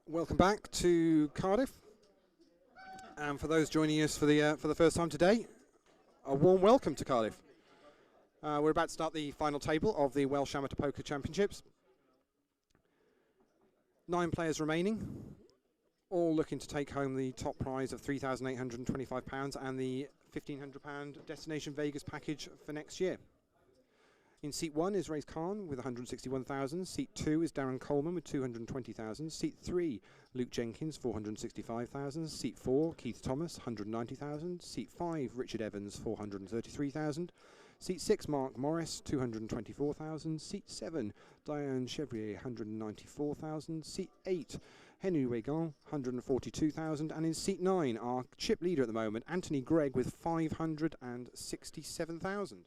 Welcome back to Cardiff, and for those joining us for the first time today, a warm welcome to Cardiff. We're about to start the final table of the Welsg Amateur Poker Championships. 9 players remaining, all looking to take home the top prize of £3,825 and the £1,500 Destination Vegas package for next year. In seat 1 is Ray Khan with 161,000. Seat 2 is Darren Coleman with 220,000. Seat 3, Luke Jenkins, 465,000. Seat 4, Keith Thomas, 190,000. Seat 5, Richard Evans, 433,000. Seat 6, Mark Morris, 224,000. Seat 7, Diane Chevrier, 194,000. Seat 8, Henry Regan, 142,000. And in seat 9, our chip leader at the moment, Anthony Gregg, with 567,000.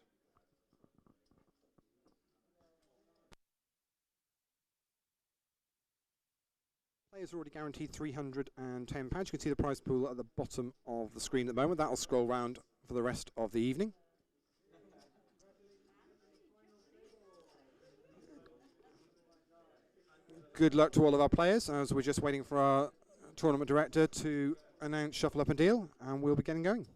Players are already guaranteed £310. You can see the prize pool at the bottom of the screen at the moment. That will scroll round for the rest of the evening. Good luck to all of our players, as we're just waiting for our tournament director to announce shuffle up and deal, and we'll be getting going.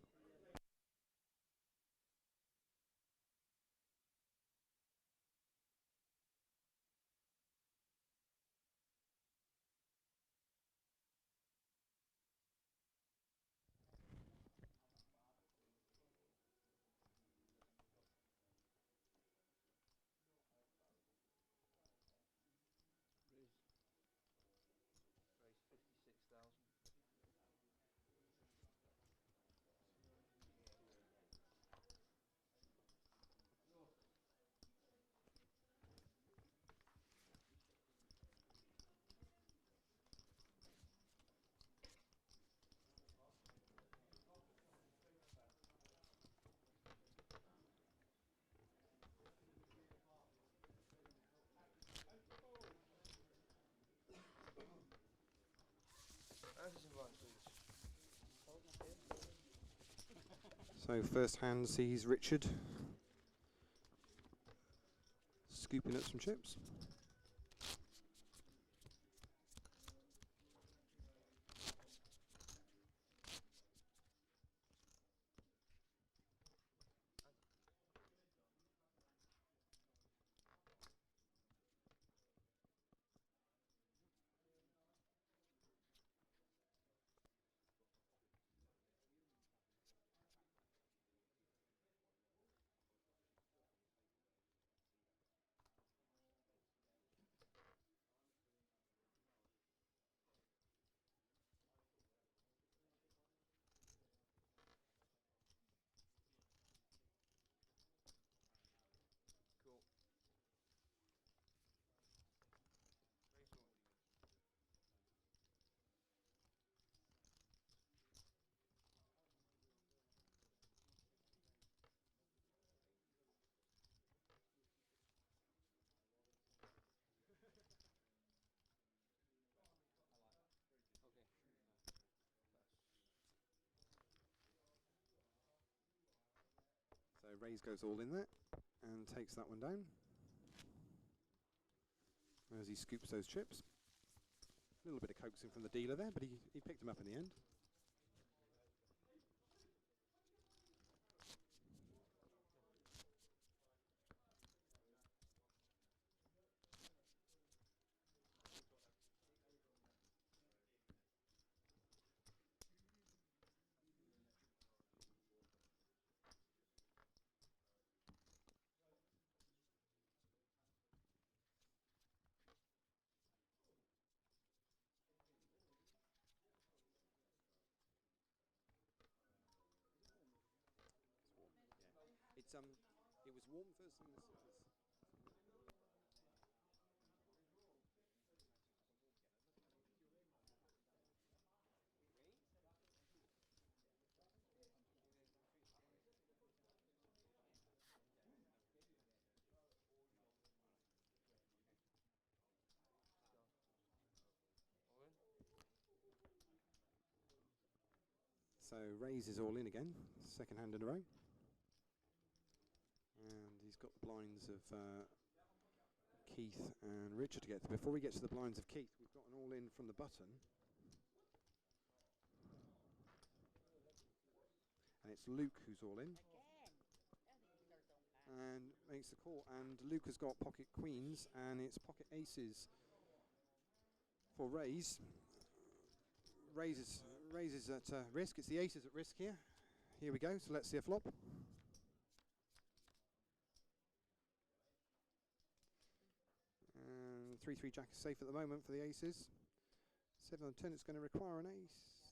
So first hand sees Richard scooping up some chips. So Rays goes all in there and takes that one down as he scoops those chips. A little bit of coaxing from the dealer there, but he picked them up in the end. It was warm first thing. So Rays is all in again, second hand in a row. And he's got the blinds of Keith and Richard to get to. Before we get to the blinds of Keith, we've got an all-in from the button. And it's Luke who's all in. And makes the call. And Luke has got pocket queens, and it's pocket aces for raise. Raises at risk. It's the aces at risk here. Here we go. So let's see a flop. And 3-3 jack is safe at the moment for the aces. 7 on 10. It's going to require an ace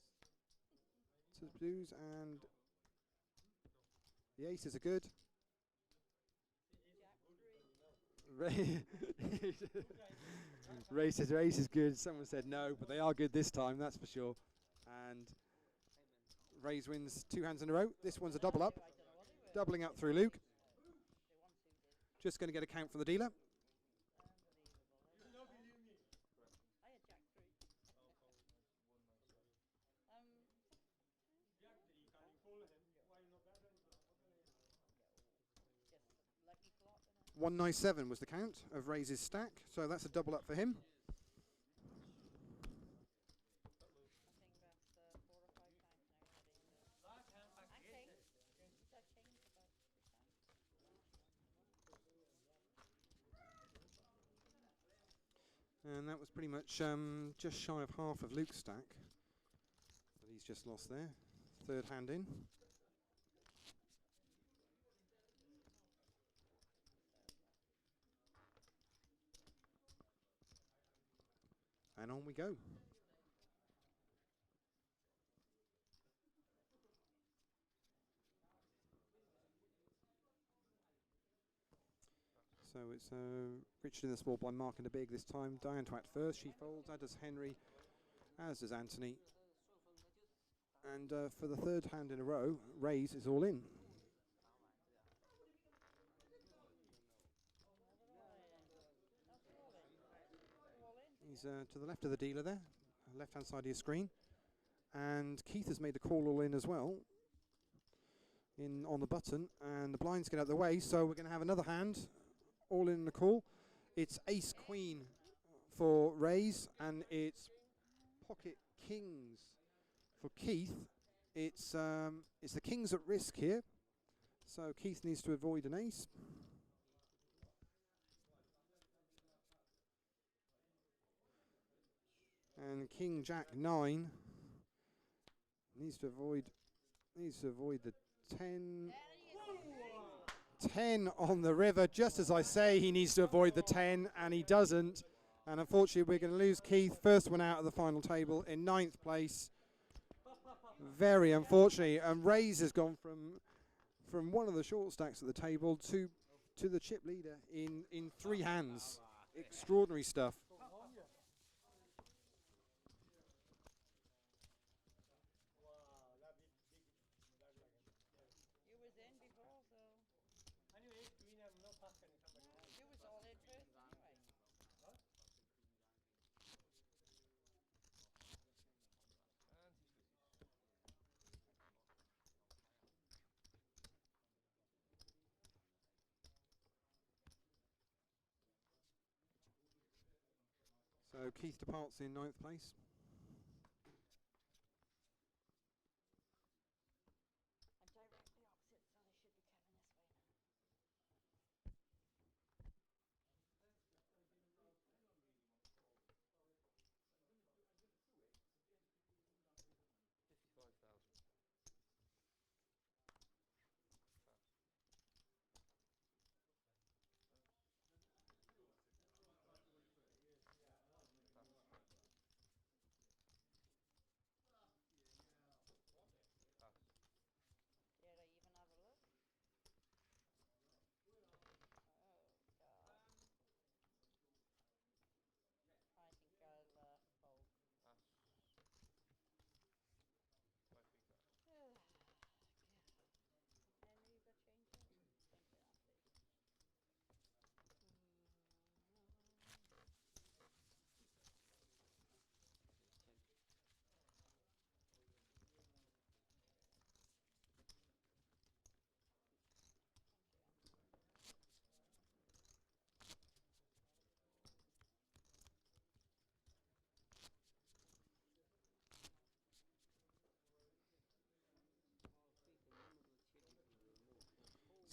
to blues, and the aces are good. Race is good. Someone said no, but they are good this time, that's for sure. And Raise wins 2 hands in a row. This one's a double up. Doubling up through Luke. Just going to get a count from the dealer. $197 was the count of Raise's stack, so that's a double up for him. And that was pretty much just shy of half of Luke's stack that he's just lost there. Third hand in. And on we go. So it's Richard in the small blind, Mark in the big this time. Diane to act first. She folds, as does Henry, as does Anthony. And for the third hand in a row, Raise is all in. He's to the left of the dealer there, left-hand side of your screen. And Keith has made the call all in as well, in on the button. And the blinds get out of the way, so we're going to have another hand, all in the call. It's ace-queen for Raise, and it's pocket kings for Keith. It's the kings at risk here, so Keith needs to avoid an ace. And King Jack 9 needs to avoid the 10. 10 on the river, just as I say he needs to avoid the 10, and he doesn't. And unfortunately we're going to lose Keith, first one out of the final table, in 9th place. Very unfortunately, and Raise has gone from one of the short stacks at the table to the chip leader in 3 hands. Extraordinary stuff. You was in before, so anyway, no pass can come back. You was all in first anyway. What? So Keith departs in 9th place. I'm directly opposite, so they should be coming this way now.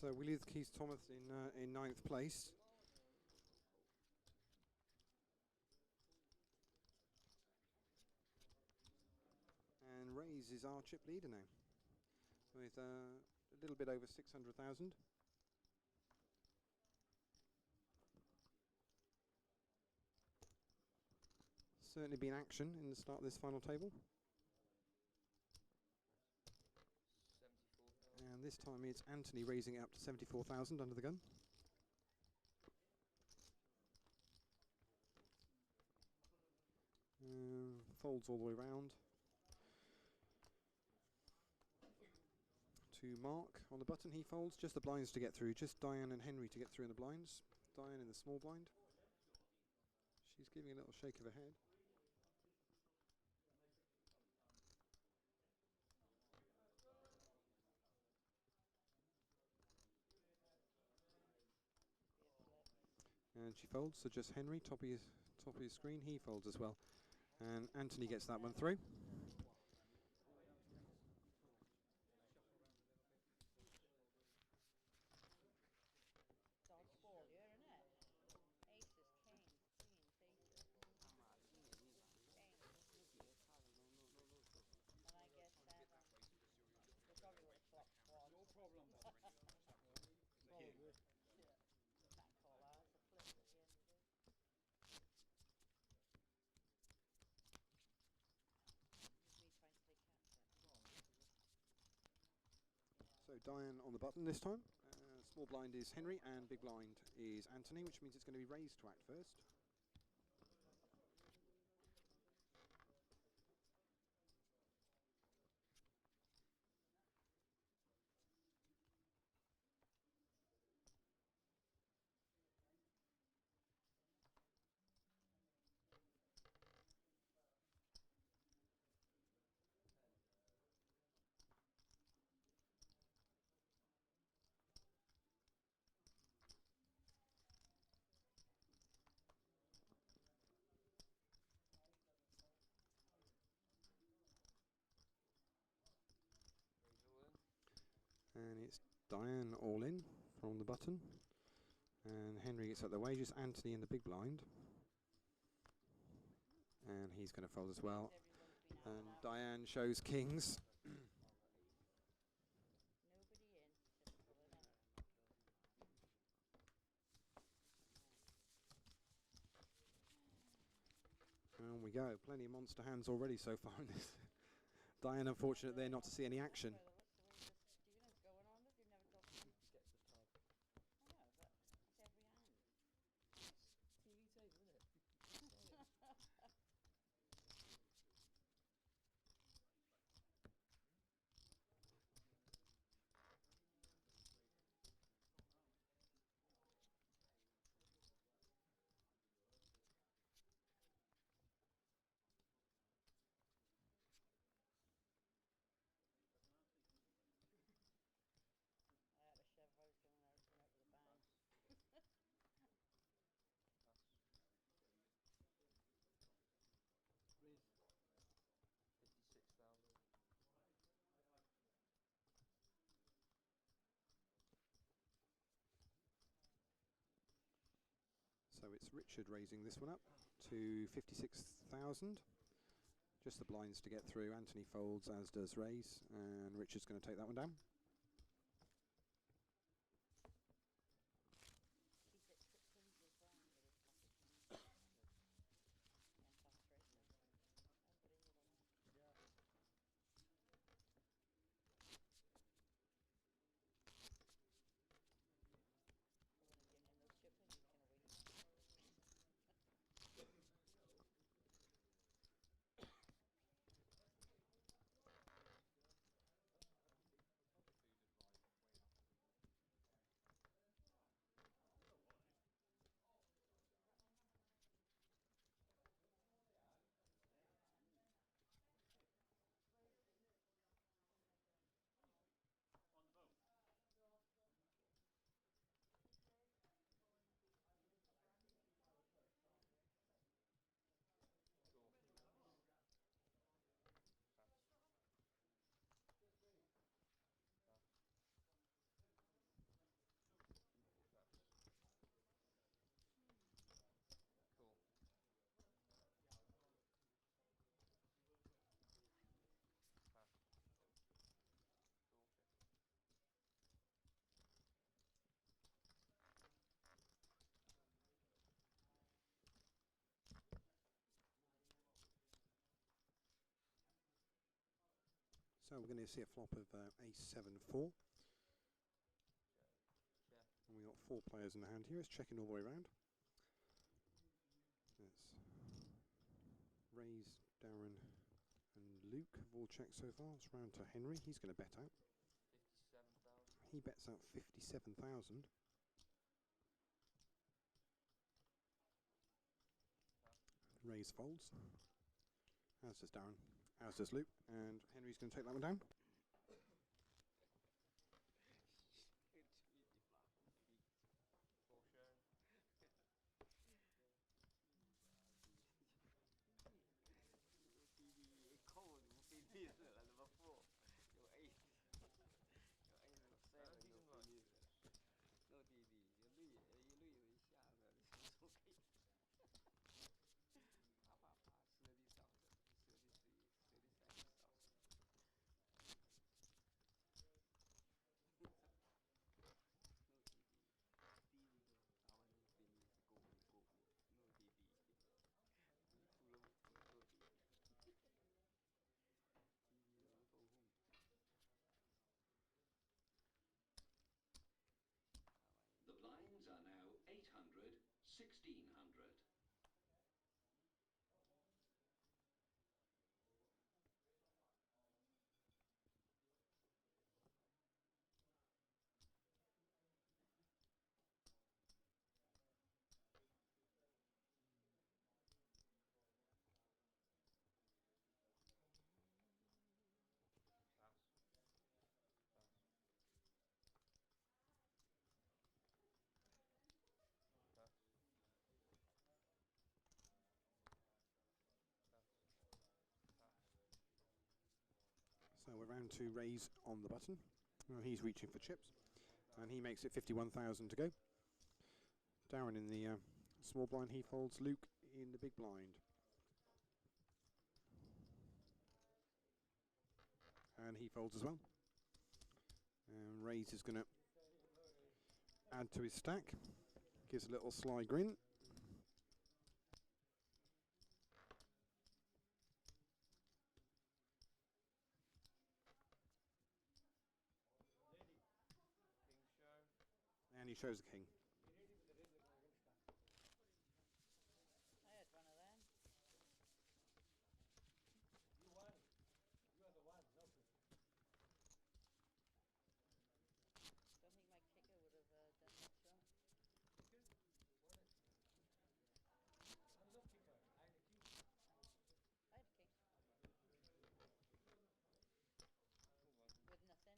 So we leave Keith Thomas in 9th place. And Ray's is our chip leader now, with a little bit over 600,000. Certainly been action in the start of this final table. And this time it's Anthony raising it up to 74,000 under the gun. Folds all the way round to Mark on the button. He folds just the blinds to get through, just Diane and Henry to get through in the blinds. Diane in the small blind. She's giving a little shake of her head. And she folds, so just Henry, top of his screen, he folds as well. And Anthony gets that one through. Dodge ball here, isn't it? Aces, kings, queens, aces. Kings. And I get 7. They probably would have flopped quads. No problem. Yeah. Can't call that. It's a flip at the end of it. Just me trying to play catch up. So Diane on the button this time. Small blind is Henry and big blind is Anthony, which means it's going to be raised to act first. And it's Diane all in from the button. And Henry gets out the way, just Anthony in the big blind. And he's going to fold as well. And Diane shows kings. Nobody in. Simple, isn't it? And we go. Plenty of monster hands already so far in this. Diane, unfortunate there not to see any action. What's the way this student's going on with? You've never talked to him. He gets the card. I know, but it's every hand. TV table, isn't it? I had a chef I was coming out with a bang. Riz. 56,000. So it's Richard raising this one up to 56,000. Just the blinds to get through. Anthony folds, as does Raise, and Richard's going to take that one down. He's at Kings as well with his pocket money. And top straight then. Unbelievable. Yeah. I wouldn't have given him those chips and he's going to win. So we're going to see a flop of A7-4. And we've got 4 players in the hand here. It's checking all the way around. That's Ray's, Darren and Luke have all checked so far. It's round to Henry. He's going to bet out. 57,000. He bets out 57,000. Ray's folds. As does Darren. As does Luke. And Henry's going to take that one down. Full show. The blinds are now 800, 1600. So we're round to Ray's on the button. Well, he's reaching for chips. And he makes it 51,000 to go. Darren in the small blind, he folds. Luke in the big blind. And he folds as well. And Ray's is going to add to his stack. Gives a little sly grin. King show. And he shows the king. I had one of them. You won. You are the one, no good. Don't think my kicker would have done that shot. Kicker? What is it? I'm no kicker. I'm the king. I had a king. With nothing. There's one need. Hold on.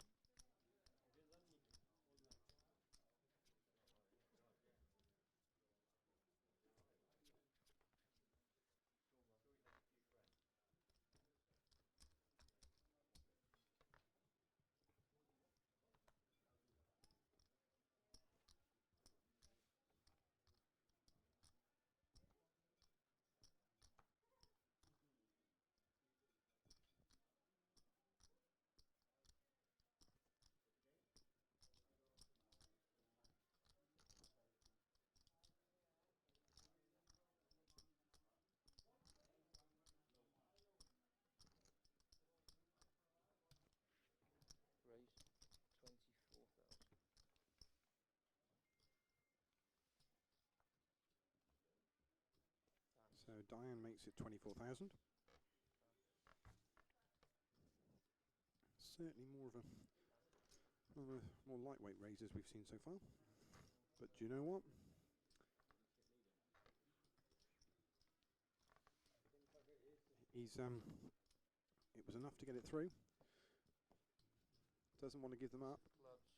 Raise 24,000. So Diane makes it 24,000. Certainly more of a more lightweight raises we've seen so far. But do you know what? He's it was enough to get it through. Doesn't want to give them up. Clubs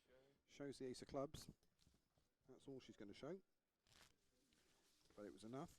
show. Shows the ace of clubs. That's all she's going to show. But it was enough.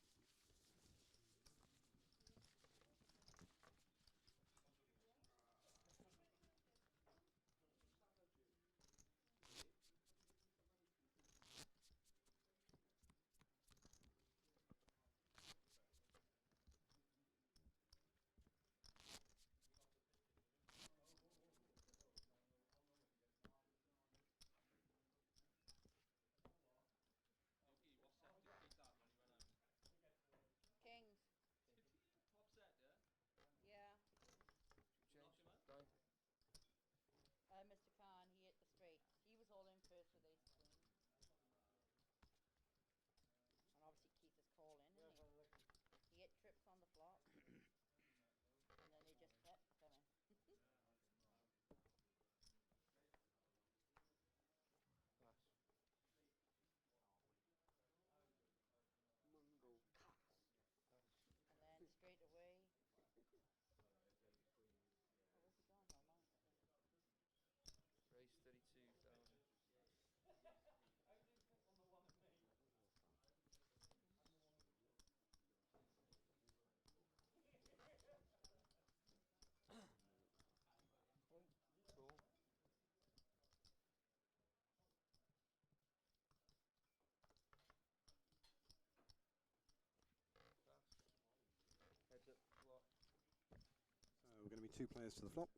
be 2 players to the flop.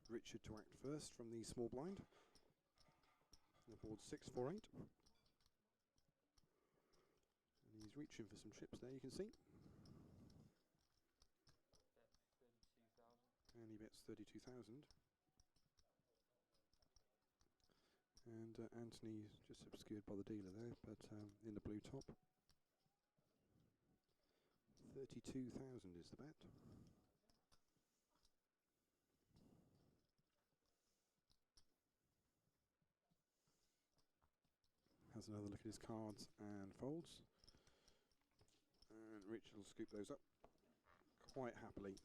Richard to act first from the small blind. The board 6-4-8. And he's reaching for some chips there, you can see. Bet 32,000. And he bets 32,000. And Anthony's just obscured by the dealer there, but in the blue top. 32,000 is the bet. Has another look at his cards and folds. And Richard will scoop those up quite happily.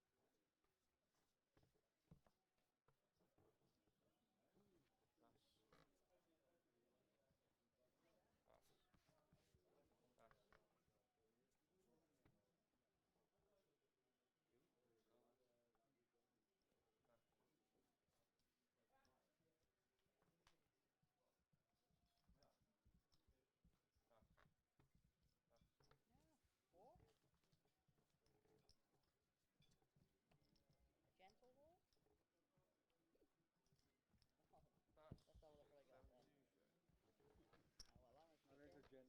Walk. A gentle walk. Oh, that's all I've really got then. Oh, well, that must be That is a good.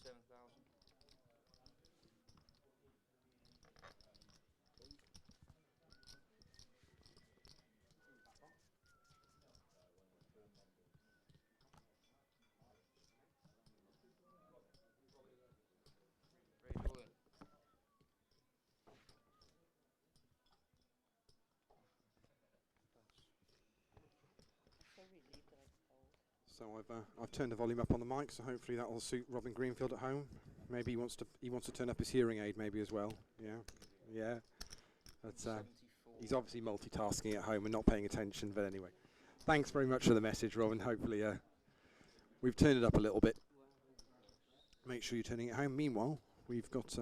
gentle walk. Oh, one far away. 92 show. Raise 57,000. Raise all in. I'm so relieved that I can fold. So I've turned the volume up on the mic, so hopefully that will suit Robin Greenfield at home. Maybe he wants to turn up his hearing aid maybe as well. Yeah. That's 74. he's obviously multitasking at home and not paying attention. But anyway, thanks very much for the message, Robin. Hopefully we've turned it up a little bit. Make sure you're turning it home. Meanwhile, we've got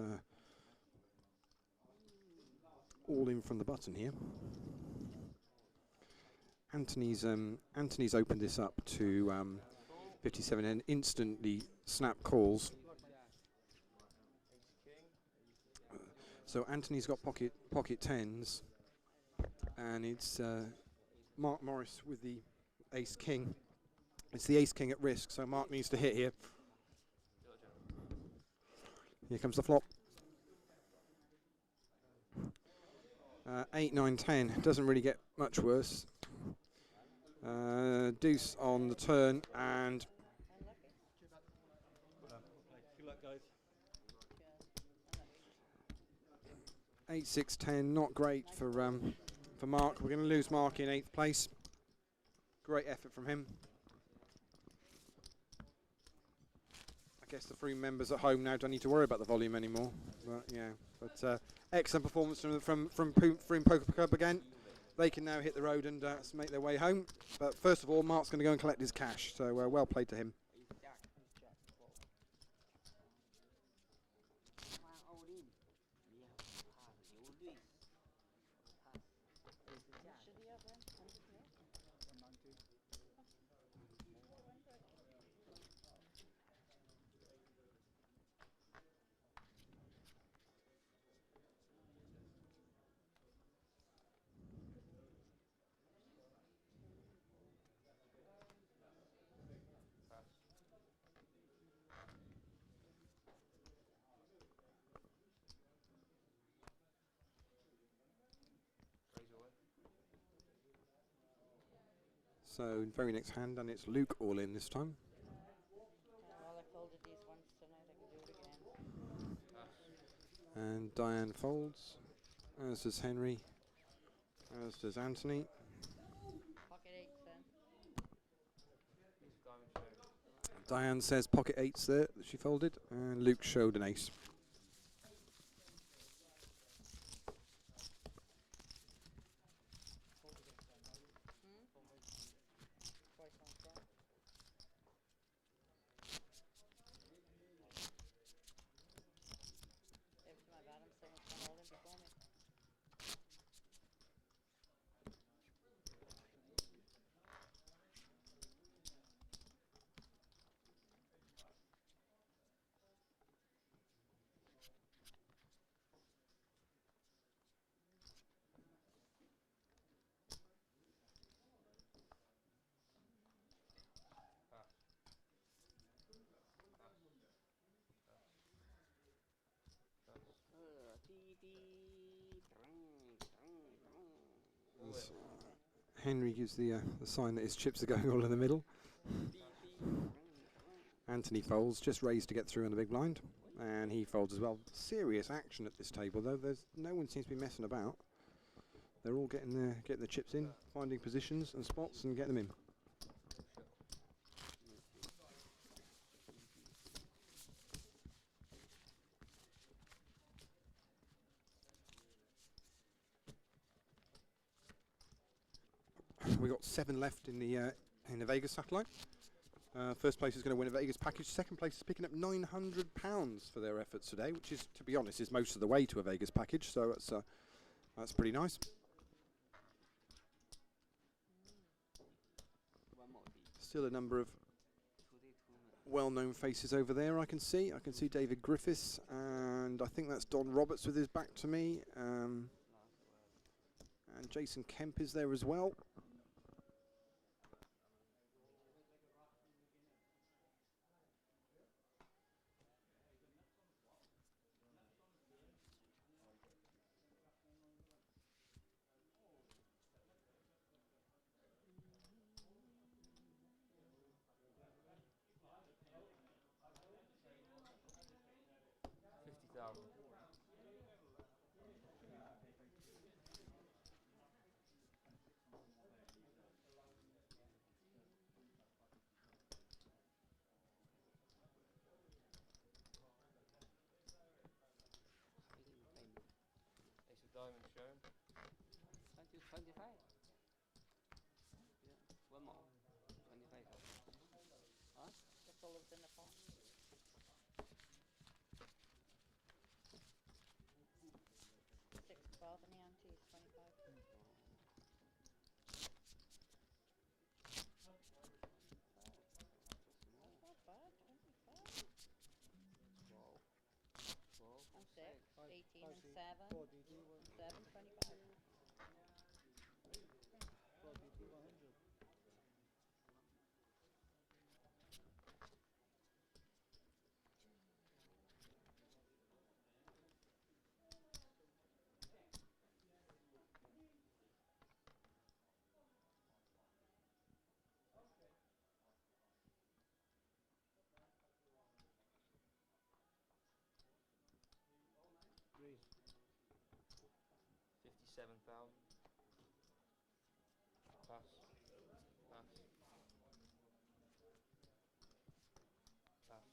all in from the button here. Anthony's opened this up to 57 and instantly snap calls. So Anthony's got pocket tens, and it's Mark Morris with the ace king. It's the ace king at risk, so Mark needs to hit here. Here comes the flop. 8, 9, 10. Doesn't really get much worse. Deuce on the turn and Unlucky. Good luck, guys. Yeah, 8, 6, 10. Not great for Mark. We're going to lose Mark in 8th place. Great effort from him. I guess the 3 members at home now don't need to worry about the volume anymore. But excellent performance from Poker Club again. They can now hit the road and make their way home. But first of all, Mark's going to go and collect his cash. So well played to him. So very next hand, and it's Luke all in this time. Well, I folded these once tonight. I can do it again. Pass. And Diane folds, as does Henry, as does Anthony. Pocket eights then. He's diamond showing. Diane says pocket eights there that she folded, and Luke showed an ace. Twice on front. Every time I've had him, someone's gone all in before me. As, Henry gives the sign that his chips are going all in the middle. Anthony folds, just raised to get through on the big blind, and he folds as well. Serious action at this table, though. There's no one seems to be messing about. They're all getting their chips in, finding positions and spots, and getting them in. We got 7 left in the Vegas satellite. First place is going to win a Vegas package. Second place is picking up £900 for their efforts today, which is, to be honest, is most of the way to a Vegas package. So that's pretty nice. Still a number of well-known faces over there. I can see David Griffiths, and I think that's Don Roberts with his back to me. And Jason Kemp is there as well. Diamond shown. 25. Yeah, one more. 25. Huh? That's all that was in the pot. 6, 12 in the antes, 25. That's not bad, 25. 12. And 6, 18 and 7. 4 DD 7, 25. 4 DD 100. Green. 57,000. Pass. Pass. Pass.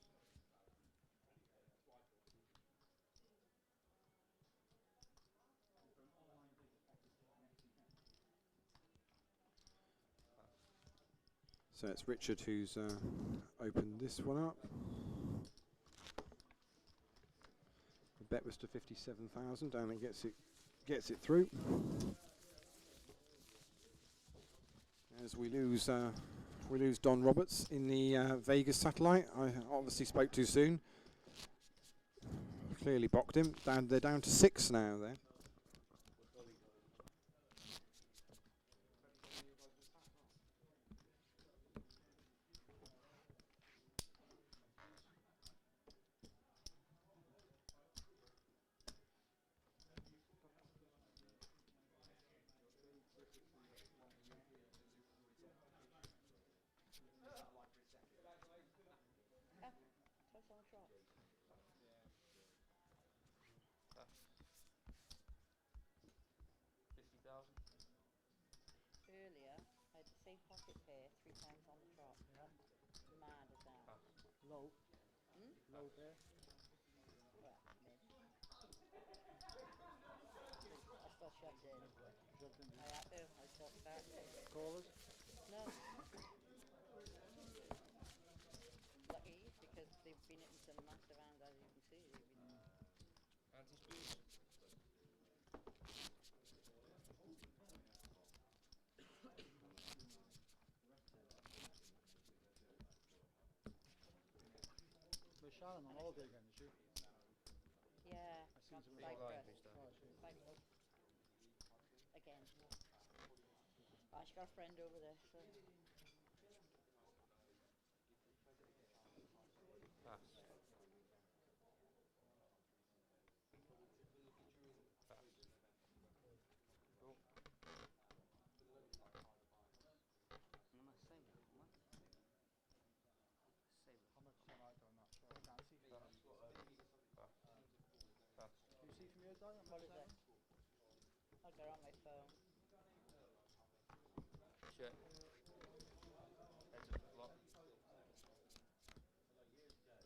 So it's Richard who's opened this one up. The bet was to 57,000, and it gets it through. As we lose Don Roberts in the Vegas satellite. I obviously spoke too soon. Clearly bocked him. They're down to 6 now there. load there. Well, mid. I still shoved in. Shoved in. I had to. I thought that. Callers. No. Lucky because they've been hitting some massive hands, as you can see. They've been Anti-speed. We're Sharon on holiday again, is she? yeah. I seen some Big line, Cyprus. Mr. Oh, she. Cyprus. Again. Oh, she got a friend over there, so. Pass. Pass. Cool. Number 7. How much? 7. How much tonight on that? So I can't see from Pass. here. Pass. Pass. Can you see from your dial? What is it? I'll go on my phone. Check. Heads up the flop. Check. Check. Check.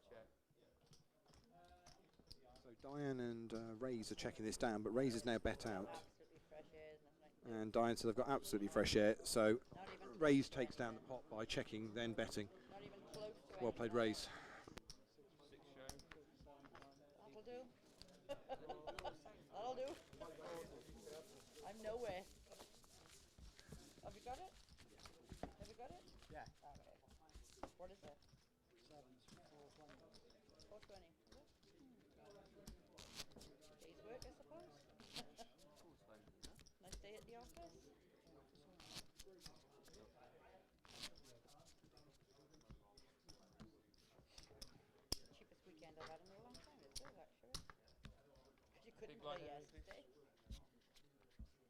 Check. Check. So Diane and Rays are checking this down, but Rays is now bet out. Absolutely fresh air. Nothing. And Diane says I've got absolutely fresh air. So Not even. Rays takes down the pot by checking, then betting. Not even close to. Well played, Rays. 6 shown. That'll do. That'll do. I'm nowhere. Have you got it? Have you got it? Yeah. Okay. What is it? 7's 420. 420. Day's work, I suppose. Who's one? Huh? Nice day at the office. Cheapest weekend I've had in a long time, it is actually. Because you couldn't Big play blind, Henry, yesterday.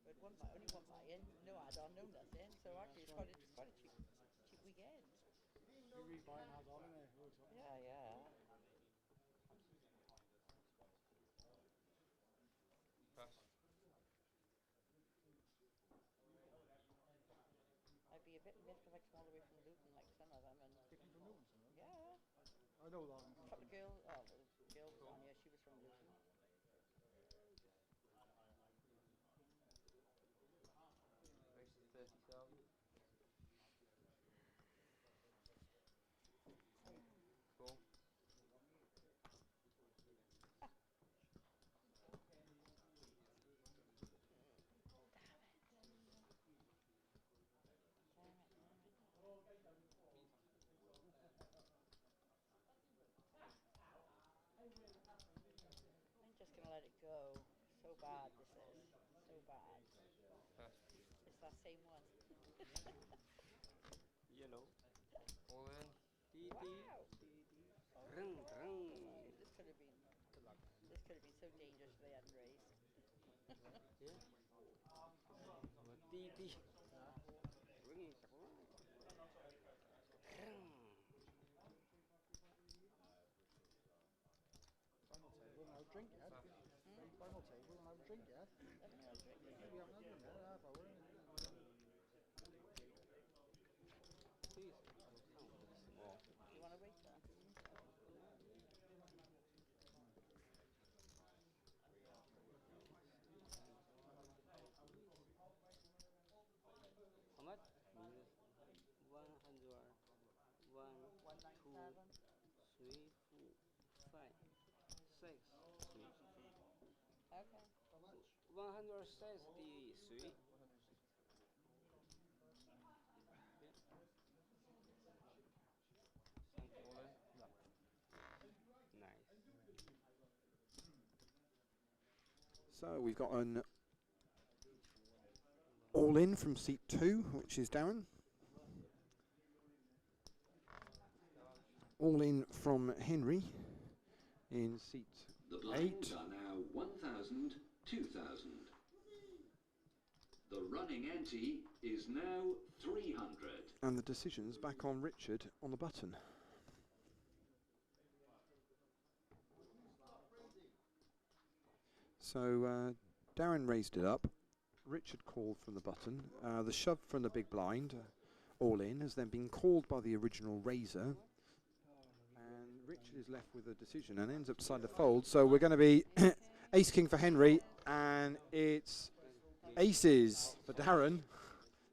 But only one buy-in, no add-on, no nothing. So actually it's quite a cheap weekend. You read buying has on in there. Yeah, yeah. Pass. I'd be a bit miffed if I come all the way from Luton like some of them. And They come from Newton, some of them. yeah, I know that one. a couple of girls. Oh, the girl was on here. She was from Luton. Race to 30,000. Cool. I'm just gonna let it go. So bad this is. So bad. Pass. It's that same one. Yellow. All in. Wow. Rung, rung. This could have been. This could have been so dangerous if they hadn't raised. Yeah. TT. Ring. Final table, now drink yet. Final table, now drink yet. Haven't had a drink yet. We haven't had one yet, half hour. Please. Small. You want to wait there? How much? Minus 100. 1, 197. 2, 3, 4, 5, 6, 3. Okay. 163. All in. Nice. So we've got an all-in from seat 2, which is Darren. All-in from Henry in seat The blinds 8. are now 1,000, 2,000. The running ante is now 300. And the decision's back on Richard on the button. So Darren raised it up. Richard called from the button. The shove from the big blind, all in, has then been called by the original raiser. And Richard is left with a decision and ends up deciding to fold. So we're going to be ace king for Henry, and it's aces for Darren.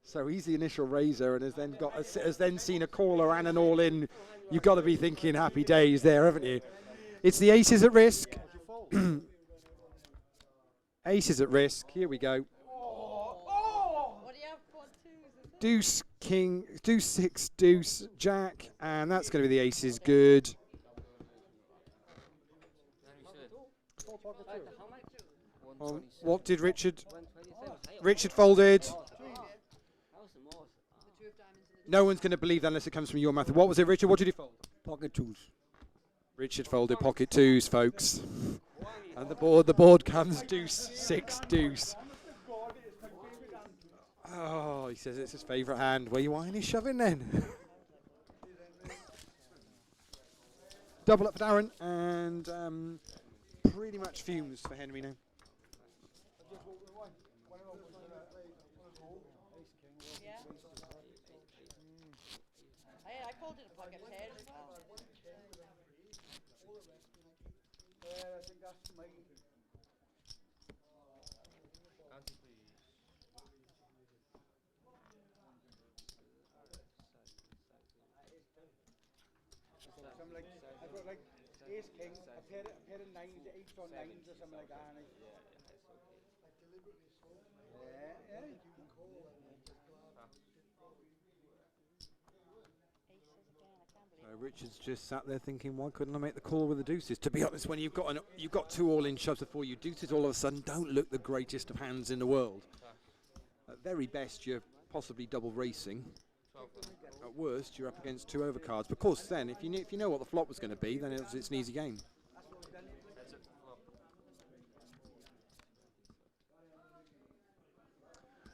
So he's the initial raiser and has then seen a caller and an all in. You've got to be thinking happy days there, haven't you? It's the aces at risk. Aces at risk. Here we go. What do you have for twos? Deuce, king, deuce, six, deuce, jack, and that's going to be the aces. Good. What did Richard? Richard folded. No one's going to believe that unless it comes from your mouth. What was it, Richard? What did he fold? Pocket twos. Richard folded pocket twos, folks. And the board comes deuce, six, deuce. Oh, he says it's his favourite hand. Where you whining, shoving then? Double up for Darren, and pretty much fumes for Henry now. Yeah. I called it a pocket pair as well. I think that's my... Anti, please. Something like, I've got like ace king, a pair of nines, eights or nines or something like that. Yeah. Richard's just sat there thinking, why couldn't I make the call with the deuces? To be honest, when you've got two all-in shoves before you, deuces all of a sudden don't look the greatest of hands in the world. At very best, you're possibly double racing. At worst, you're up against two overcards. But of course, then if you know what the flop was going to be, then it's an easy game.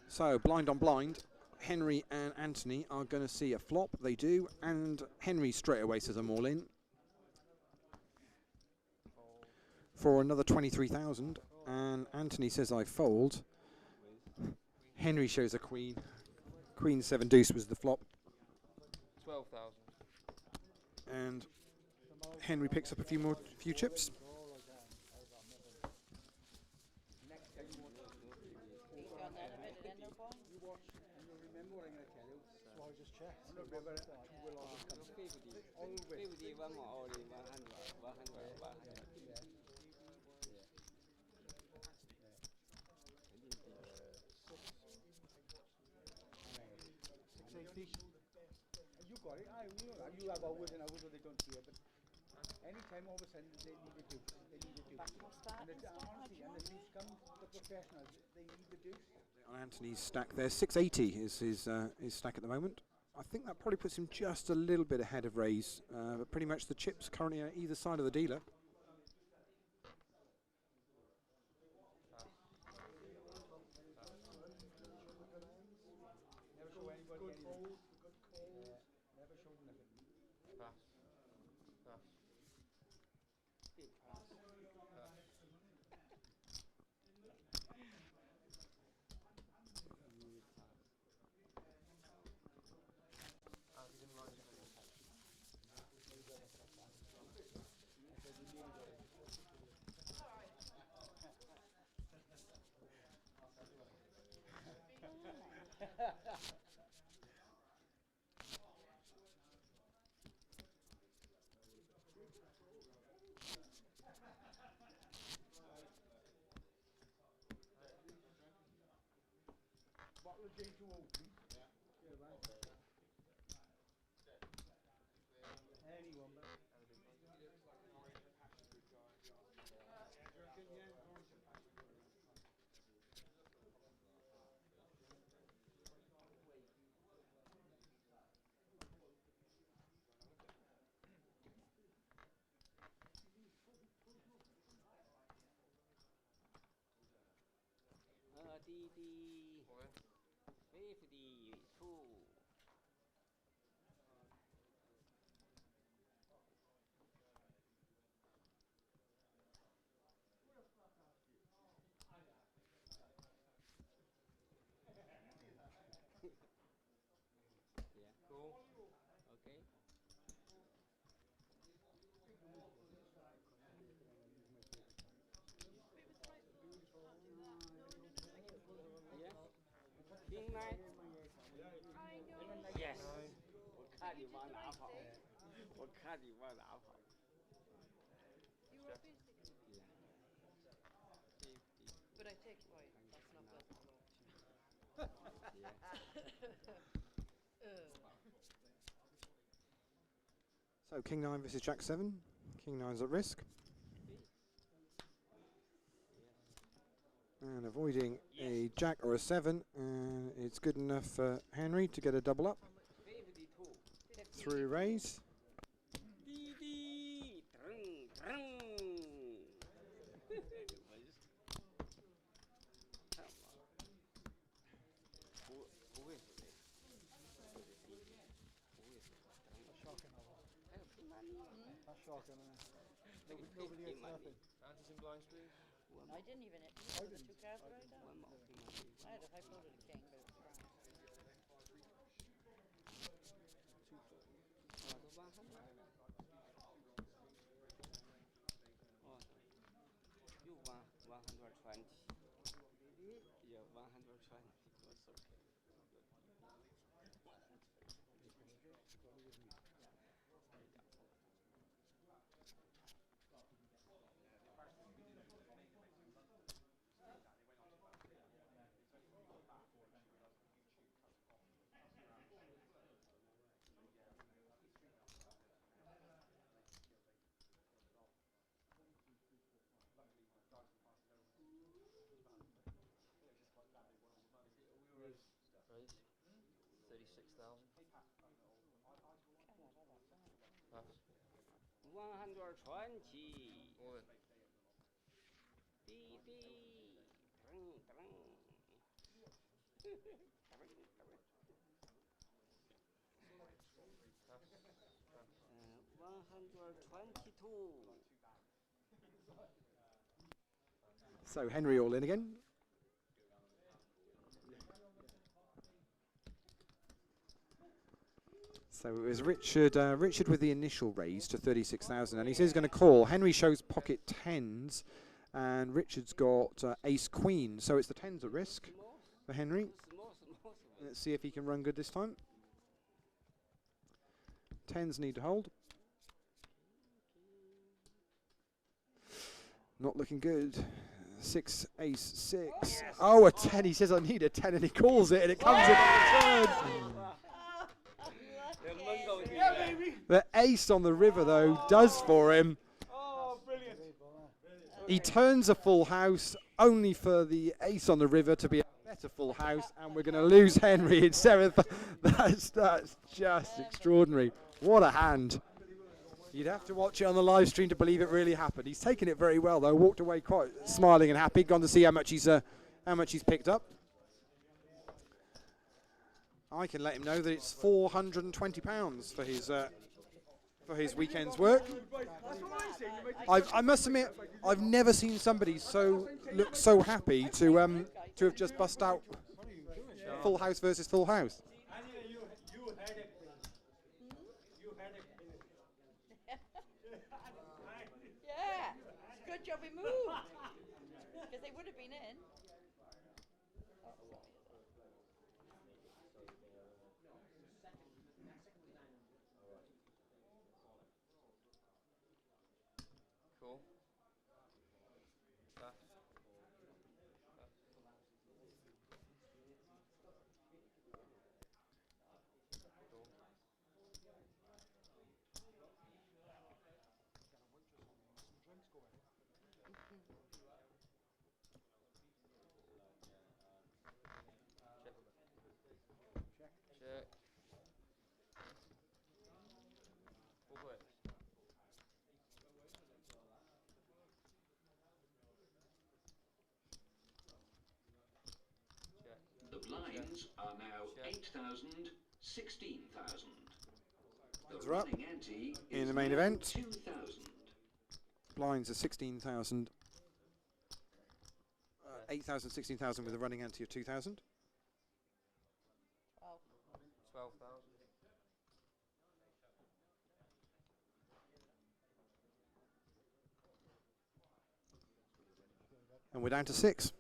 So blind on blind. Henry and Anthony are going to see a flop. They do, and Henry straight away says I'm all in for another 23,000, and Anthony says I fold. Henry shows a queen. Queen 7 deuce was the flop, 12,000. and Henry picks up a few chips. You got it. You have hours and hours where they don't see it, but anytime all of a sudden they need a deuce. They need a deuce. And honestly, and the deuce comes, the professionals, they need the deuce. On Anthony's stack there, 680 is his stack at the moment. I think that probably puts him just a little bit ahead of Ray's, but pretty much the chips currently on either side of the dealer. 吗？ I know. Yes. 我看你往哪跑，我看你往哪跑。 You were busy. But I take why that's not pleasant at all. So King 9 versus Jack 7. King 9's at risk. And avoiding a Jack or a 7. And it's good enough for Henry to get a double up. 52. Through raise. 滴滴，噔噔。不会死的，不会死。还有 pin money。 That's shocking, isn't it? Nobody gets nothing. Antis and blinds, please. I didn't even hit the two cards right down. One more pin money. I had a high floated a king, but it was wrong. 又120. Yeah, 120. That's okay. Right. 36,000. Pass. 120. All in. 滴滴，噔噔。Pass. Pass. 122. So Henry all in again. So it was Richard with the initial raise to 36,000, and he says he's going to call. Henry shows pocket tens, and Richard's got ace queen, so it's the tens at risk for Henry. Let's see if he can run good this time. Tens need to hold. Not looking good. 6, ace, 6. Oh, a 10. He says I need a 10, and he calls it, and it comes in on the turn. The ace on the river, though, does for him. Oh, brilliant. He turns a full house, only for the ace on the river to be a better full house, and we're going to lose Henry in 7th. That's just extraordinary. What a hand. You'd have to watch it on the live stream to believe it really happened. He's taken it very well, though. Walked away quite smiling and happy. Gone to see how much he's picked up. I can let him know that it's £420 for his weekend's work. I must admit, I've never seen somebody look so happy to have just bust out full house versus full house. Yeah, it's a good job we moved. Because they would have been in. Cool. Pass. Check. Full play. The blinds are now 8,000, 16,000. The Are up running ante in is the main now event. 2,000. Blinds are 16,000. 8,000, 16,000 with a running ante of 2,000. 12,000. And we're down to 6.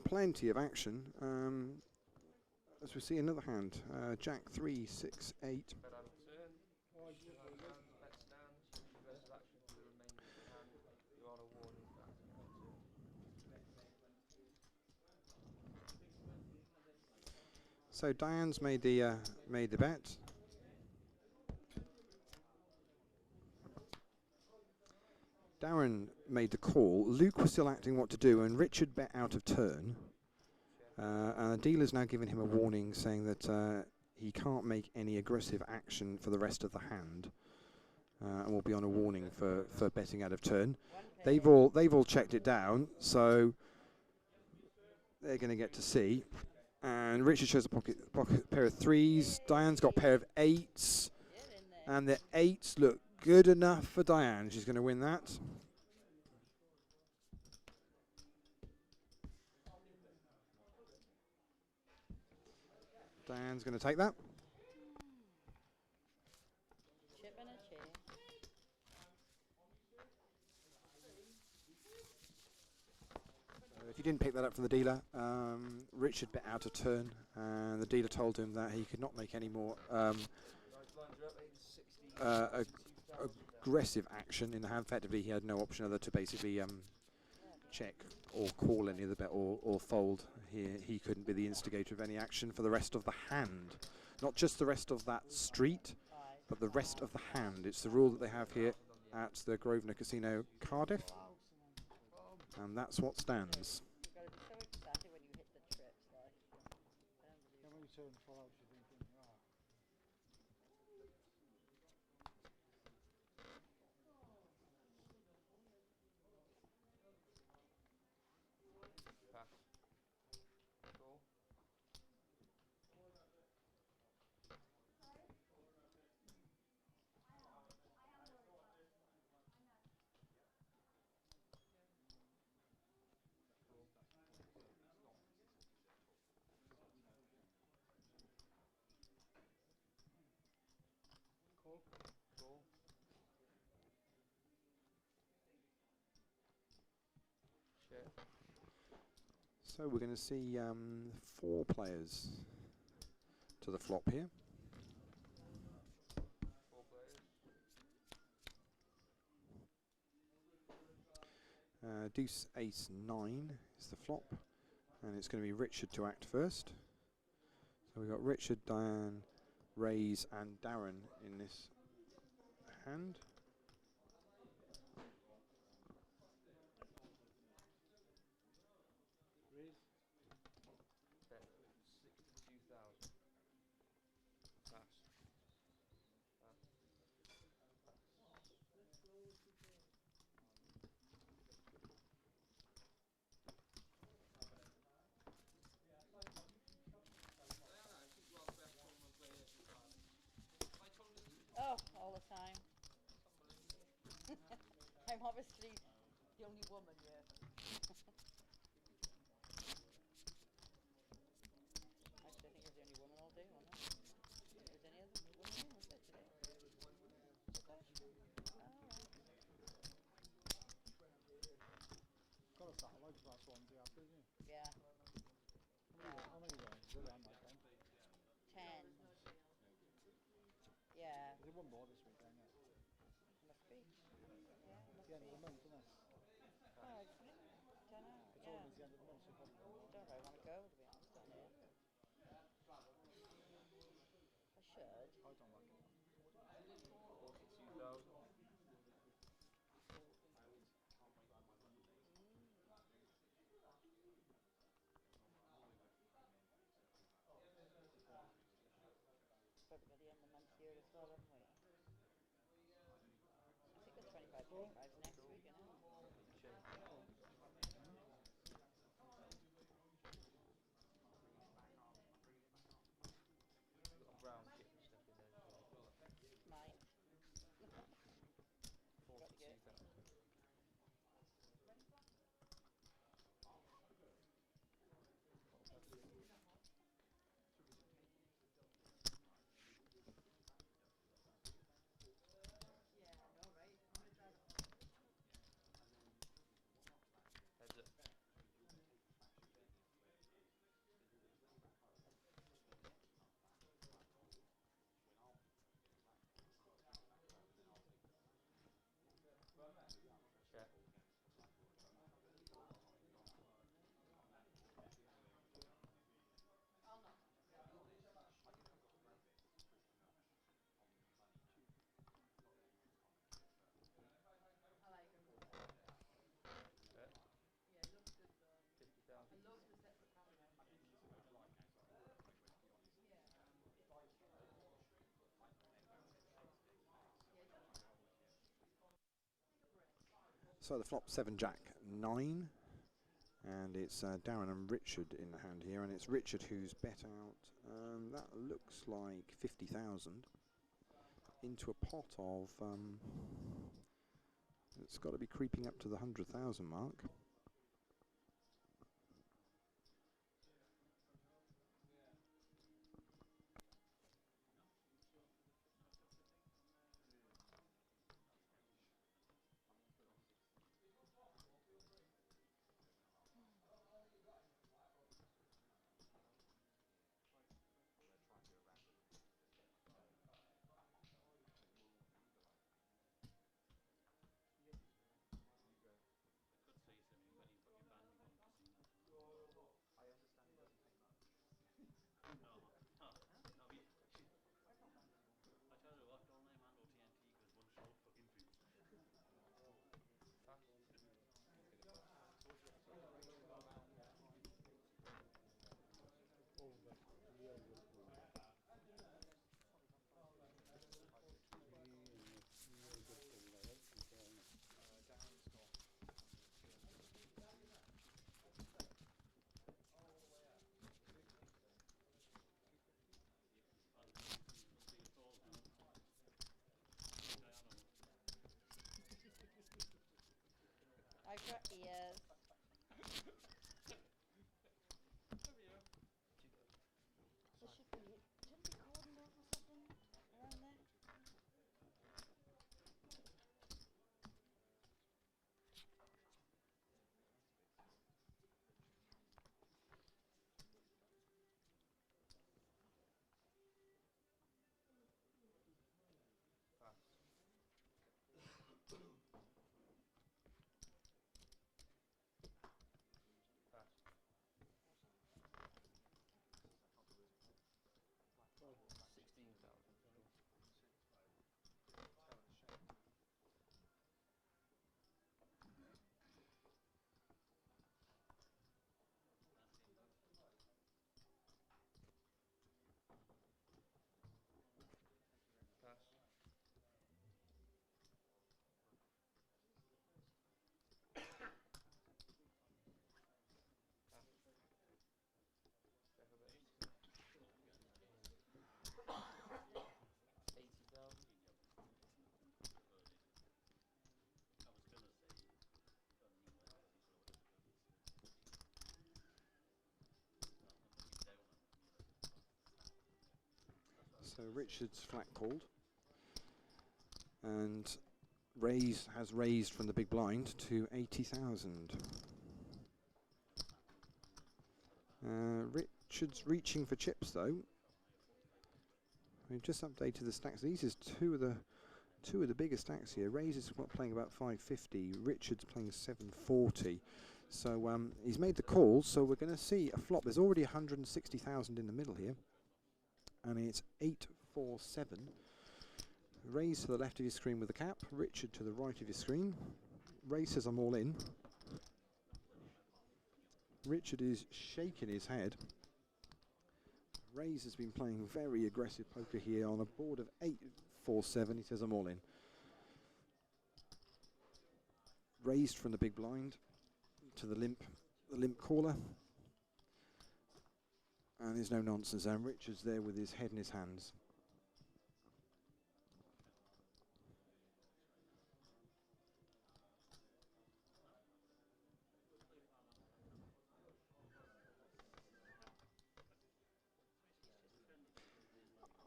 plenty of action. As we see another hand, Jack 3, 6, 8. Bet out of turn. Bets down. Versus action for the remainder of the hand. You're on a warning for acting out of turn. So Diane's made the bet. Darren made the call. Luke was still acting what to do, and Richard bet out of turn. And the dealer's now given him a warning, saying that he can't make any aggressive action for the rest of the hand, and will be on a warning for betting out of turn. They've all checked it down, so they're going to get to see. And Richard shows a pocket pair of 3s. Diane's got a pair of 8s, and the 8s look good enough for Diane. She's going to win that. Diane's going to take that. Chip and a chair. If you didn't pick that up from the dealer, Richard bet out of turn, and the dealer told him that he could not make any more aggressive action in the hand. Effectively, he had no option other to basically check or call any of the bet or fold. He couldn't be the instigator of any action for the rest of the hand. Not just the rest of that street, but the rest of the hand. It's the rule that they have here at the Grosvenor Casino, Cardiff. And that's what stands. You've got to be so excited when you hit the trips, like. Then when you turn full out, you're thinking, ah. Pass. Call. Cool. Call. Shit. So we're going to see 4 players to the flop here. 4 players. Deuce, Ace, 9 is the flop, and it's going to be Richard to act first. So we've got Richard, Diane, Raise, and Darren in this hand. Raise. Bet 62,000. Pass. Pass. Oh, all the time. I'm obviously the only woman here. Actually, I think I was the only woman all day, wasn't I? Was any other woman here? Was there today? Was there? Alright. Got a satellite for that Swansea after, didn't you? Yeah. How many rounds? Is it around that time? 10. Yeah. Is it one more this weekend? Yeah. Must be. Yeah, must The end of be. the month, isn't it? Oh, I don't know. It's Yeah. almost the end of the month, so probably one more. Don't really want to go, to be honest, down here. I should. I don't like it. 42,000. Probably got the end of the month here as well, haven't we? I think the 25's next week, isn't it? Shit. Got a brown kit and stuff in there as well. Mine. 42,000. So the flop 7 Jack 9, and it's Darren and Richard in the hand here, and it's Richard who's bet out. That looks like 50,000 into a pot of. It's got to be creeping up to the 100,000 mark. I got ears. So should be recording those or something around there? So Richard's flat called, and has raised from the big blind to 80,000. Richard's reaching for chips though. We've just updated the stacks. These is two of the bigger stacks here. Ray's playing about 550. Richard's playing 740. So he's made the call. So we're going to see a flop. There's already 160,000 in the middle here, and it's 847. Ray to the left of your screen with the cap. Richard to the right of your screen. Ray says I'm all in. Richard is shaking his head. Ray's has been playing very aggressive poker here on a board of 847. He says I'm all in. Raised from the big blind to the limp caller. And there's no nonsense there. Richard's there with his head in his hands.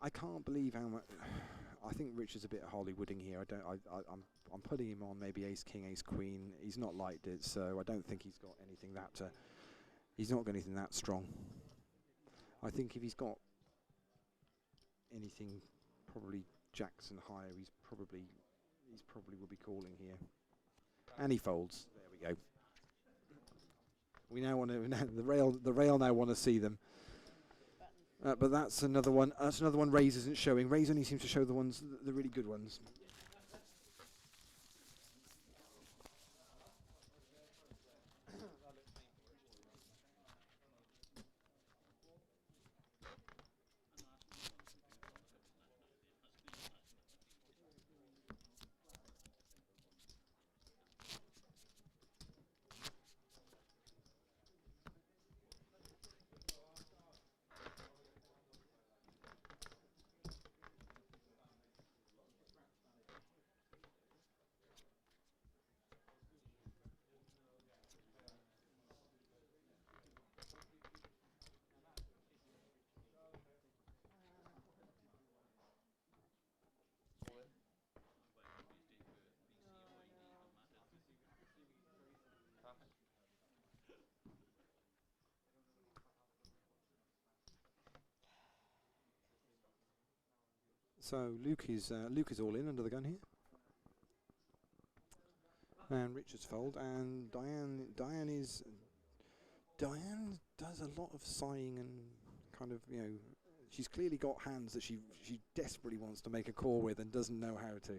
I can't believe how much. I think Richard's a bit Hollywooding here. I'm putting him on maybe ace king, ace queen. He's not liked it, so I don't think he's got anything that. He's not got anything that strong. I think if he's got anything, probably jacks and higher, he's probably will be calling here. And he folds. There we go. We now want to the rail now want to see them. But that's another one. That's another one Rays isn't showing. Rays only seems to show the ones, the really good ones. So Luke is all in under the gun here. And Richard's fold, and Diane does a lot of sighing and kind of, you know, she's clearly got hands that she desperately wants to make a call with and doesn't know how to.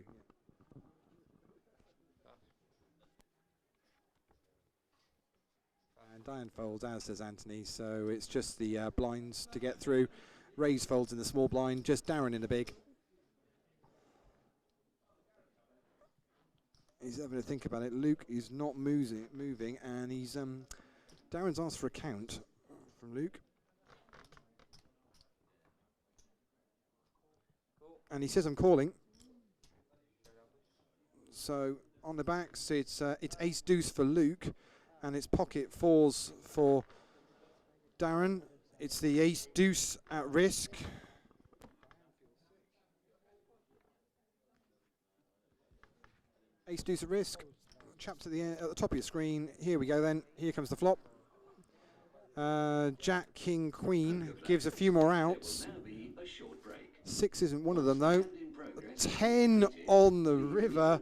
And Diane folds, as does Anthony, so it's just the blinds to get through. Raise folds in the small blind, just Darren in the big. He's having to think about it. Luke is not moving, and he's Darren's asked for a count from Luke, and he says I'm calling. So on the backs, it's ace deuce for Luke, and it's pocket fours for Darren. It's the ace deuce at risk. Ace deuce at risk. Chaps at the top of your screen. Here we go then. Here comes the flop. Jack, King, Queen gives a few more outs. 6 isn't one of them though. 10 on the river.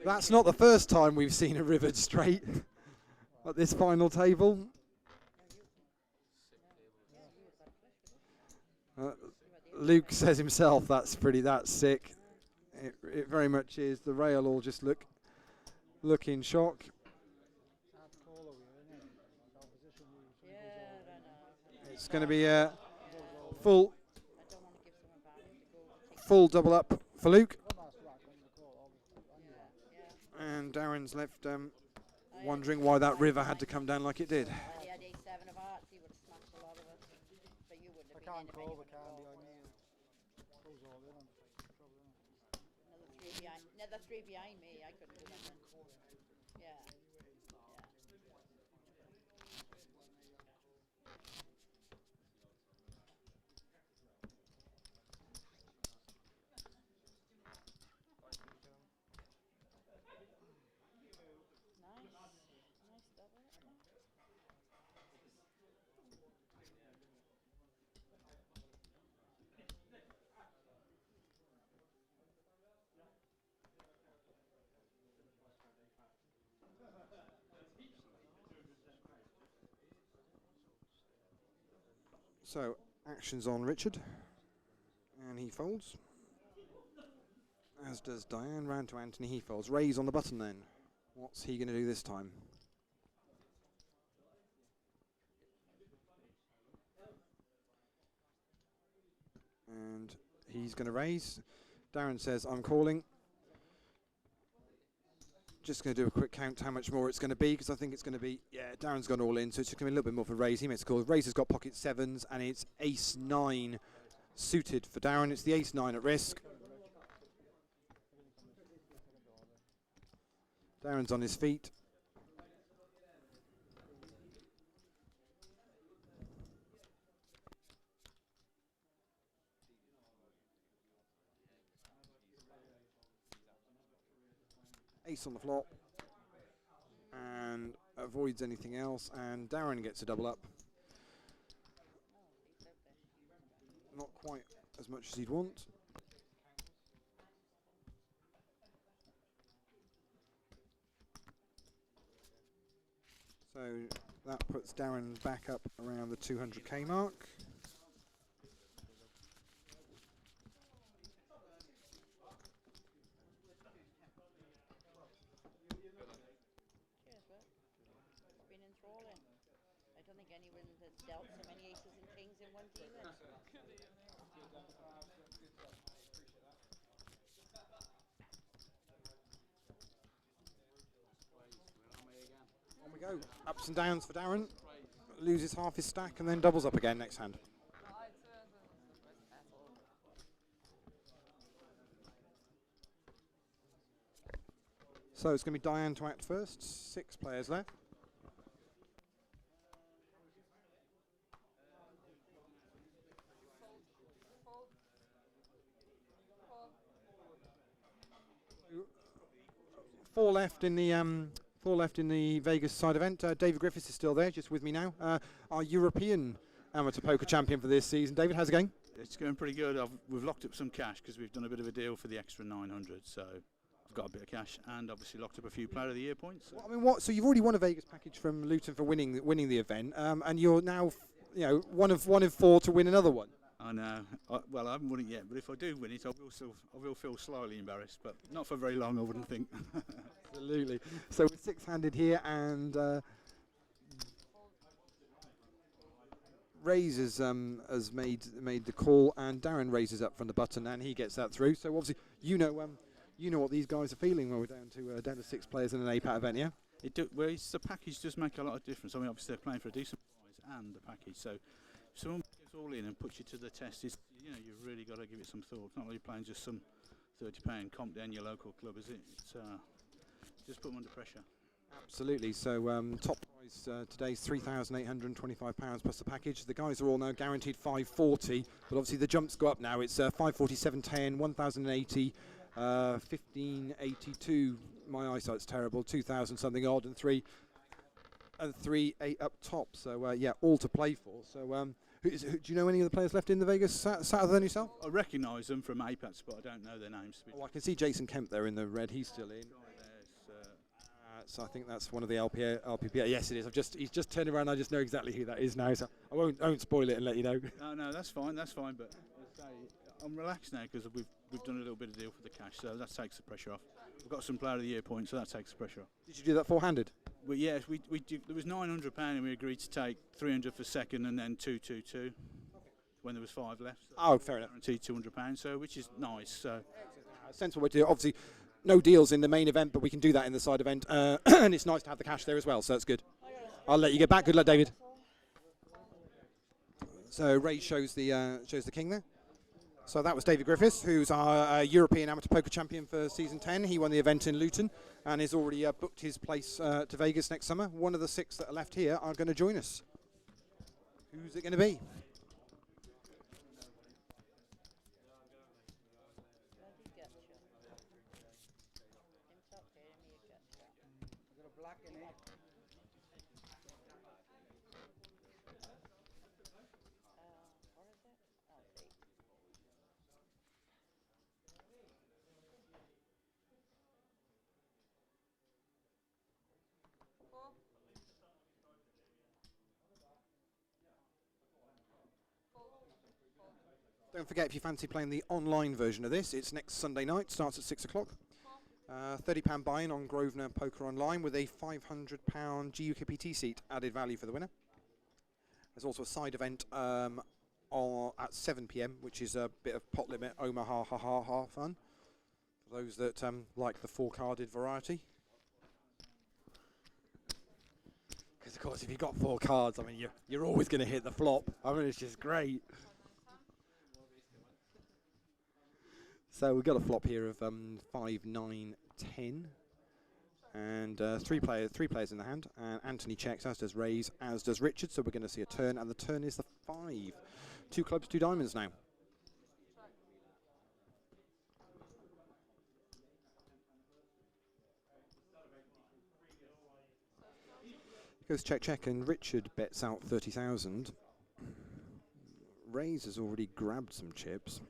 That's not the first time we've seen a rivered straight at this final table. Luke says himself that's sick. It very much is. The rail all just look in shock. It's going to be a full double up for Luke. And Darren's left wondering why that river had to come down like it did. He had a 7 of hearts, he would have smashed a lot of it. But you wouldn't have been in if anyone would have called. Another 3 behind me, I couldn't do nothing. Yeah. Nice double. So actions on Richard, and he folds. As does Diane. Round to Anthony, he folds. Raise on the button then. What's he going to do this time? And he's going to raise. Darren says, I'm calling. Just going to do a quick count how much more it's going to be, because I think it's going to be, yeah, Darren's gone all in, so it's just going to be a little bit more for raise. He makes a call. Raise has got pocket 7s, and it's ace 9 suited for Darren. It's the ace 9 at risk. Darren's on his feet. Ace on the flop, and avoids anything else, and Darren gets a double up. Not quite as much as he'd want. So that puts Darren back up around the 200k mark. I don't think anyone has dealt so many aces and kings in one team. On we go. Ups and downs for Darren. Loses half his stack and then doubles up again next hand. So it's going to be Diane to act first. 6 players left. Four left in the Vegas side event. David Griffiths is still there, just with me now. Our European Amateur Poker Champion for this season. David, how's it going? It's going pretty good. We've locked up some cash because we've done a bit of a deal for the extra 900. So I've got a bit of cash and obviously locked up a few Player of the Year points. So. Well, I mean, so you've already won a Vegas package from Luton for winning the event, and you're now, one of 4 to win another one. I know. Well, I haven't won it yet, but if I do win it, I will feel slightly embarrassed, but not for very long, I wouldn't think. Absolutely. So we're six-handed here, and Rays has made the call, and Darren raises up from the button, and he gets that through. So obviously, you know what these guys are feeling when we're down to 6 players in an APAT event, yeah. Well, the package does make a lot of difference. I mean, obviously they're playing for a decent prize and the package, so if someone goes all in and puts you to the test, you've really got to give it some thought. It's not like you're playing just some £30 comp down your local club, is it? It's just put them under pressure. Absolutely. So top prize today's £3,825 plus the package. The guys are all now guaranteed 540, but obviously the jumps go up now. It's 547.10, 1,080, 1582. My eyesight's terrible. 2,000 something odd, and 3,8 up top. So yeah, all to play for. So do you know any of the players left in the Vegas Saturday than yourself? I recognise them from APAT, but I don't know their names. Oh, I can see Jason Kemp there in the red. He's still in. So I think that's one of the LPPA. Yes, it is. He's just turned around. I just know exactly who that is now. So I won't spoil it and let you know. No, that's fine. That's fine. But as I say, I'm relaxed now because we've done a little bit of deal for the cash, so that takes the pressure off. We've got some Player of the Year points, so that takes the pressure off. Did you do that four-handed? Well, yes, we there was £900 and we agreed to take 300 for second and then 222 when there was 5 left. So oh, fair enough. Guaranteed £200, so which is nice. So sensible way to do it. Obviously, no deals in the main event, but we can do that in the side event, and it's nice to have the cash there as well. So that's good. I'll let you get back. Good luck, David. So Ray shows the king there. So that was David Griffiths, who's our European Amateur Poker Champion for Season 10. He won the event in Luton and has already booked his place to Vegas next summer. One of the 6 that are left here are going to join us. Who's it going to be? Don't forget, if you fancy playing the online version of this, it's next Sunday night, starts at 6 o'clock. £30 buy-in on Grosvenor Poker Online with a £500 GUKPT seat added value for the winner. There's also a side event at 7 p.m, which is a bit of pot limit Omaha ha fun for those that like the 4-carded variety. Because of course, if you've got 4 cards, I mean, you're always going to hit the flop. I mean, it's just great. So we've got a flop here of 5, 9, 10, and three players in the hand. And Anthony checks, as does Rays, as does Richard. So we're going to see a turn, and the turn is the 5. 2 clubs, 2 diamonds now. Goes check, and Richard bets out 30,000. Rays has already grabbed some chips.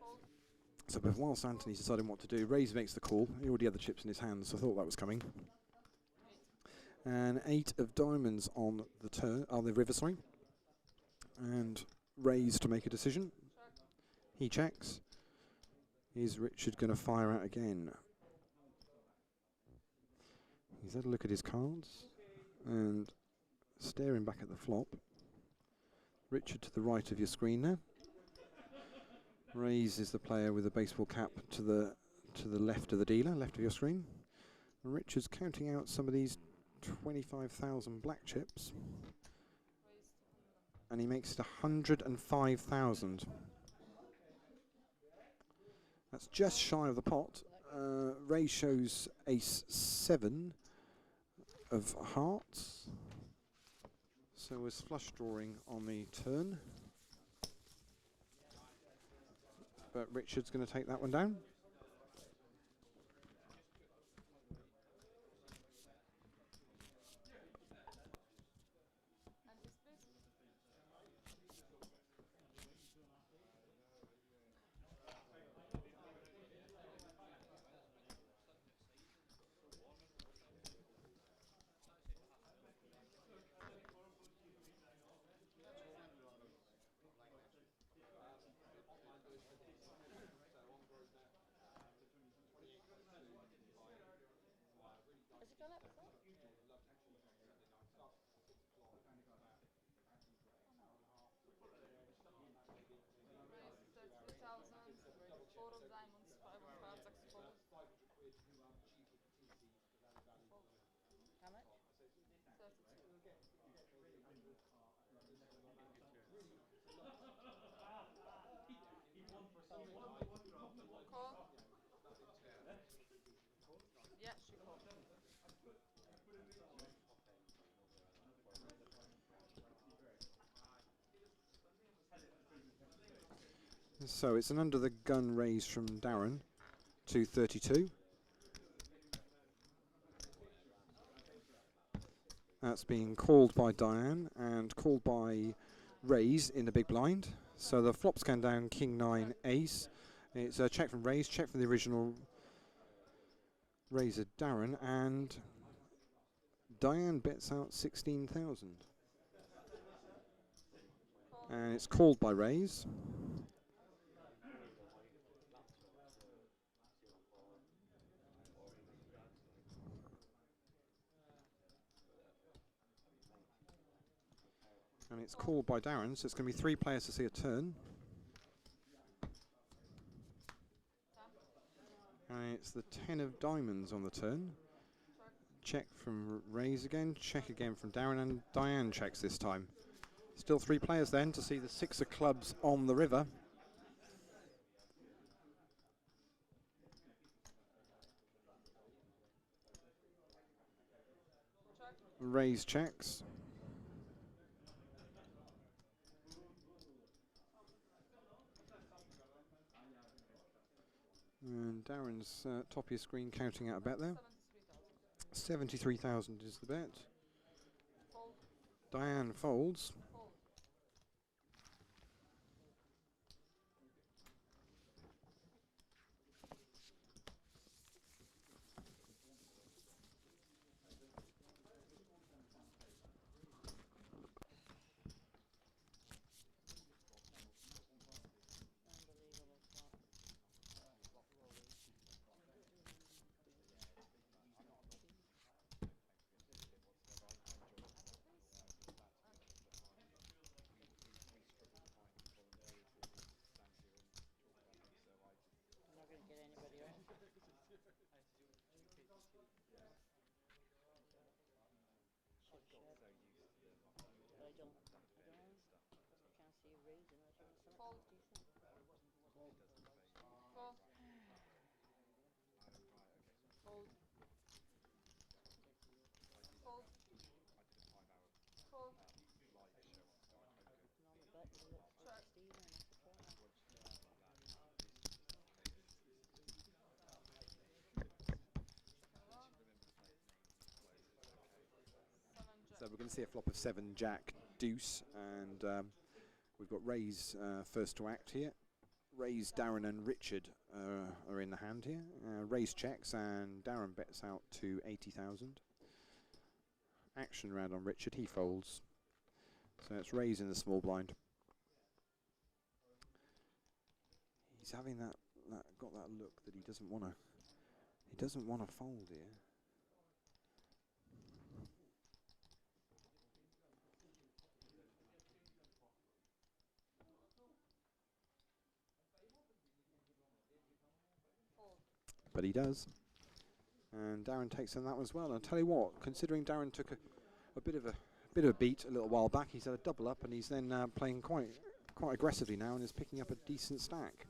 So whilst Anthony's deciding what to do, Rays makes the call. He already had the chips in his hands, so I thought that was coming. And 8 of diamonds on the river, sorry. And Rays to make a decision. He checks. Is Richard going to fire out again? He's had a look at his cards and staring back at the flop. Richard to the right of your screen now. Rays is the player with the baseball cap to the left of the dealer, left of your screen. And Richard's counting out some of these 25,000 black chips, and he makes it 105,000. That's just shy of the pot. Ray shows ace 7 of hearts, so was flush drawing on the turn. But Richard's going to take that one down. Call. Yeah, she called. So it's an under the gun raise from Darren, 232. That's being called by Diane and called by Raise in the big blind. So the flops can down King 9 Ace. It's a check from Raise, check from the original raiser Darren, and Diane bets out 16,000. And it's called by Raise. And it's called by Darren, so it's going to be 3 players to see a turn. And it's the 10 of diamonds on the turn. Check from Raise again, check again from Darren, and Diane checks this time. Still 3 players then to see the 6 of clubs on the river. Raise checks. And Darren's top of your screen counting out a bet there. 73,000 is the bet. Diane folds. I'm not going to get anybody on. But I don't. I can't see a raise unless you're on something decent. Call. Hold. Hold. Hold. Hold. And on the bet, you look for Stephen and it's the corner. So we're going to see a flop of 7 Jack Deuce, and we've got Raise first to act here. Raise, Darren and Richard are in the hand here. Raise checks and Darren bets out to 80,000. Action round on Richard, he folds. So it's Raise in the small blind. He's having got that look that he doesn't want to fold here. But he does, and Darren takes on that as well. And I'll tell you what, considering Darren took a bit of a beat a little while back, he's had a double up, and he's then playing quite aggressively now, and is picking up a decent stack.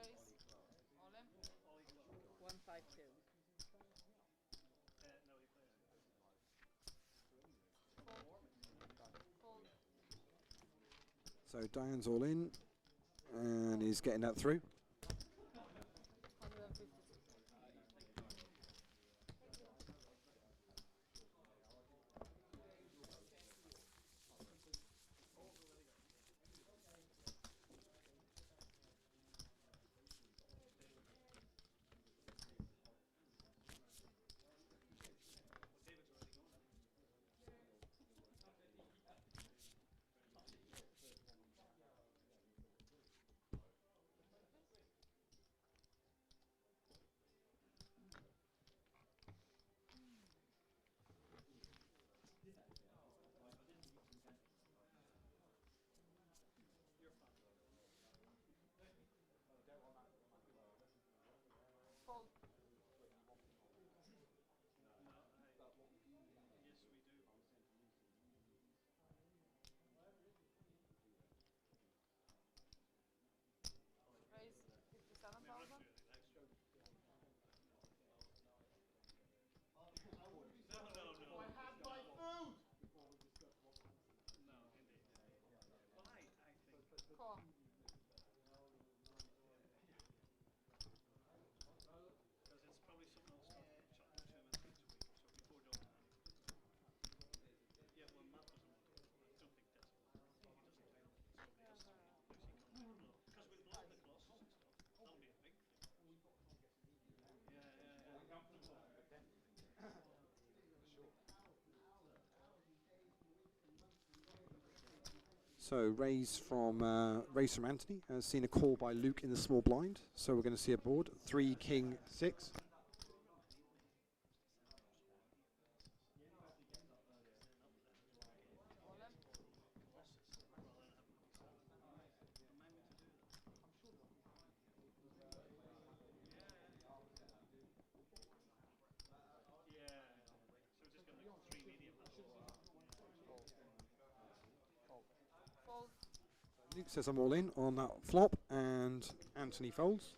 Raise. All in. 152. Fold. So Diane's all in, and he's getting that through. 150. So raise from Anthony has seen a call by Luke in the small blind. So we're going to see a board 3 King 6. Luke says I'm all in on that flop, and Anthony folds.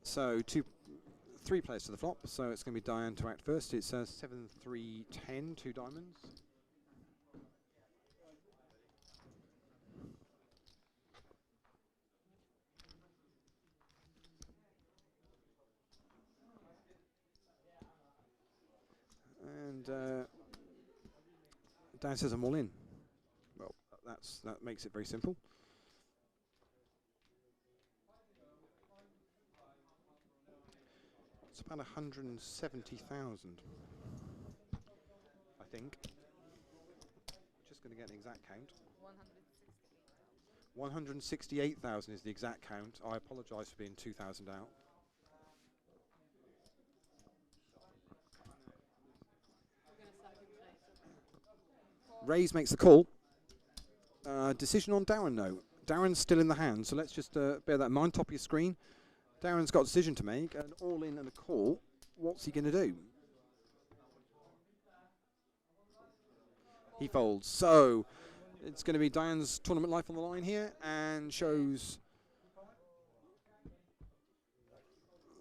So 3 players to the flop, so it's going to be Diane to act first. It's 7, 3, 10, 2 diamonds. And Diane says I'm all in. Well, that makes it very simple. It's about 170,000, I think. Just going to get an exact count. 168,000 is the exact count. I apologise for being 2,000 out. Raise makes the call. Decision on Darren, though. Darren's still in the hand, so let's just bear that in mind. Top of your screen. Darren's got a decision to make, an all-in and a call. What's he going to do? He folds. So it's going to be Diane's tournament life on the line here, and shows.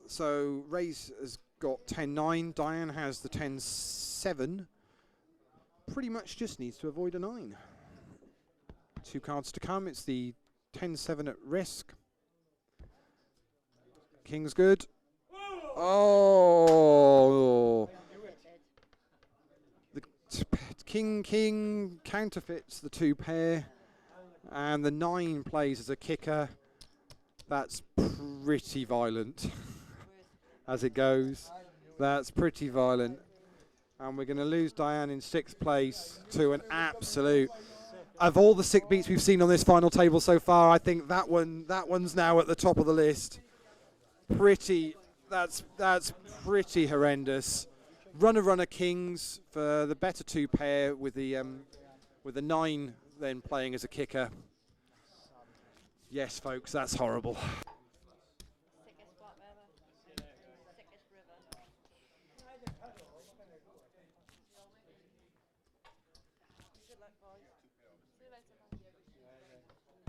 So Ray's has got 10-9. Diane has the 10-7. Pretty much just needs to avoid a 9. 2 cards to come. It's the 10-7 at risk. King's good. Oh! The king counterfeits the 2 pair, and the 9 plays as a kicker. That's pretty violent as it goes. That's pretty violent. And we're going to lose Diane in 6th place to an absolute. Of all the sick beats we've seen on this final table so far, I think that one's now at the top of the list. That's pretty horrendous. Runner kings for the better 2 pair with the 9 then playing as a kicker. Yes, folks, that's horrible. Sickest spot ever. Sickest river. Good luck, boys. See you later, man.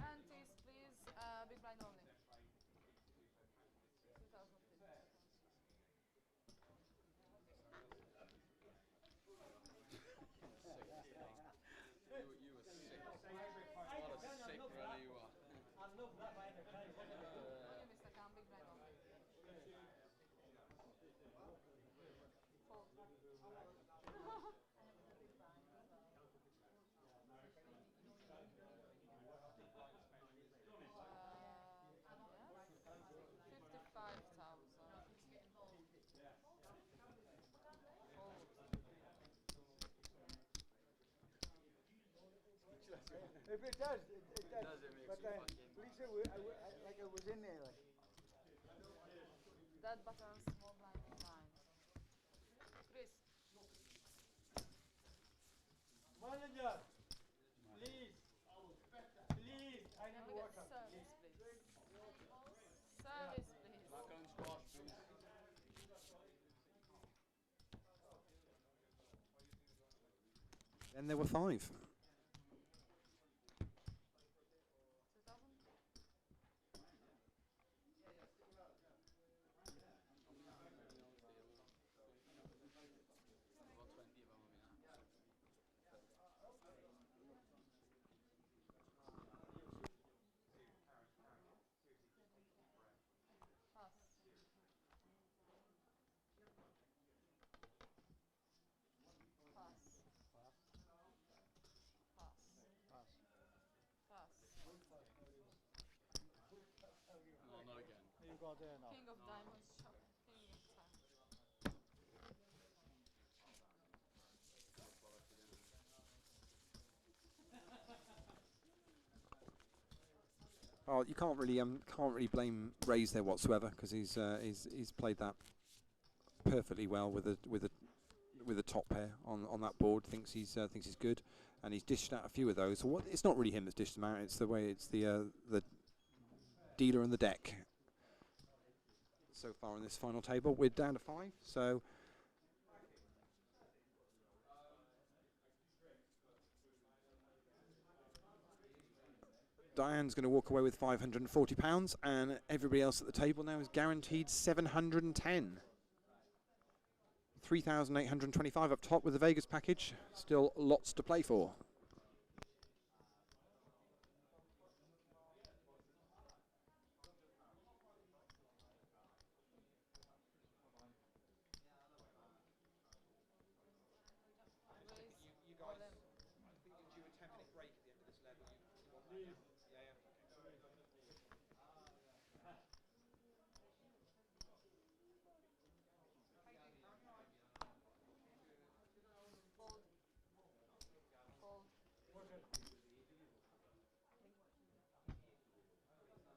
Aunties, please, big blind only. 2000, please. Mr. Khan, big blind only. Fold. If it does, it does. Does it make But you at fucking... least like I was in there. Like. That button, small blind, big blind. Chris. Manager, please, please, I Can need we get water. service, please? Service, please. Macaroni squash, please. Then there were 5. 2000? About 20 of them, I mean. Pass. Pass. Pass. No, not again. You got there now. King of diamonds, shot. King of time. Well, you can't really blame Ray's there whatsoever, because he's played that perfectly well with a top pair on that board. Thinks he's good, and he's dished out a few of those. So it's not really him that's dished them out. It's the dealer and the deck. So far on this final table, we're down to 5. So. Diane's going to walk away with £540, and everybody else at the table now is guaranteed 710. 3,825 up top with the Vegas package. Still lots to play for. You guys, I think you're due a 10-minute break at the end of this level. Fold. Fold.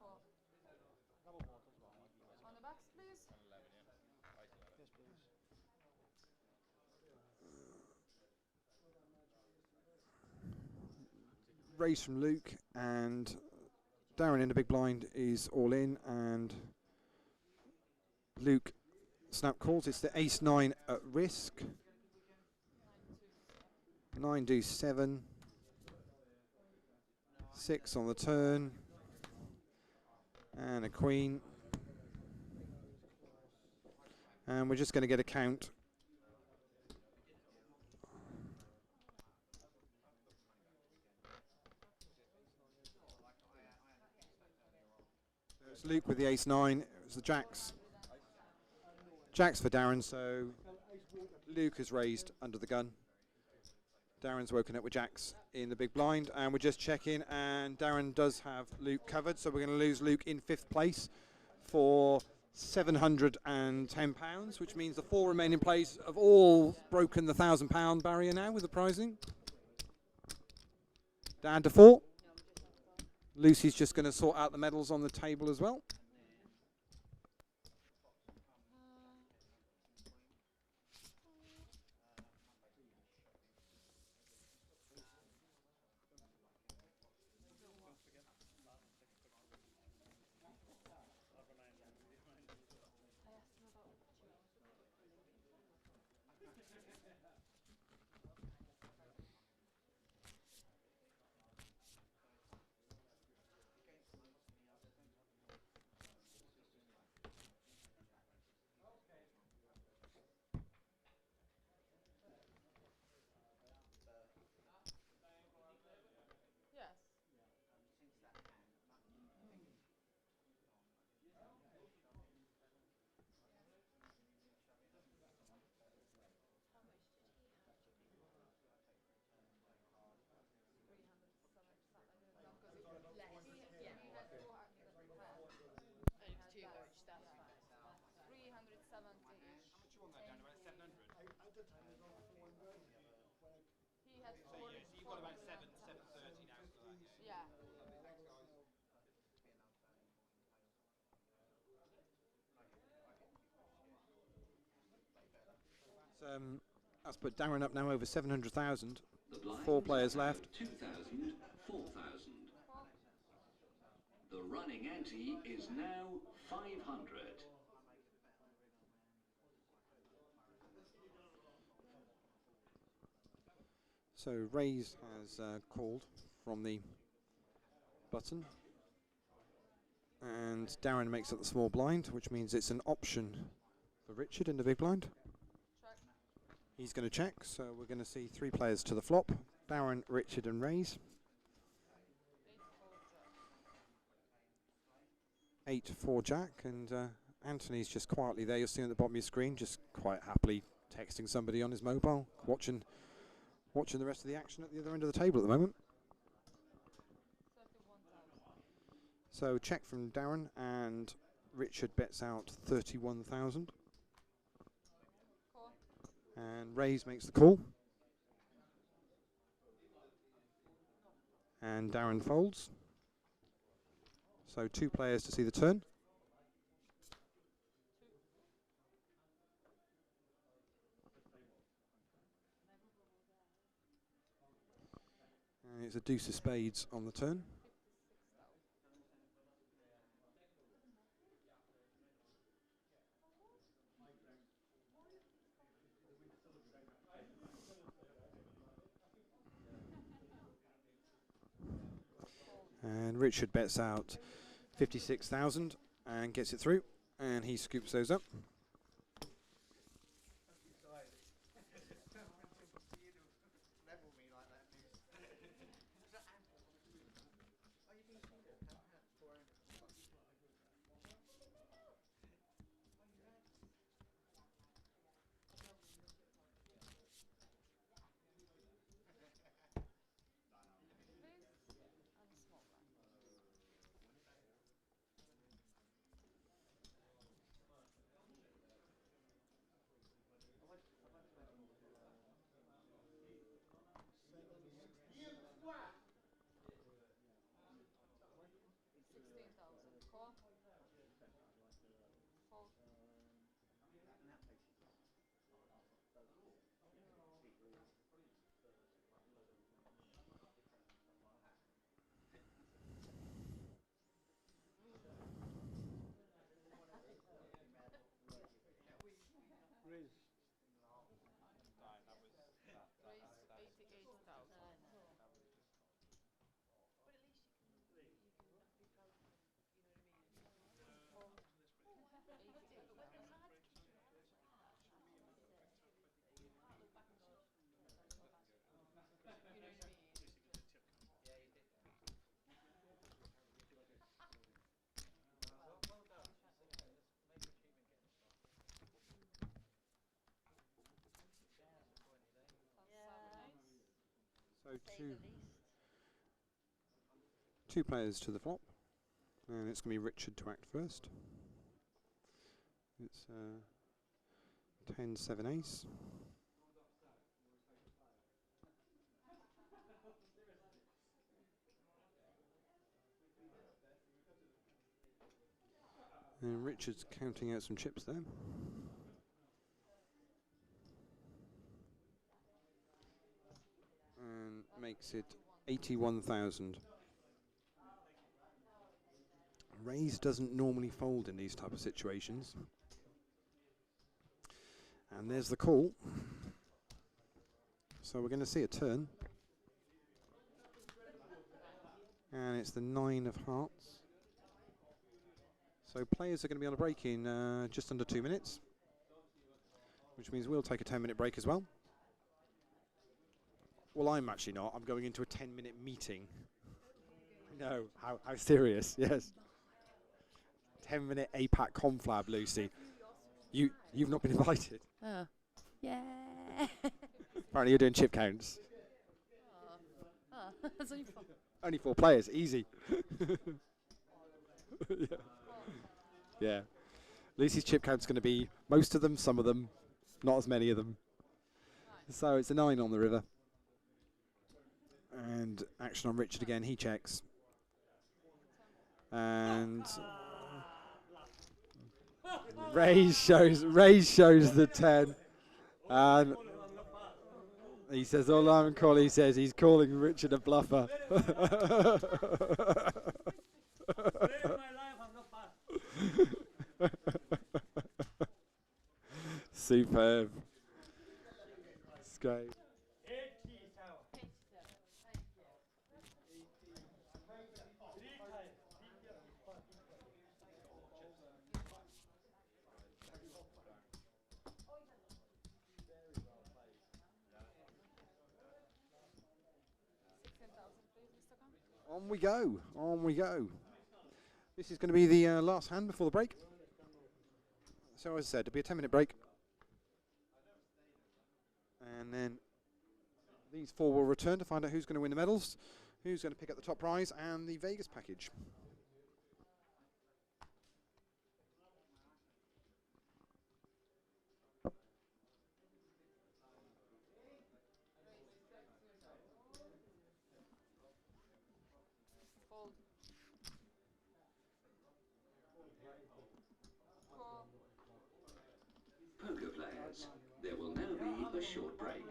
Fold. Double water as well. On the backs, please. Yes, please. Raise from Luke, and Darren in the big blind is all in, and Luke snap calls. It's the ace-9 at risk. 9 do 7. 6 on the turn. And a queen. And we're just going to get a count. It's Luke with the ace-9. It was the jacks. Jacks for Darren, so Luke has raised under the gun. Darren's woken up with jacks in the big blind, and we're just checking, and Darren does have Luke covered, so we're going to lose Luke in 5th place for £710, which means the 4 remaining players have all broken the £1,000 barrier now with the pricing. Down to 4. Lucy's just going to sort out the medals on the table as well. Yes. He had So you've got about 730 now. That's put Darren up now over 700,000. The blinds 4 players are now left. 2,000, 4,000. The running ante is now 500. So Raise has called from the button. And Darren makes up the small blind, which means it's an option for Richard in the big blind. He's going to check, so we're going to see 3 players to the flop. Darren, Richard and Raise. 8-4 Jack, and Anthony's just quietly there. You'll see at the bottom of your screen, just quite happily texting somebody on his mobile, watching the rest of the action at the other end of the table at the moment. So check from Darren, and Richard bets out 31,000. And Raise makes the call. And Darren folds. So 2 players to see the turn. And it's a deuce of spades on the turn. And Richard bets out 56,000 and gets it through, and he scoops those up. So two players to the flop, and it's going to be Richard to act first. It's 10-7 ace. And Richard's counting out some chips there. And makes it 81,000. Raise doesn't normally fold in these type of situations. And there's the call. So we're going to see a turn. And it's the 9 of hearts. So players are going to be on a break in just under 2 minutes, which means we'll take a 10-minute break as well. Well, I'm actually not. I'm going into a 10-minute meeting. No, how serious? Yes. 10-minute APAT conflab, Lucy. You've not been invited. Oh, yeah. Apparently you're doing chip counts. That's only 4. Only 4 players, easy. Yeah. Yeah. Lucy's chip count's going to be most of them, some of them, not as many of them. So it's a 9 on the river. And action on Richard again, he checks. And Raise shows the 10. And he says, all I'm calling, he says he's calling Richard a bluffer. Superb. It's great. On we go, on we go. This is going to be the last hand before the break. So as I said, it'll be a 10-minute break. And then these four will return to find out who's going to win the medals, who's going to pick up the top prize and the Vegas package. Fold. Call. Poker players, there will now be a short break.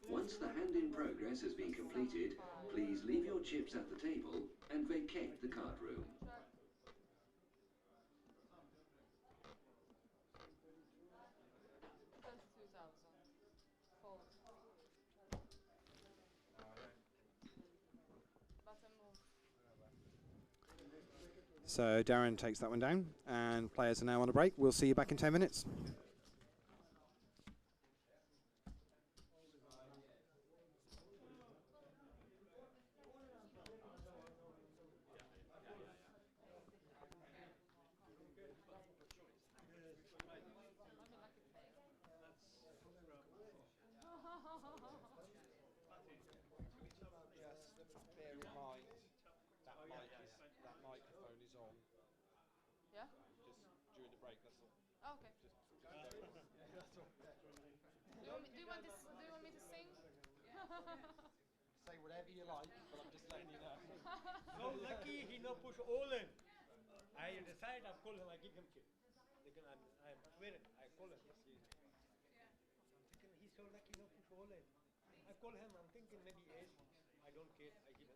Once the hand in progress has been completed, please leave your chips at the table and vacate the card room. Plus 2,000. Fold. Button move. So Darren takes that one down, and players are now on a break. We'll see you back in 10 minutes. Just bear in mind that microphone is on. Yeah? Just during the break, that's all. Oh, okay. That's all. Do you want me to sing? Say whatever you like, but I'm just letting you know. So lucky he no push all in. I decide I call him, I give him chip. I'm swearing, I call him. I'm thinking he's so lucky no push all in. I call him, I'm thinking maybe ace. I don't care, I give him.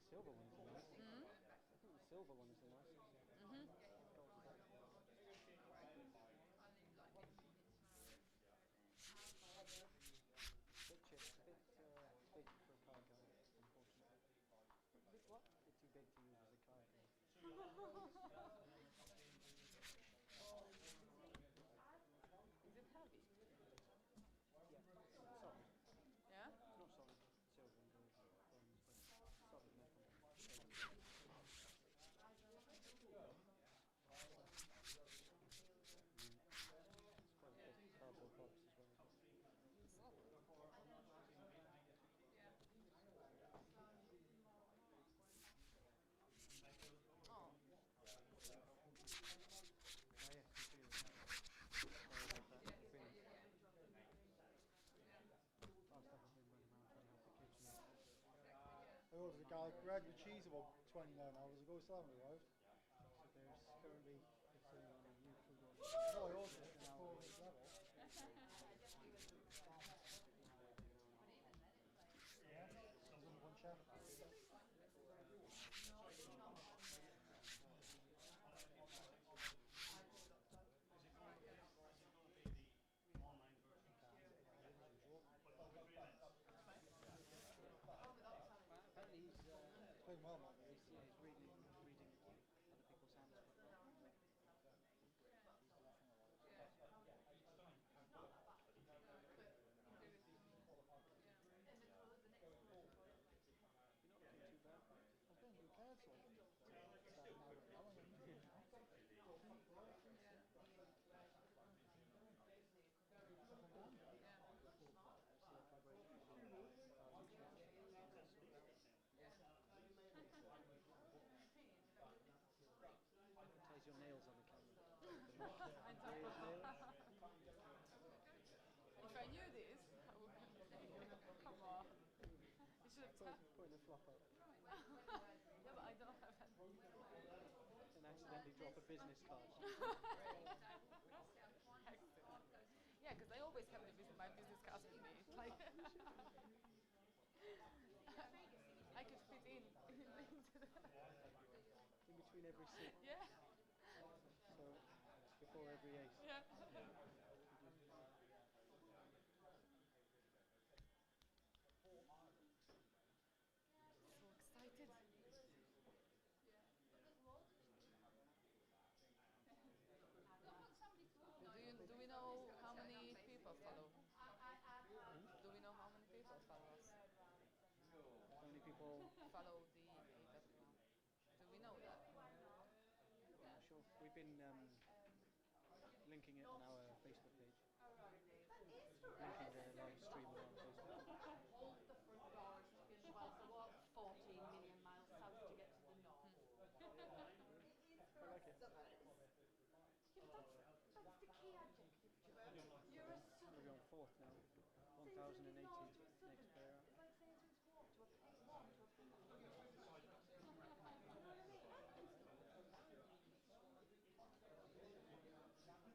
Silver ones are nice. I think the silver ones are nice. Bit chips, a bit big for a card game, unfortunately. Bit what? A bit too big to use as a card game. Is it heavy? Yeah, solid. Yeah? Not solid silver and gold bronze, but solid metal. It's quite a big cardboard box as well. Oh. Oh yeah, computer. Sorry about that. Brilliant. Last time I've been running around trying to help the kids now. I ordered a garlic bread with cheese about 29 hours ago, still haven't arrived. So there's currently, it's saying on the YouTube order. No, I ordered it before it left. Yeah, there's only one chef. doing well, Mark. He's reading other people's hands. You're not looking too bad. I'm playing good cards, like. Advertise your nails on the camera. If I knew this, I would. Come on. You should have Putting a flop up Yeah, but I don't have that. and accidentally drop a business card. Yeah, because I always have my business cards with me. It's like I could fit in into the In between every seat. yeah. So before every ace. Yeah. So excited. Do we know how many people follow? Do we know how many people follow us? How many people? Follow the APAT account. Do we know that? I'm sure. We've been linking it on our Facebook page. Linking the live stream on Facebook. Hold the front doors in Wales. Walk 14 million miles south to get to the north. I like it. Yeah, but that's the key adjective, Joe. You're a southerner. We're on fourth now. 1,080 next player out. It's like saying to walk to a pig.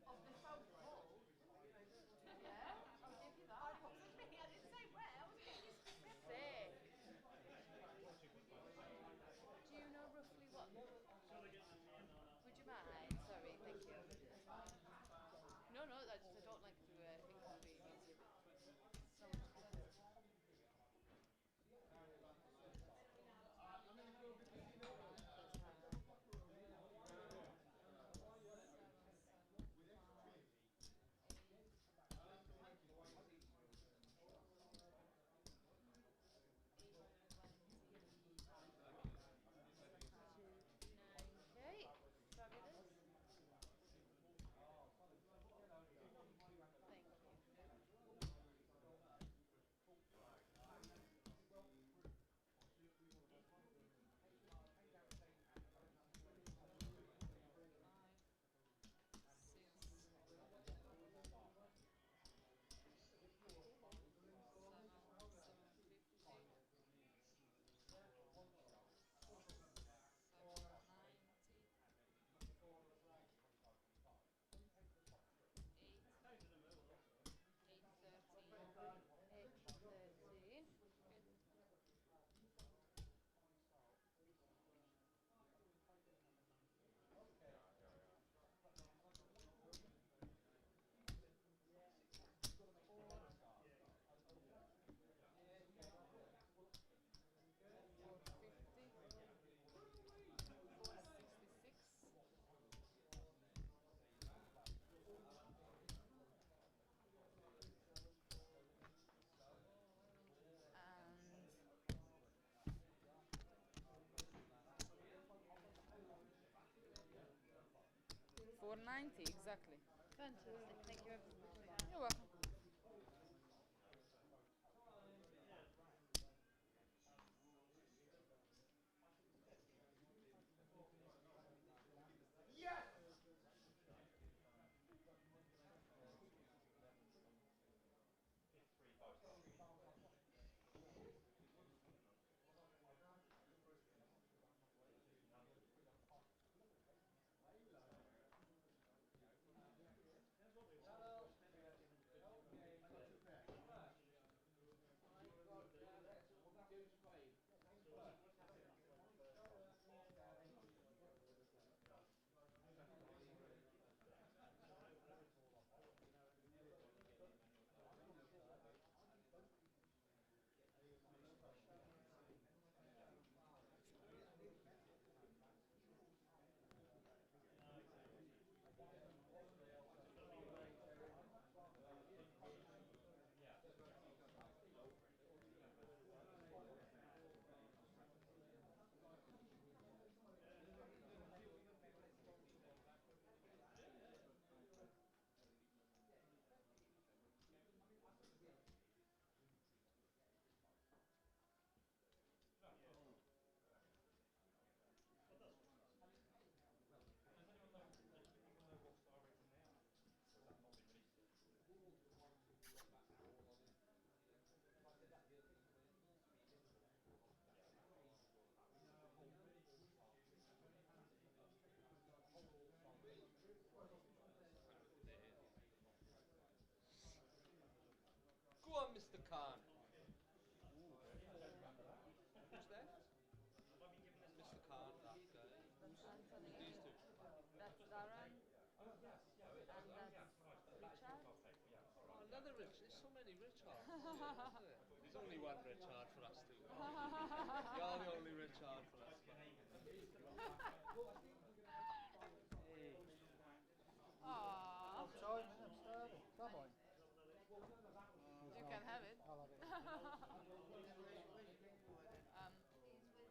Of the South Pole. Yeah, I'll give you that. I didn't say where, I was getting you specific. Do you know roughly what? Would you mind? Sorry, thank you. No, I don't like to inconvenience you. Okay, fabulous. Thank you. 490, exactly. Fantastic, thank you ever so much. You're welcome. Richard. There's only one Richard for us two. You're the only Richard for us. Aww. I'm sorry, man, I'm starving. Come on. You can have it. I'll have it.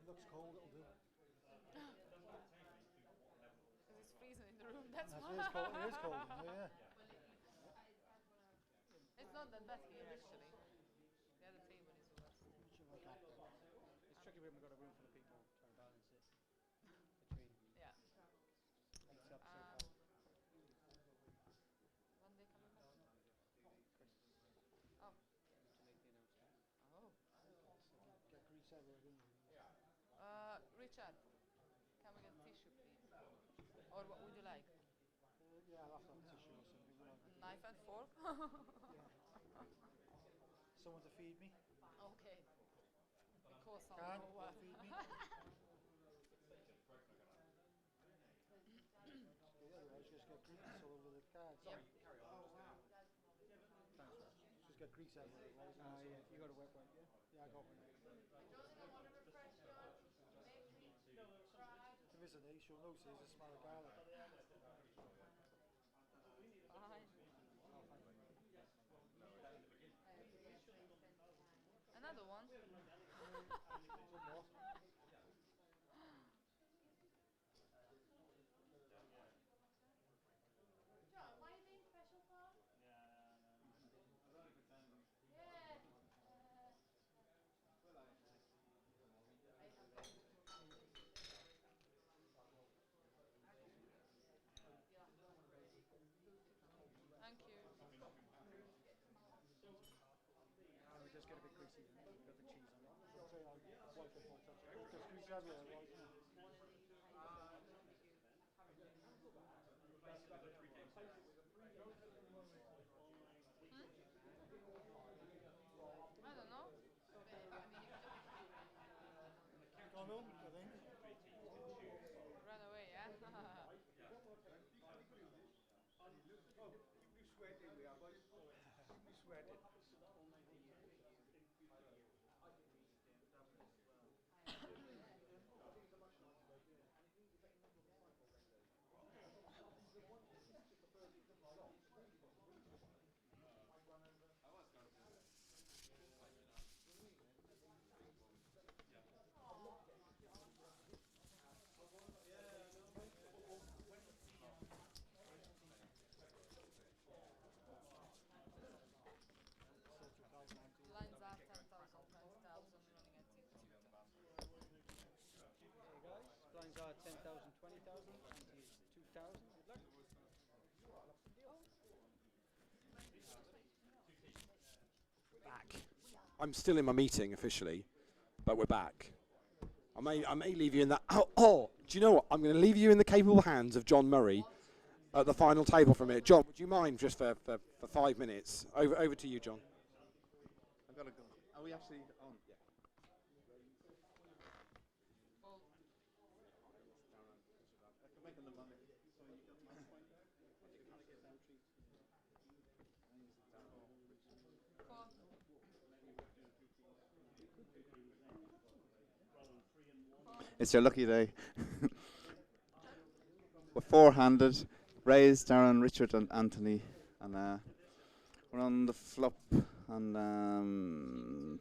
Looks cold, it'll do. Because it's freezing in the room, that's why. It is cold, it is cold in here, yeah. It's not that bad here, actually. The other table is worse. It's tricky when we've got a room full of people trying to balance it between Yeah. eight up so far. When they coming back? Oh. To make the announcement. Oh. Get grease everywhere, don't you? Richard, can we get tissue, please? Or what would you like? Yeah, I'll have to have tissue or something. You know. A knife and fork? Yeah. Someone to feed me? Okay. Because I'll Can know what. feed me? Otherwise, just get grease all over the cards. Yep. Thanks, Ross. Just get grease everywhere. Yeah, you got a wet one, yeah? Yeah, I got one. There isn't, you'll notice there's a smell of garlic. Fine. Another one? One more. John, why are you being special for? Thank you. We just get a bit greasy then. We've got the cheese on it. I'll say I'll wipe it one touch. There's grease everywhere, right? I don't know. Gone home, I think. Run away, yeah? You sweating, we are, boys. You sweating. Lines are 10,000, 20,000, running at 2,000. Okay guys, blinds are 10,000, 20,000, ante is 2,000. Good luck. Back. I'm still in my meeting officially, but we're back. I may leave you in that. Oh, do you know what? I'm going to leave you in the capable hands of John Murray at the final table from it. John, would you mind just for 5 minutes? Over to you, John. I've got to go. Are we actually on? Yeah. I can make the money. So you got my point. It's your lucky day. We're four-handed. Raised, Darren, Richard and Anthony. And we're on the flop and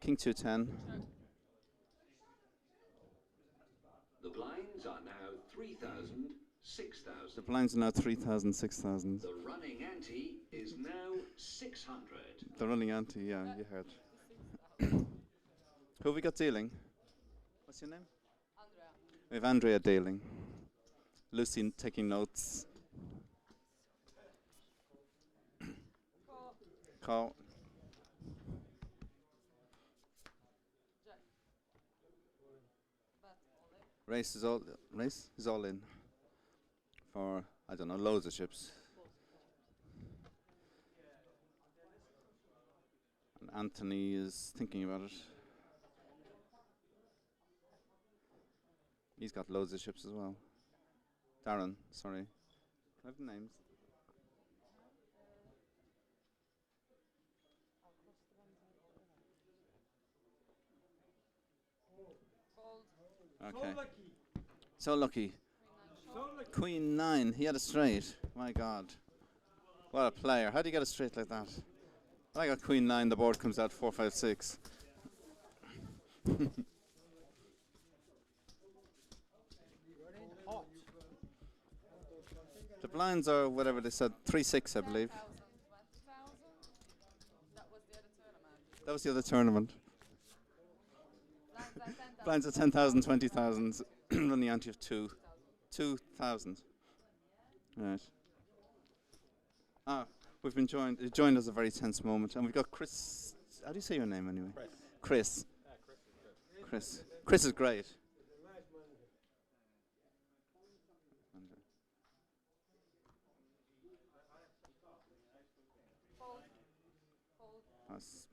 King 210. The blinds are now 3,000, 6,000. The blinds are now 3,000, 6,000. The running ante is now 600. The running ante, yeah, you heard. Who have we got dealing? What's your name? Andrea. We have Andrea dealing. Lucy taking notes. Call. Jack. But only. Race is all in. For, I don't know, loads of chips. And Anthony is thinking about it. He's got loads of chips as well. Darren, sorry. Can I have the names? Okay. So lucky. Queen 9. He had a straight. My God. What a player. How do you get a straight like that? When I got Queen 9, the board comes out 4, 5, 6. The blinds are whatever they said, 3, 6, I believe. That was the other tournament. Blinds are 10,000, 20,000. Run the ante of 2. 2,000. Right. Ah, we've been joined. It joined us a very tense moment, and we've got Chris. How do you say your name anyway? Chris. Chris. Chris is great.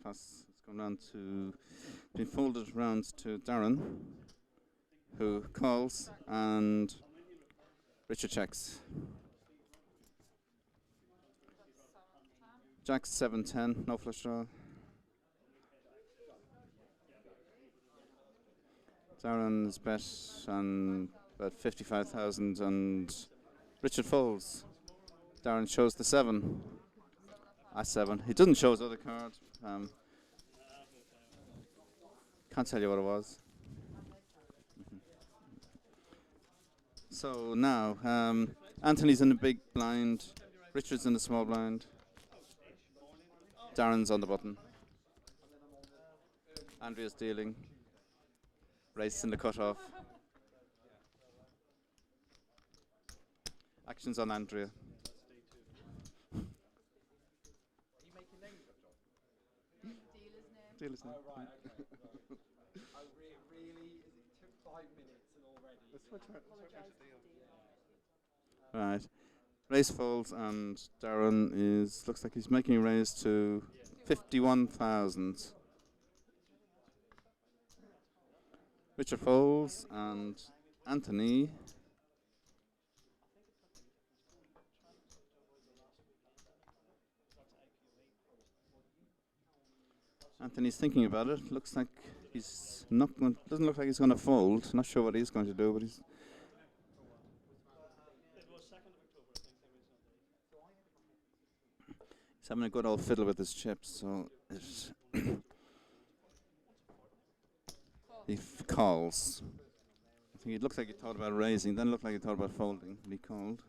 Pass. It's gone round to. Been folded round to Darren, who calls, and Richard checks. Jack's 7-10, no flush draw. Darren's bet on about 55,000, and Richard folds. Darren shows the 7. A7. He doesn't show his other card. Can't tell you what it was. So now, Anthony's in the big blind, Richard's in the small blind, Darren's on the button, Andrea's dealing, Race in the cutoff. Action's on Andrea. Dealer's name. Oh, right, okay. Oh, really? It took 5 minutes and already. Right. Race folds, and Darren looks like he's making a raise to 51,000. Richard folds, and Anthony Anthony's thinking about it. Looks like he's not going. Doesn't look like he's going to fold. Not sure what he's going to do, but he's. He's having a good old fiddle with his chips, so he calls. I think it looks like he thought about raising, then looked like he thought about folding, but he called.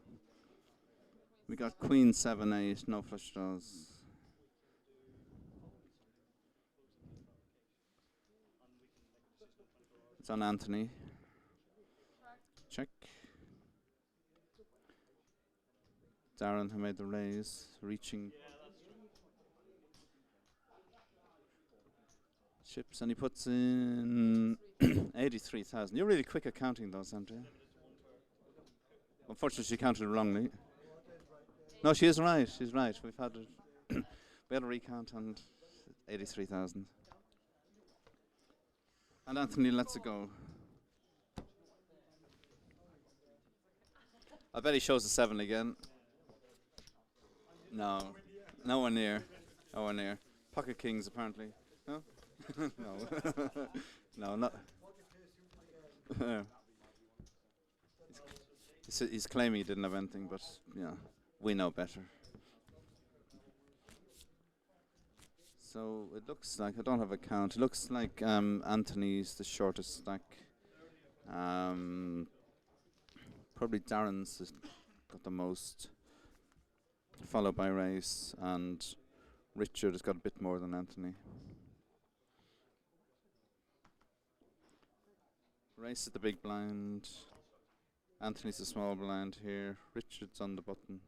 We got Queen 7-8, no flush draws. It's on Anthony. Check. Darren, who made the raise, reaching chips, and he puts in 83,000. You're really quick at counting those, Andrea. Unfortunately, she counted wrongly. No, she is right. She's right. We've had we had a recount and 83,000. And Anthony lets it go. I bet he shows the 7 again. No, nowhere near. Nowhere near. Pocket kings, apparently. No? No. No, not. He's claiming he didn't have anything, but yeah, we know better. So it looks like, I don't have a count, it looks like Anthony's the shortest stack. Probably Darren's has got the most, followed by Race, and Richard has got a bit more than Anthony. Race is the big blind, Anthony's the small blind here, Richard's on the button.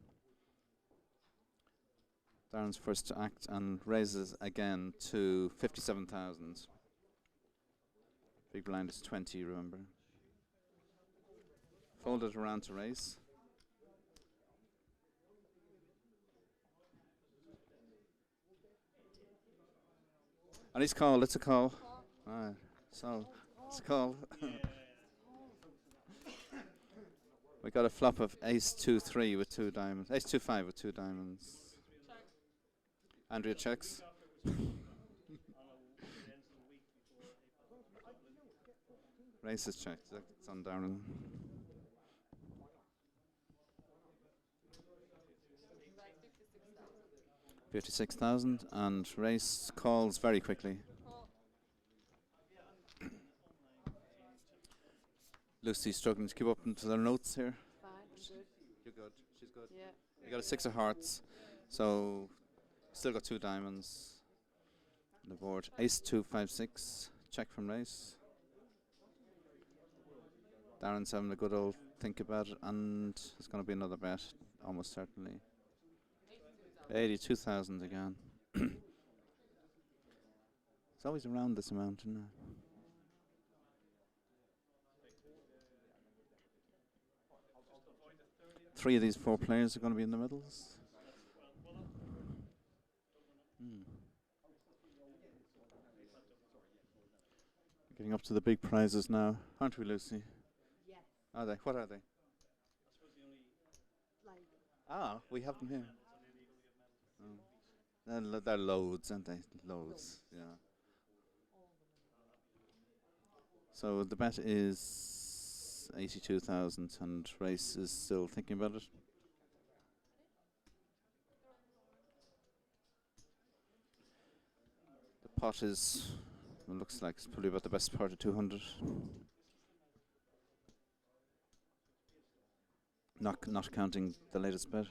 Darren's first to act and raises again to 57,000. Big blind is 20, remember. Fold it around to raise. And he's called, it's a call. Alright, so it's a call. We got a flop of ace 2-3 with 2 diamonds. Ace 2-5 with 2 diamonds. Andrea checks. Race is checked. It's on Darren. 56,000, and race calls very quickly. Lucy's struggling to keep up into their notes here. Fine, I'm good. You're good. She's good. Yeah. You got a 6 of hearts, so still got 2 diamonds on the board. Ace 2 5 6. Check from race. Darren's having a good old think about it, and it's going to be another bet, almost certainly. 82,000 again. It's always around this amount, isn't it? Three of these 4 players are going to be in the middles. Getting up to the big prizes now, aren't we, Lucy? Yes. Are they? What are they? Like. We have them here. They're loads, aren't they? Loads, yeah. So the bet is 82,000, and race is still thinking about it. The pot is, it looks like it's probably about the best part of 200. Not counting the latest bet.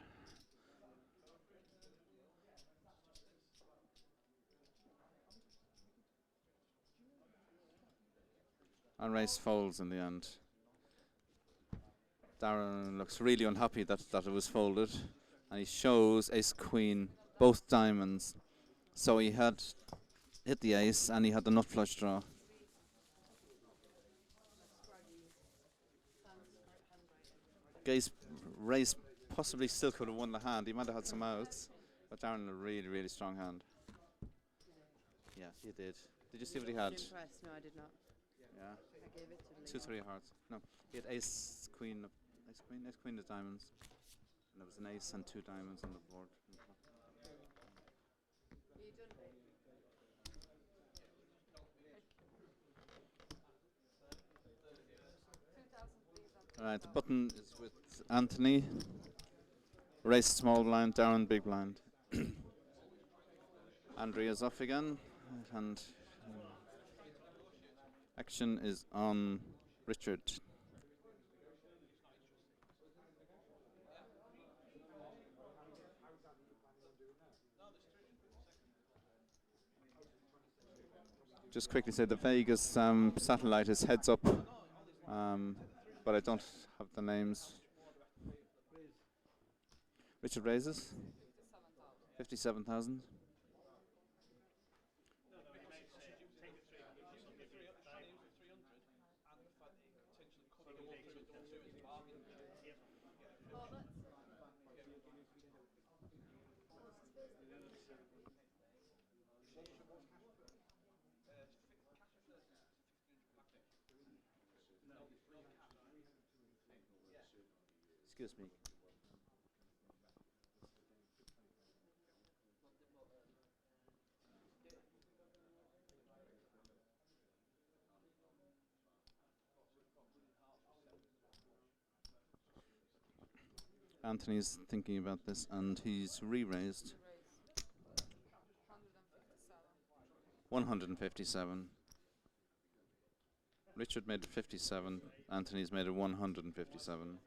And race folds in the end. Darren looks really unhappy that it was folded, and he shows ace queen, both diamonds. So he had hit the ace and he had the nut flush draw. Race possibly still could have won the hand. He might have had some outs, but Darren a really, really strong hand. Yeah, he did. Did you see what he had? Impressed. No, I did not. Yeah. I gave it to 2 3 hearts. No, he had ace queen of diamonds, and there was an ace and 2 diamonds on the board. Are you done, babe? Alright, the button is with Anthony. Race small blind, Darren big blind. Andrea's off again, and action is on Richard. Just quickly say the Vegas satellite is heads up, but I don't have the names. Richard raises 57,000. Excuse me. Anthony's thinking about this, and he's re-raised 157. Richard made it 57. Anthony's made it 157.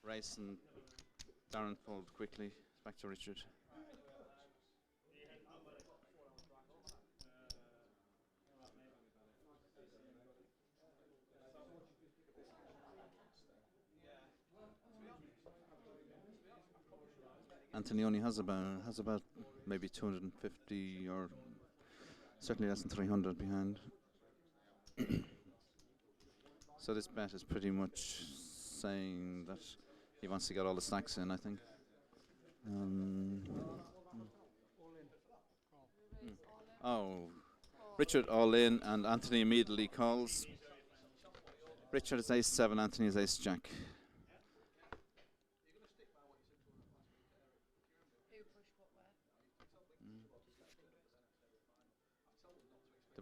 Race and Darren fold quickly. Back to Richard. Anthony only has about maybe 250, or certainly less than 300 behind. So this bet is pretty much saying that he wants to get all the stacks in, I think. Oh, Richard all in, and Anthony immediately calls. Richard is ace 7, Anthony is ace jack.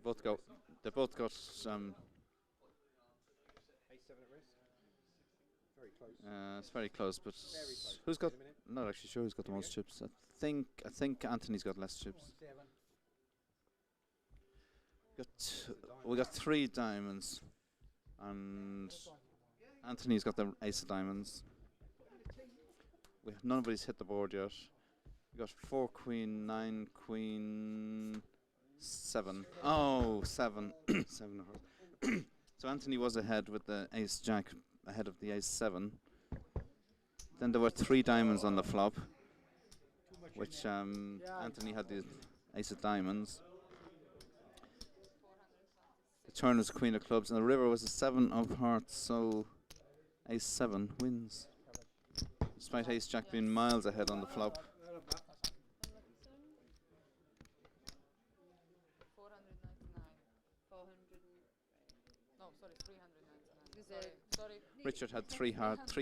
both got. They both got. Ace 7 at risk. Very close. It's very close, but Very close. who's got? Wait a minute. I'm not actually sure who's got the Here we most go. chips. I think Anthony's got less chips. 7. We got 3 diamonds, and Anthony's got the ace of diamonds. Nobody's hit the board yet. We got 4 queen, 9 queen, 7. Oh, 7. 7 of hearts. So Anthony was ahead with the ace jack, ahead of the ace 7. Then there were 3 diamonds on the flop, which Anthony had the ace of diamonds. The turn was queen of clubs, and the river was a 7 of hearts, so ace 7 wins. Despite ace jack being miles ahead on the flop. 499. 400. No, sorry, 399. Sorry. Richard had 3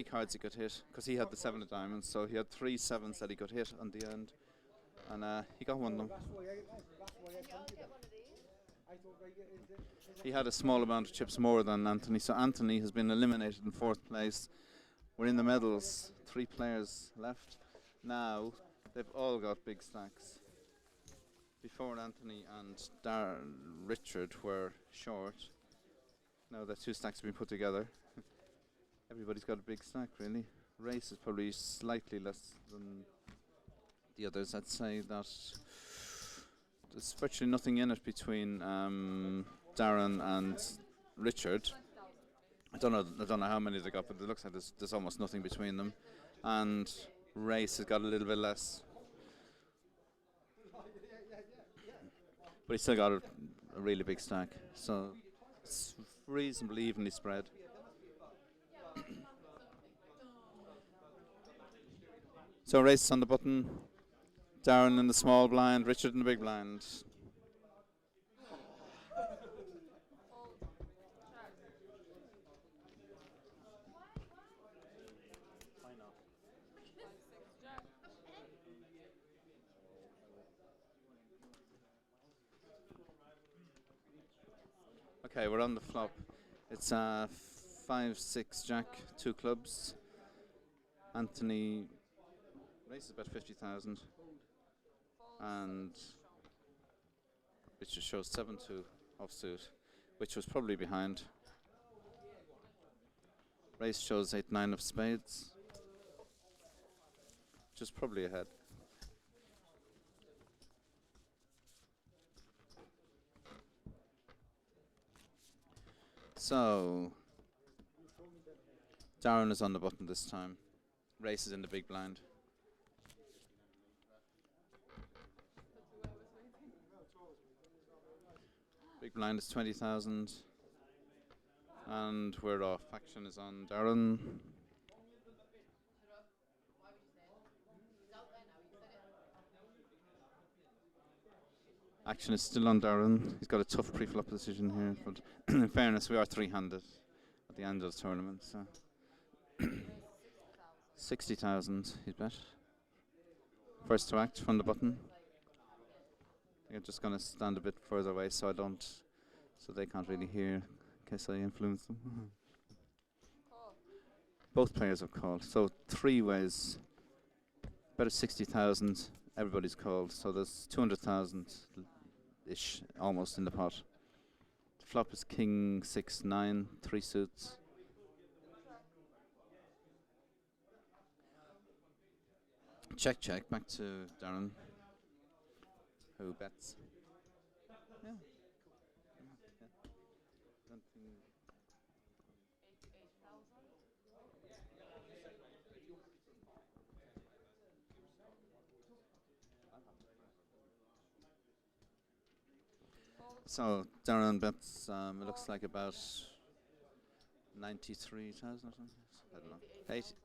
cards he could hit, because he had the 7 of diamonds, so he had 3 sevens that he could hit on the end, and he got one of them. He had a small amount of chips more than Anthony, so Anthony has been eliminated in 4th place. We're in the medals, 3 players left. Now, they've all got big stacks. Before Anthony and Richard were short. Now the 2 stacks have been put together. Everybody's got a big stack, really. Race is probably slightly less than the others. I'd say that there's virtually nothing in it between Darren and Richard. I don't know how many they got, but it looks like there's almost nothing between them. And Race has got a little bit less. But he's still got a really big stack. So it's reasonably evenly spread. So Race on the button, Darren in the small blind, Richard in the big blind. Okay, we're on the flop. It's 5-6 jack, 2 clubs. Anthony Race is about 50,000, and Richard shows 7-2 offsuit, which was probably behind. Race shows 8-9 of spades, which is probably ahead. So Darren is on the button this time. Race is in the big blind. Big blind is 20,000, and we're off. Action is on Darren. Action is still on Darren. He's got a tough pre-flop position here, but in fairness, we are 3-handed at the end of the tournament. So 60,000, he's bet. First to act from the button. I'm just going to stand a bit further away so they can't really hear in case I influence them. Both players have called, so 3 ways. Better 60,000. Everybody's called, so there's 200,000-ish almost in the pot. The flop is king 6-9, 3 suits. Check, back to Darren, who bets. Yeah. Don't think so Darren bets, it looks like about 93,000 or something. I don't know.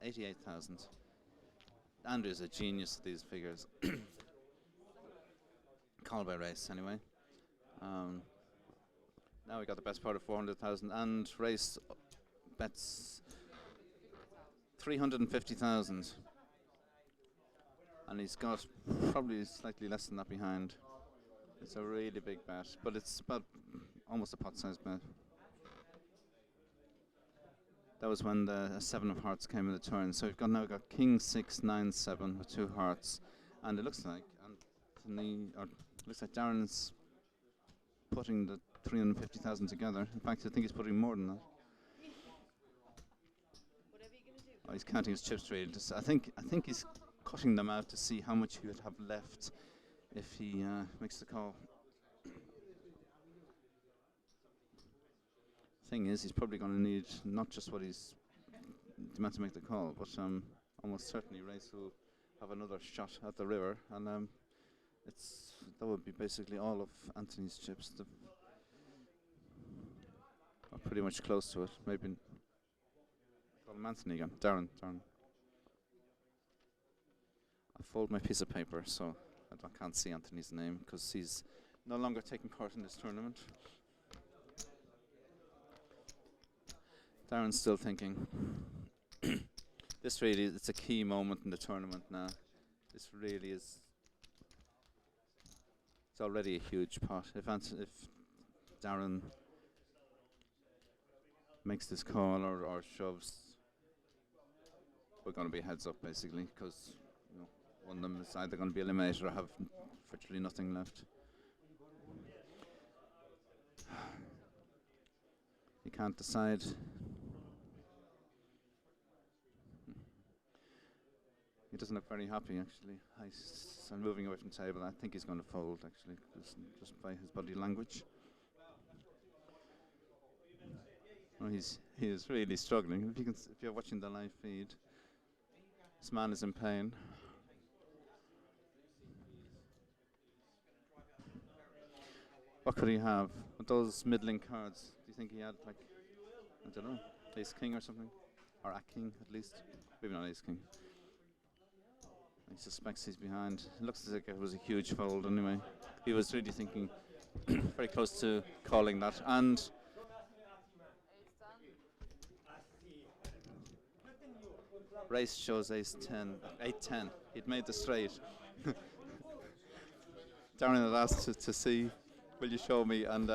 88,000. Andrew's a genius at these figures. Call by Race, anyway. Now we got the best part of 400,000, and Race bets 350,000, and he's got probably slightly less than that behind. It's a really big bet, but it's about almost a pot-sized bet. That was when the 7 of hearts came in the turn. So we've now got King 6, 9, 7 with 2 hearts, and it looks like Darren's putting the 350,000 together. In fact, I think he's putting more than that. Oh, he's counting his chips really. I think he's cutting them out to see how much he would have left if he makes the call. Thing is, he's probably going to need not just what he's meant to make the call, but almost certainly Race will have another shot at the river, and that would be basically all of Anthony's chips. Are pretty much close to it. Maybe call him Anthony again. Darren. I fold my piece of paper so I can't see Anthony's name because he's no longer taking part in this tournament. Darren's still thinking. This really, it's a key moment in the tournament now. This really is. It's already a huge pot. If Darren makes this call or shoves, we're going to be heads up basically, because one of them is either going to be eliminated or have virtually nothing left. He can't decide. He doesn't look very happy actually. I'm moving away from the table. I think he's going to fold actually, just by his body language. Oh, he is really struggling. If you're watching the live feed, this man is in pain. What could he have? With those middling cards, do you think he had like, I don't know, ace king or something? Or a king at least? Maybe not ace king. He suspects he's behind. It looks as if it was a huge fold anyway. He was really thinking very close to calling that. And Race shows ace 10, 8-10. He'd made the straight. Darren had asked to see, will you show me? And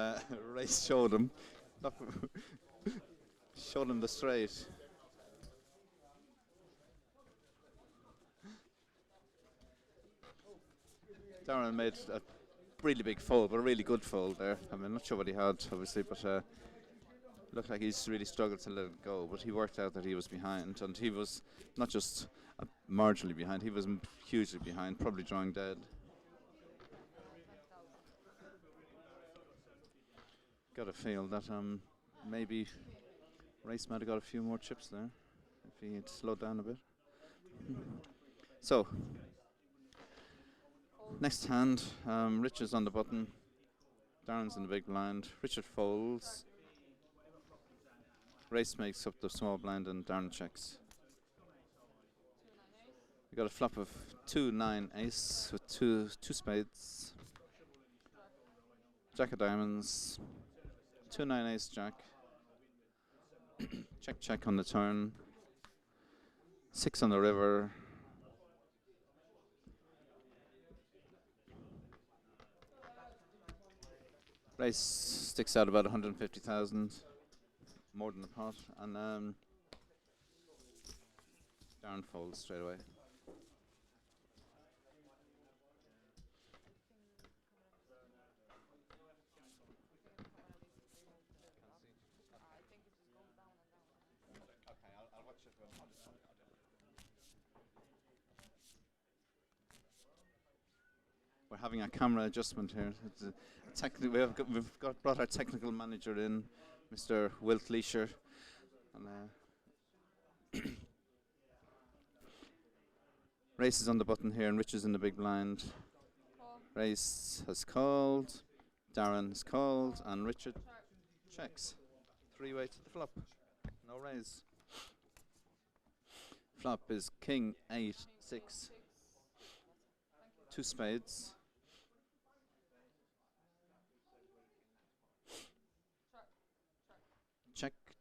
Race showed him. Showed him the straight. Darren made a really big fold, but a really good fold there. I mean, I'm not sure what he had, obviously, but looked like he's really struggled to let it go. But he worked out that he was behind, and he was not just marginally behind, he was hugely behind, probably drawing dead. Got a feel that maybe Race might have got a few more chips there if he had slowed down a bit. So. Next hand, Richard's on the button, Darren's in the big blind, Richard folds, Race makes up the small blind and Darren checks. We got a flop of 2-9 ace with two spades, Jack of diamonds, 2-9 ace jack, check on the turn, 6 on the river, Race sticks out about 150,000, more than the pot, and Darren folds straight away. Okay, I'll watch it. We're having a camera adjustment here. It's we've brought our technical manager in, Mr. Wilt Leisure, and Race is on the button here, and Rich is in the big blind. Race has called, Darren has called, and Richard checks. 3-way to the flop. No raise. Flop is King 8-6. 2 spades.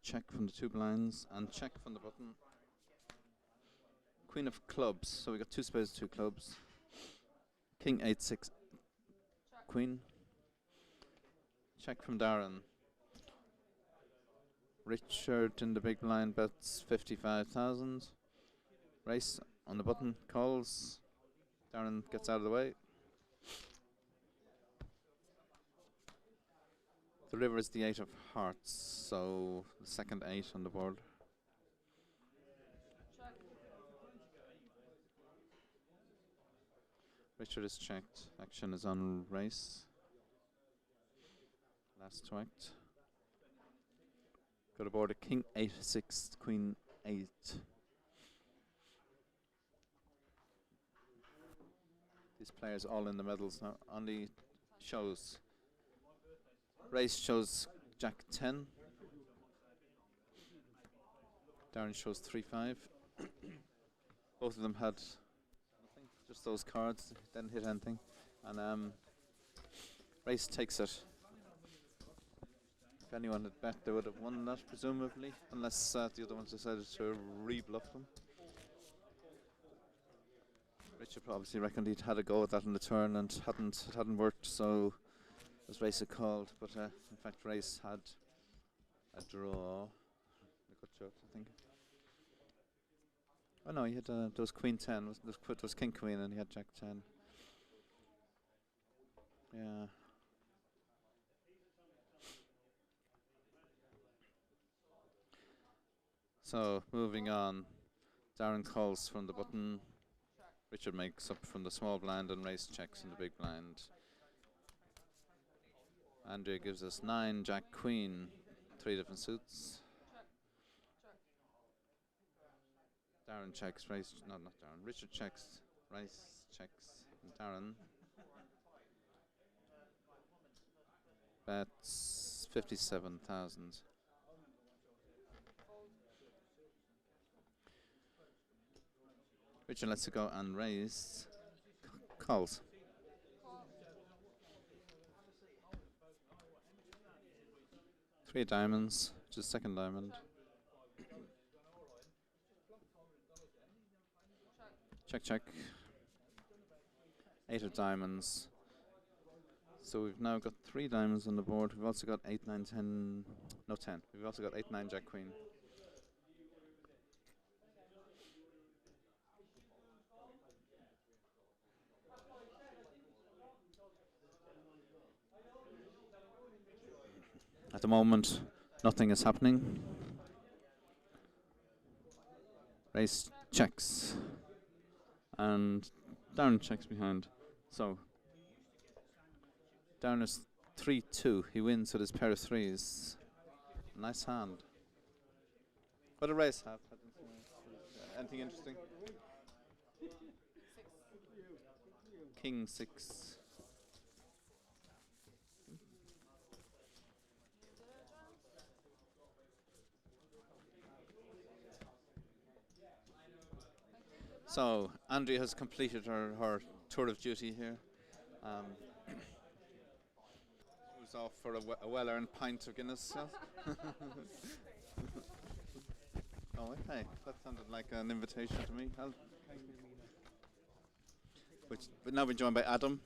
Check from the 2 blinds, and check from the button. Queen of clubs, so we got 2 spades, 2 clubs. King 8-6, queen. Check from Darren. Richard in the big blind bets 55,000. Race on the button, calls. Darren gets out of the way. The river is the 8 of hearts, so the second 8 on the board. Richard is checked. Action is on race. Last to act. Got aboard a king 8, 6, queen 8. These players all in the medals now. Only shows. Race shows Jack 10. Darren shows 3-5. Both of them had nothing, just those cards. Didn't hit anything. And Race takes it. If anyone had bet, they would have won that, presumably, unless the other ones decided to re-bluff them. Richard obviously reckoned he'd had a go at that in the turn and it hadn't worked, so as Race had called. But in fact, Race had a draw. A good shot, I think. Oh no, he had there was Queen 10. There was King Queen, and he had Jack 10. Yeah. So moving on, Darren calls from the button. Richard makes up from the small blind and Race checks in the big blind. Andrea gives us 9, Jack, Queen, 3 different suits. Darren checks, Race, no, not Darren, Richard checks, Race checks, and Darren bets 57,000. Richard lets it go and Race calls. Three diamonds, which is second diamond. Check, check. 8 of diamonds. So we've now got 3 diamonds on the board. We've also got 8, 9, 10. No, 10. We've also got 8, 9, Jack, Queen. At the moment, nothing is happening. Race checks. And Darren checks behind. So, Darren is 3-2. He wins with his pair of threes. Nice hand. What did Race have? Anything interesting? King 6. So, Andrea has completed her tour of duty here. Moves off for a well-earned pint of Guinness. Oh, okay. That sounded like an invitation to me. But now we're joined by Adam.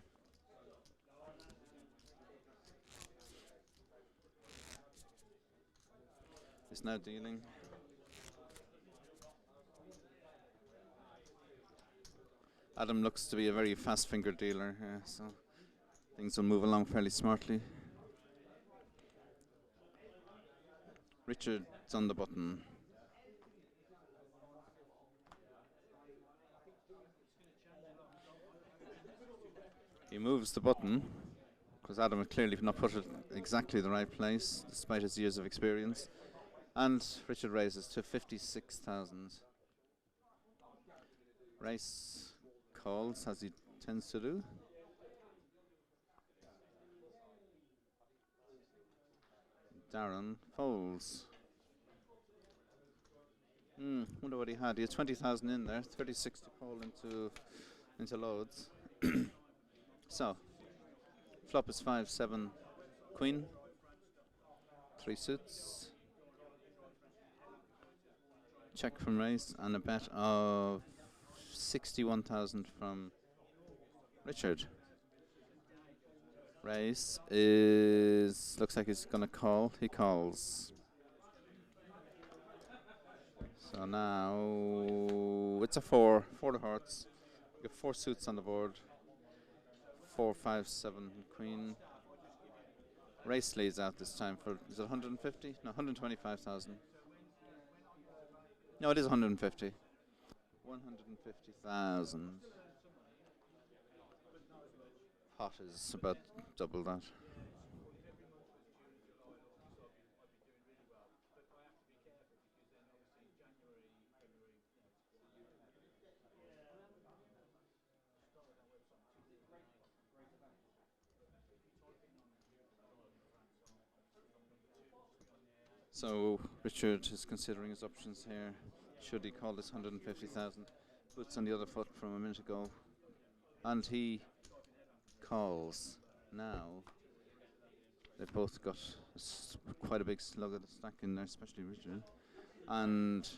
He's now dealing. Adam looks to be a very fast-fingered dealer here, so things will move along fairly smartly. Richard's on the button. He moves the button, because Adam had clearly not put it exactly the right place, despite his years of experience. And Richard raises to 56,000. Race calls, as he tends to do. Darren folds. Wonder what he had. He had 20,000 in there, 36 to call into loads. So, flop is 5-7 queen, 3 suits. Check from Race and a bet of 61,000 from Richard. Race is looks like he's gonna call. He calls. So now it's a 4 to hearts. You got 4 suits on the board. 4, 5, 7, queen. Race leads out this time for, is it 150? No, 125,000. No, it is 150. 150,000. Pot is about double that. So Richard is considering his options here. Should he call this 150,000? Boots on the other foot from a minute ago. And he calls. Now they've both got quite a big slug of the stack in there, especially Richard. And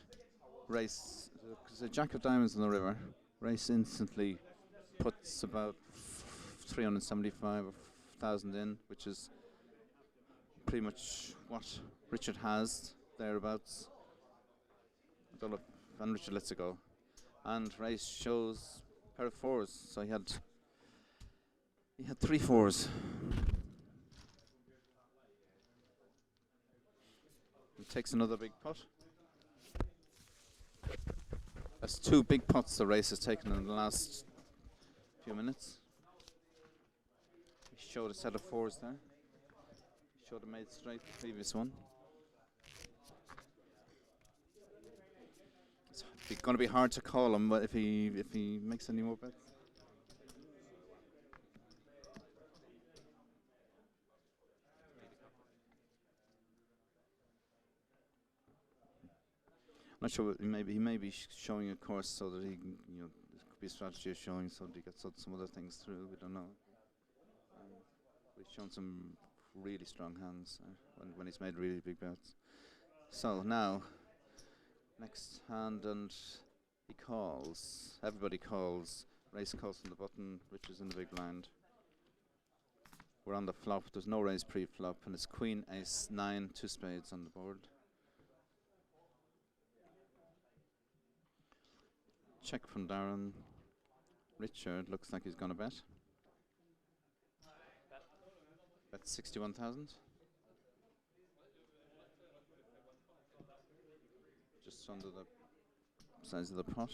Race, because a jack of diamonds on the river, Race instantly puts about 375,000 in, which is pretty much what Richard has, thereabouts. And Richard lets it go. And Race shows a pair of 4s, so he had 3 4s. He takes another big pot. That's 2 big pots the Race has taken in the last few minutes. He showed a set of 4s there. He showed a made straight, the previous one. It's going to be hard to call him, but if he makes any more bets. I'm not sure. He may be showing a course so that he can, this could be a strategy of showing so that he gets some other things through. We don't know. We've shown some really strong hands when he's made really big bets. So now, next hand, and he calls. Everybody calls. Race calls from the button, which is in the big blind. We're on the flop. There's no raise pre-flop, and it's Queen, Ace, 9, 2 spades on the board. Check from Darren. Richard looks like he's gonna bet. Bet 61,000. Just under the size of the pot.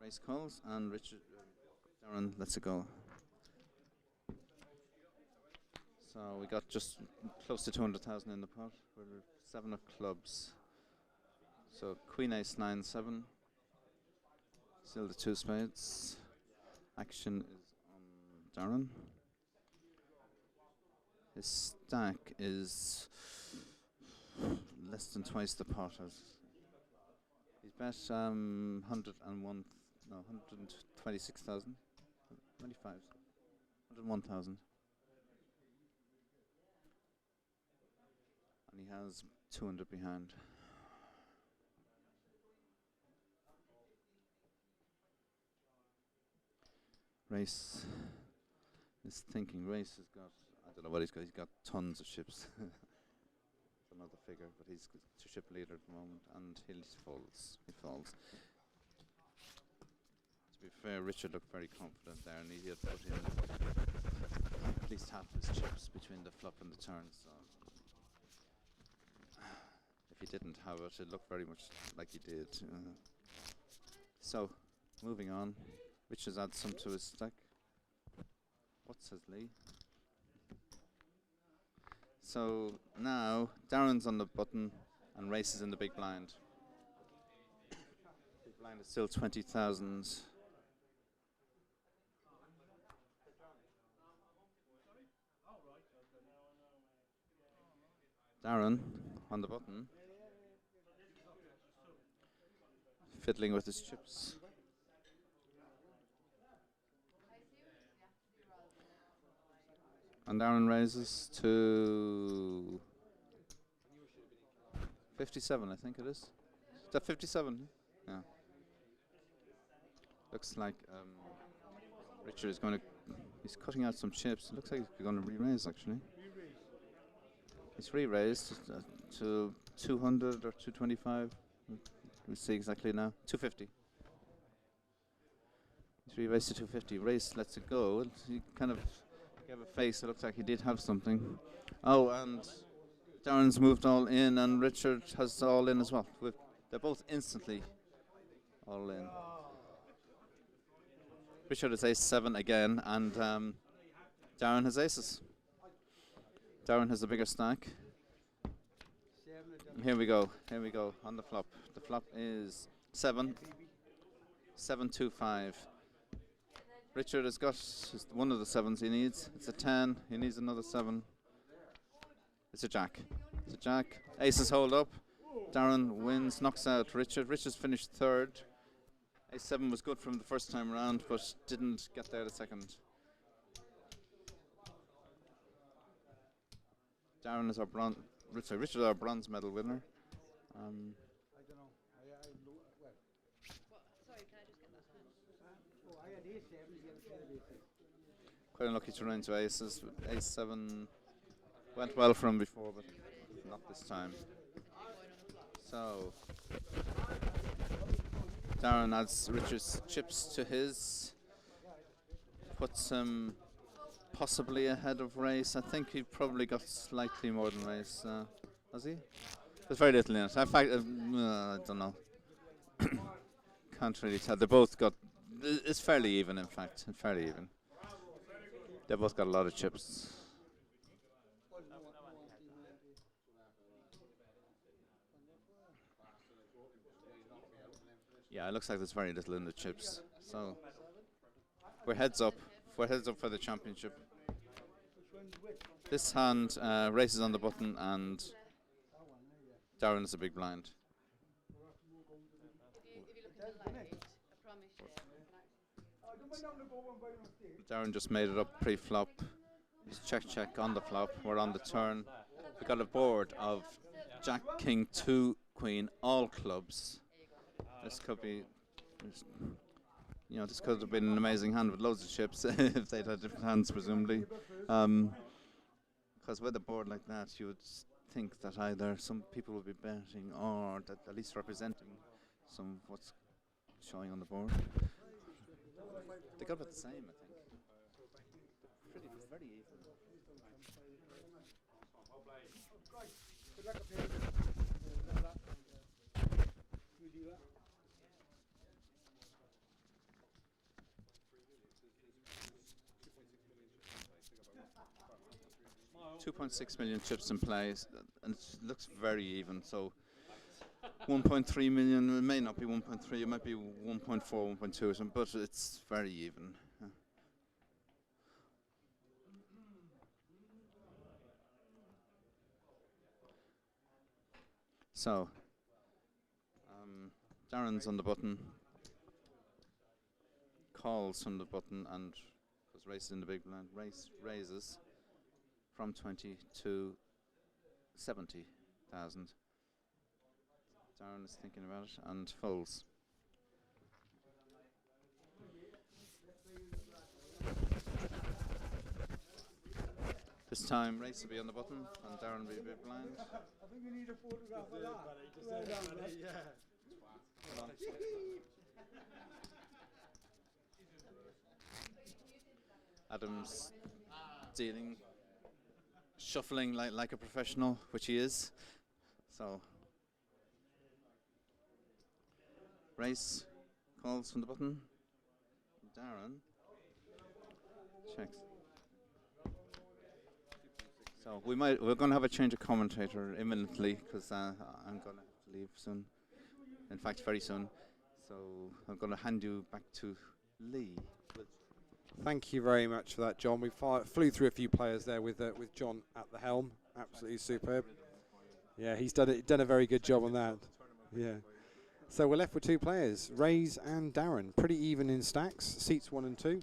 Race calls, and Richard, Darren lets it go. So we got just close to 200,000 in the pot. We're 7 of clubs. So Queen, Ace, 9, 7. Still the 2 spades. Action is on Darren. His stack is less than twice the pot. He's bet 101, no, 126,000, 25, 101,000. And he has 200 behind. Race is thinking. Race has got, I don't know what he's got. He's got tons of ships. Another figure, but he's the ship leader at the moment, and he falls. He falls. To be fair, Richard looked very confident there, and he had put in at least half his chips between the flop and the turn. So if he didn't have it, it looked very much like he did. So moving on. Richard's adds some to his stack. What says Lee? So now Darren's on the button and Race is in the big blind. Big blind is still 20,000. Darren on the button, fiddling with his chips. And Darren raises to 57, I think it is. Is that 57? Yeah. Looks like Richard is going to He's cutting out some chips. It looks like he's going to re-raise actually. He's re-raised to 200 or 225. We'll see exactly now. 250. He's re-raised to 250. Race lets it go. He kind of gave a face. It looks like he did have something. Oh, and Darren's moved all in, and Richard has all in as well. They're both instantly all in. Richard has ace-7 again, and Darren has aces. Darren has the bigger stack. Here we go on the flop. The flop is 7. 7-2-5. Richard has got one of the 7s he needs. It's a 10. He needs another 7. It's a jack. It's a jack. Aces hold up. Darren wins, knocks out Richard. Richard's finished 3rd. Ace-7 was good from the first time around, but didn't get there the second. Darren is our bronze. Richard is our bronze medal winner. I don't know. Sorry, can I just get that? I had ace-7, the other pair of aces. Quite unlucky to run into aces. Ace-7 went well for him before, but not this time. So Darren adds Richard's chips to his, puts him possibly ahead of race. I think he probably got slightly more than race. Has he? There's very little in it. In fact, I don't know. Can't really tell. They both got. It's fairly even, in fact. Fairly even. They both got a lot of chips. Yeah, it looks like there's very little in the chips. So we're heads up. We're heads up for the championship. This hand races on the button, and Darren is a big blind. Darren just made it up pre-flop. He's check on the flop. We're on the turn. We got a board of Jack, King, 2, Queen, all clubs. This could be, this could have been an amazing hand with loads of chips if they'd had different hands, presumably. Because with a board like that, you would think that either some people would be betting or that at least representing some what's showing on the board. They got about the same, I think. Very even. $2.6 million chips in play, and it looks very even. So 1.3 million, it may not be 1.3, it might be 1.4, 1.2 or something, but it's very even. So Darren's on the button, calls from the button, and was racing in the big blind. Raises from 20 to 70,000. Darren is thinking about it and folds. This time, race will be on the button, and Darren will be a bit blind. I think you need a photograph of that. Adam's dealing, shuffling like a professional, which he is. So, race calls from the button. Darren checks. So we're going to have a change of commentator imminently because I'm going to have to leave soon. In fact, very soon. So I'm going to hand you back to Lee. Thank you very much for that, John. We flew through a few players there with John at the helm. Absolutely superb. Yeah, he's done a very good job on that. Yeah. So we're left with 2 players, Rays and Darren. Pretty even in stacks, seats 1 and 2.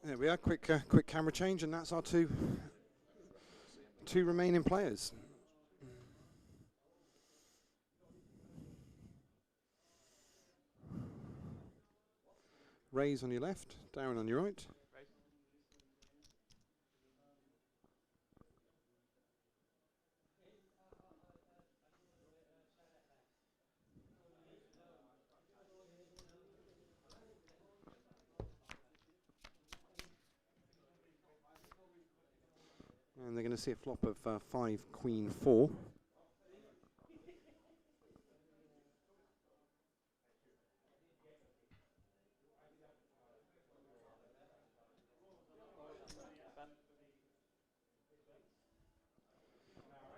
There we are. Quick camera change, and that's our two remaining players. Raise on your left, Darren on your right. And they're going to see a flop of 5 Queen 4.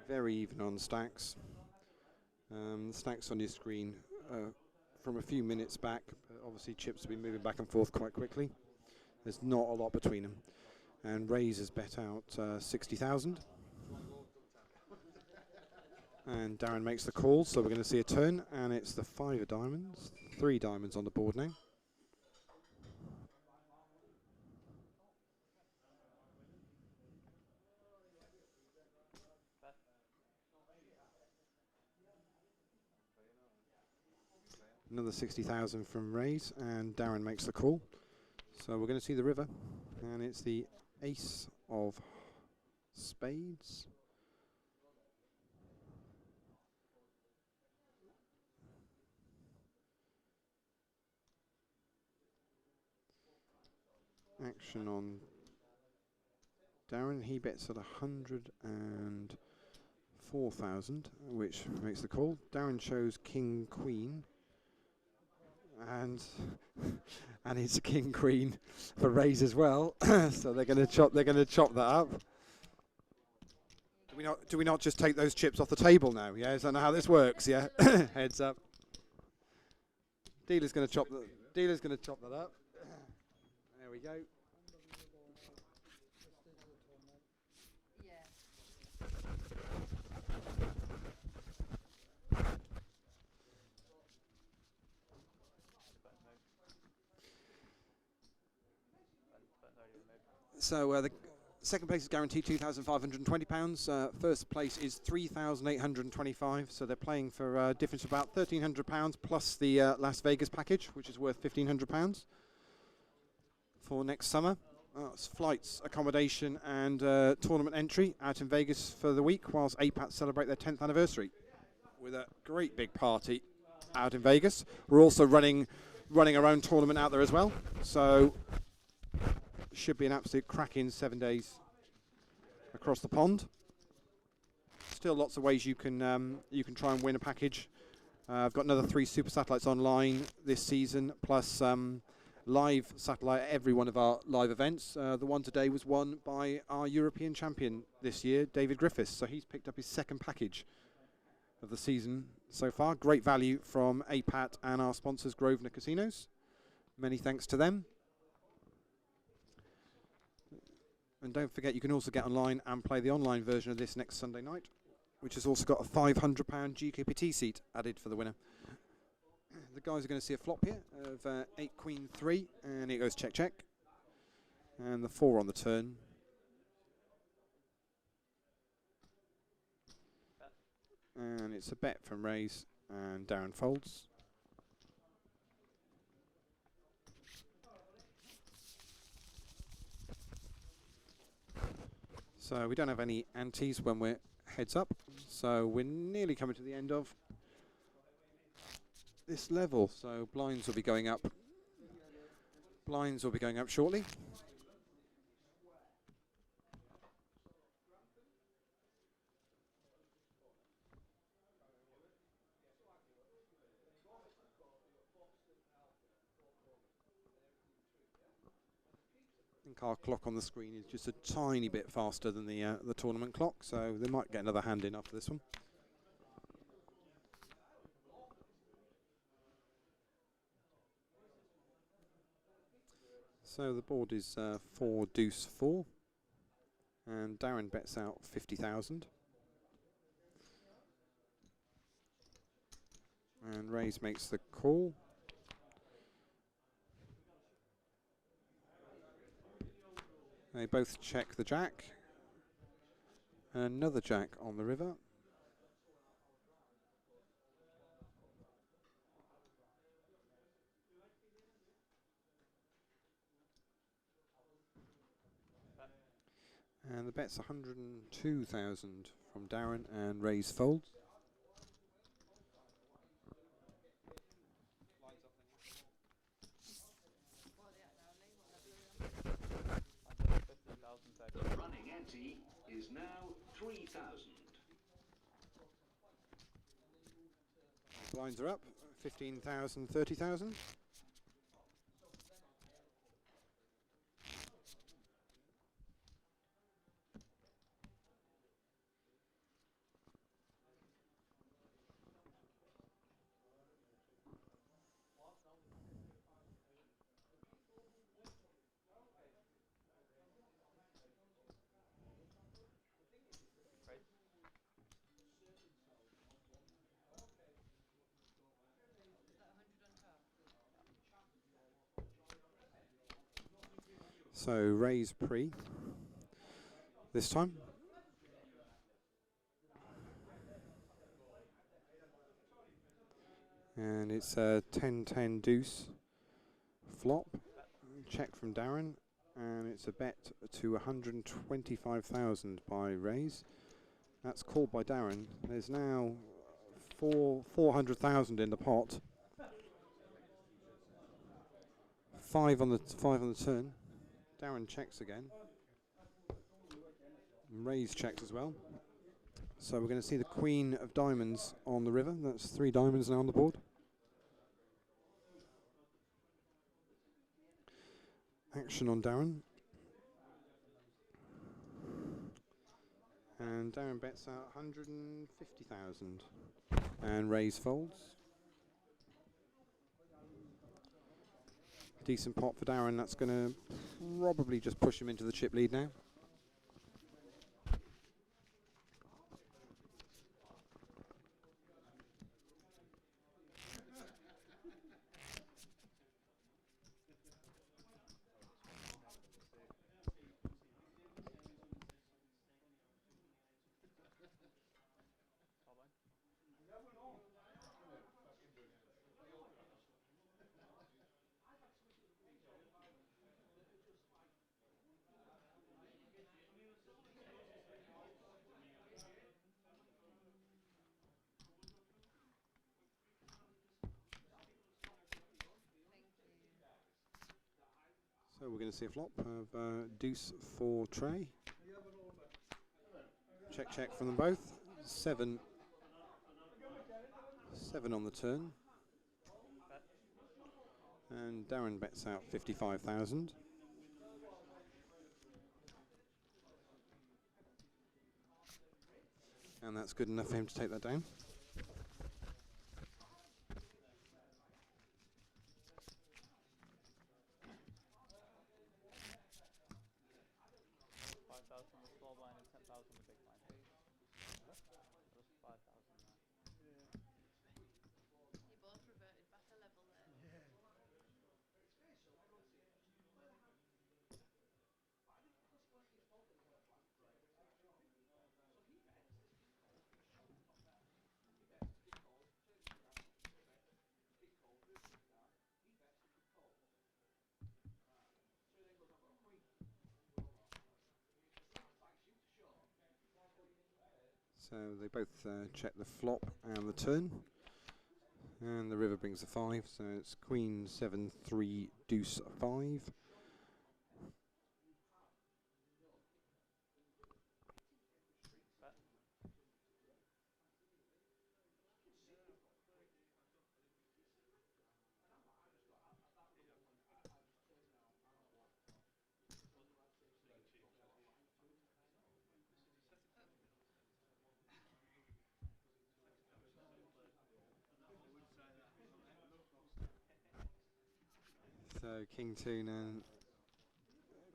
Very even on stacks. The stacks on your screen from a few minutes back. Obviously chips have been moving back and forth quite quickly. There's not a lot between them. And Rays has bet out 60,000. And Darren makes the call, so we're going to see a turn, and it's the 5 of diamonds. 3 diamonds on the board now. Another 60,000 from Rays, and Darren makes the call. So we're going to see the river, and it's the Ace of Spades. Action on Darren. He bets at 104,000, which makes the call. Darren shows King Queen, and it's a King Queen for raise as well. So they're going to chop that up. Do we not just take those chips off the table now? Yeah, is that how this works? Yeah, heads up. Dealer's going to chop that up. There we go. So the second place is guaranteed £2,520. First place is £3,825. So they're playing for a difference of about £1,300 plus the Las Vegas package, which is worth £1,500 for next summer. It's flights, accommodation, and tournament entry out in Vegas for the week, whilst APAT celebrate their 10th anniversary with a great big party out in Vegas. We're also running our own tournament out there as well. So should be an absolute cracking 7 days across the pond. Still lots of ways you can try and win a package. I've got another 3 super satellites online this season, plus live satellite at every one of our live events. The one today was won by our European champion this year, David Griffiths. So he's picked up his second package of the season so far. Great value from APAT and our sponsors, Grosvenor Casinos. Many thanks to them. And don't forget, you can also get online and play the online version of this next Sunday night, which has also got a £500 GKPT seat added for the winner. The guys are going to see a flop here of 8 Queen 3, and it goes check check. And the 4 on the turn. And it's a bet from Rays, and Darren folds. So we don't have any antes when we're heads up. So we're nearly coming to the end of this level. So blinds will be going up. Blinds will be going up shortly. I think our clock on the screen is just a tiny bit faster than the tournament clock, so they might get another hand in after this one. So the board is 4 deuce 4, and Darren bets out 50,000, and Rays makes the call. They both check the jack. Another jack on the river. And the bet's 102,000 from Darren and raise fold. The running ante is now 3,000. Blinds are up, 15,000, 30,000. So raise pre this time. And it's a 10-10 deuce flop. Check from Darren. And it's a bet to 125,000 by raise. That's called by Darren. There's now 400,000 in the pot. Five on the turn. Darren checks again. Raise checks as well. So we're going to see the queen of diamonds on the river. That's 3 diamonds now on the board. Action on Darren. And Darren bets out 150,000 and raise folds. Decent pot for Darren. That's going to probably just push him into the chip lead now. So we're going to see a flop of deuce for Trey. Check, check from them both. 7 on the turn. And Darren bets out 55,000. And that's good enough for him to take that down. So they both check the flop and the turn. And the river brings the 5, so it's queen 7, 3, deuce 5. So king 2 and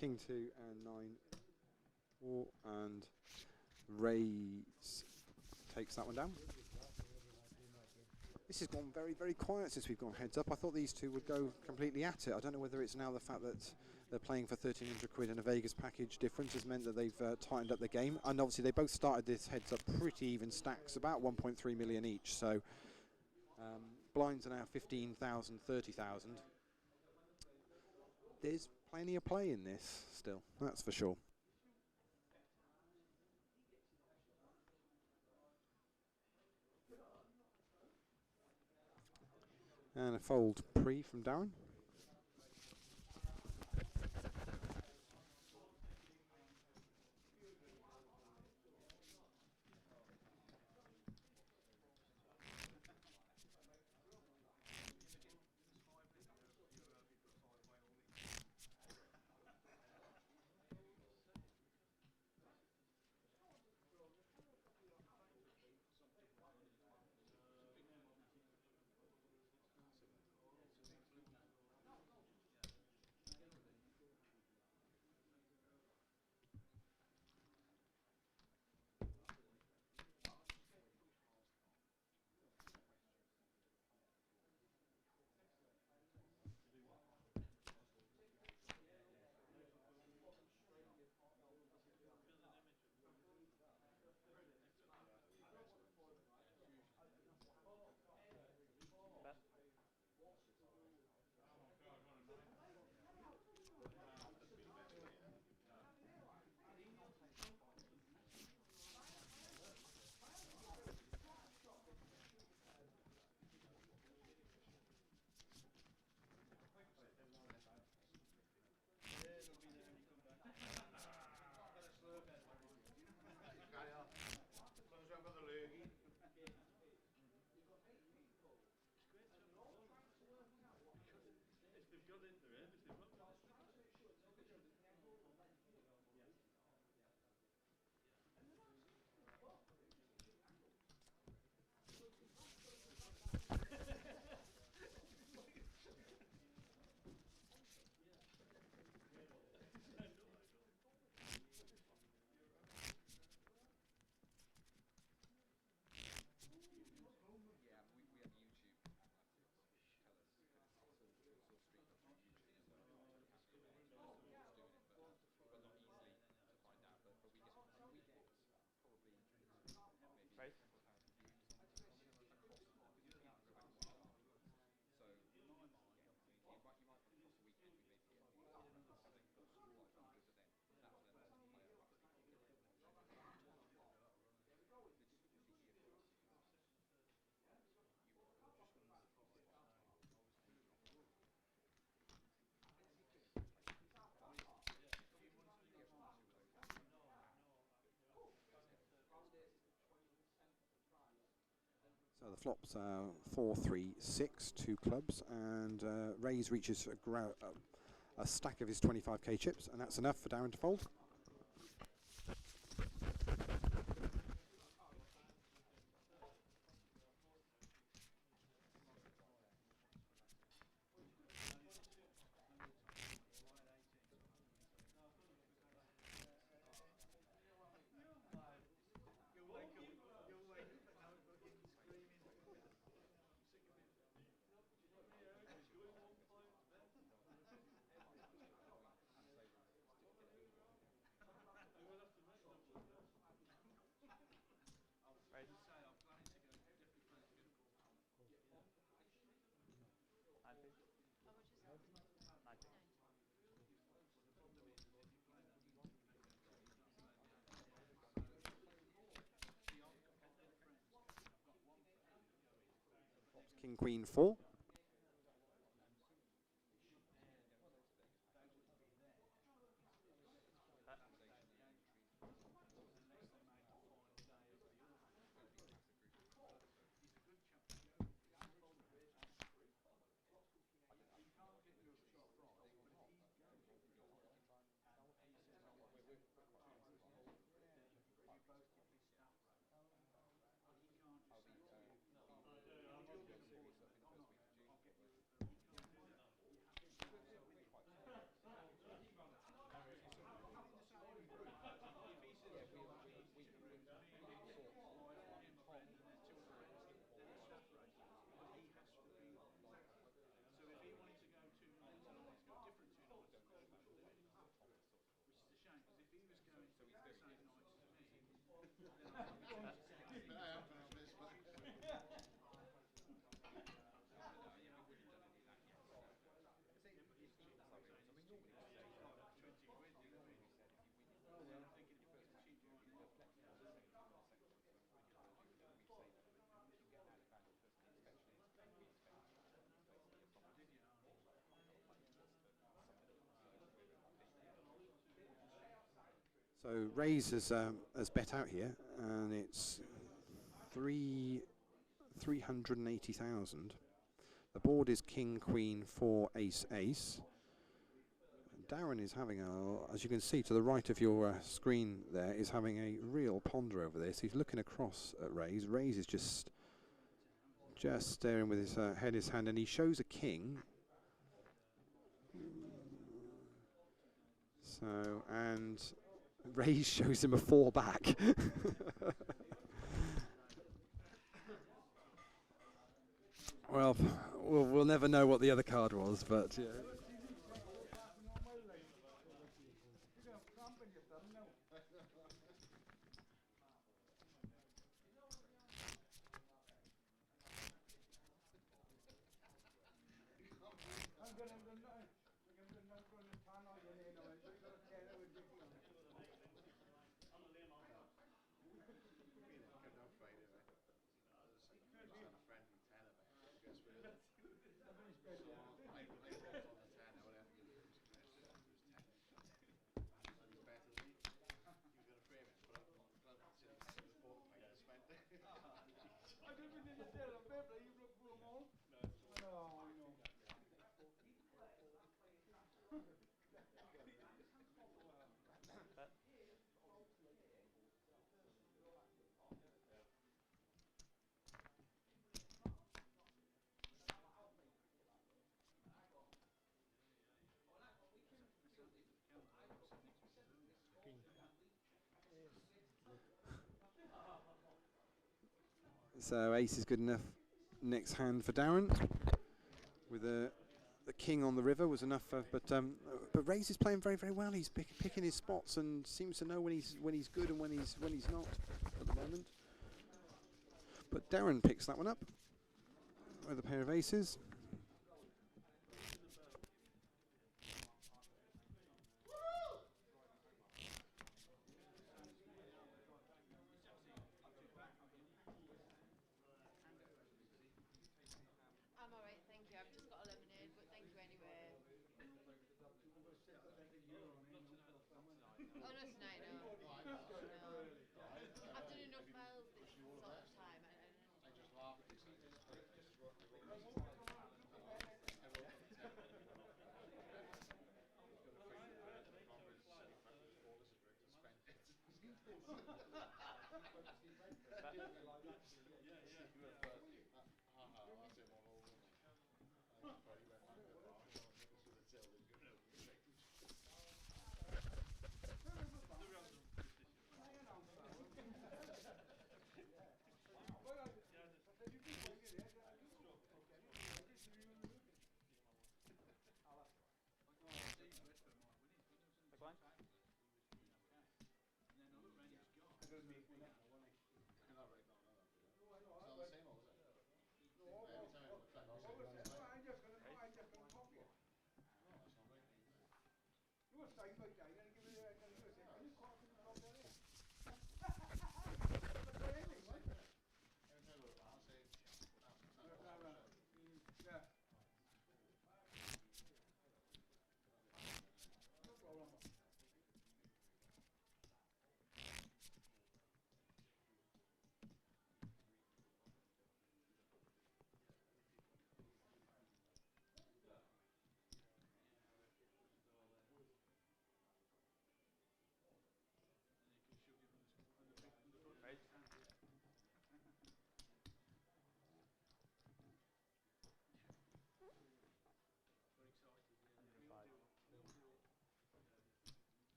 9, 4, and raise takes that one down. This has gone very, very quiet since we've gone heads up. I thought these two would go completely at it. I don't know whether it's now the fact that They're playing for 1,300 quid, and a Vegas package difference has meant that they've tightened up the game. And obviously they both started this heads up pretty even stacks, about 1.3 million each. So blinds are now 15,000, 30,000. There's plenty of play in this still, that's for sure. And a fold pre from Darren. So the flops are 4, 3, 6, 2 clubs, and Rays reaches a stack of his 25k chips, and that's enough for Darren to fold. King, Queen, 4. So Rays has bet out here, and it's 380,000. The board is King, Queen, 4, Ace, Ace. Darren is having as you can see to the right of your screen there, is having a real ponder over this. He's looking across at Rays. Rays is just staring with his head in his hand, and he shows a king. So, and Rays shows him a 4 back. Well, we'll never know what the other card was, but yeah. So ace is good enough. Next hand for Darren, with the king on the river was enough. But Rays is playing very, very well. He's picking his spots and seems to know when he's good and when he's not at the moment. But Darren picks that one up with a pair of aces. I'm alright, thank you. I've just got a lemonade, but thank you anyway. Oh, not tonight, no. No. I've done enough miles this sort of time. I just laughed.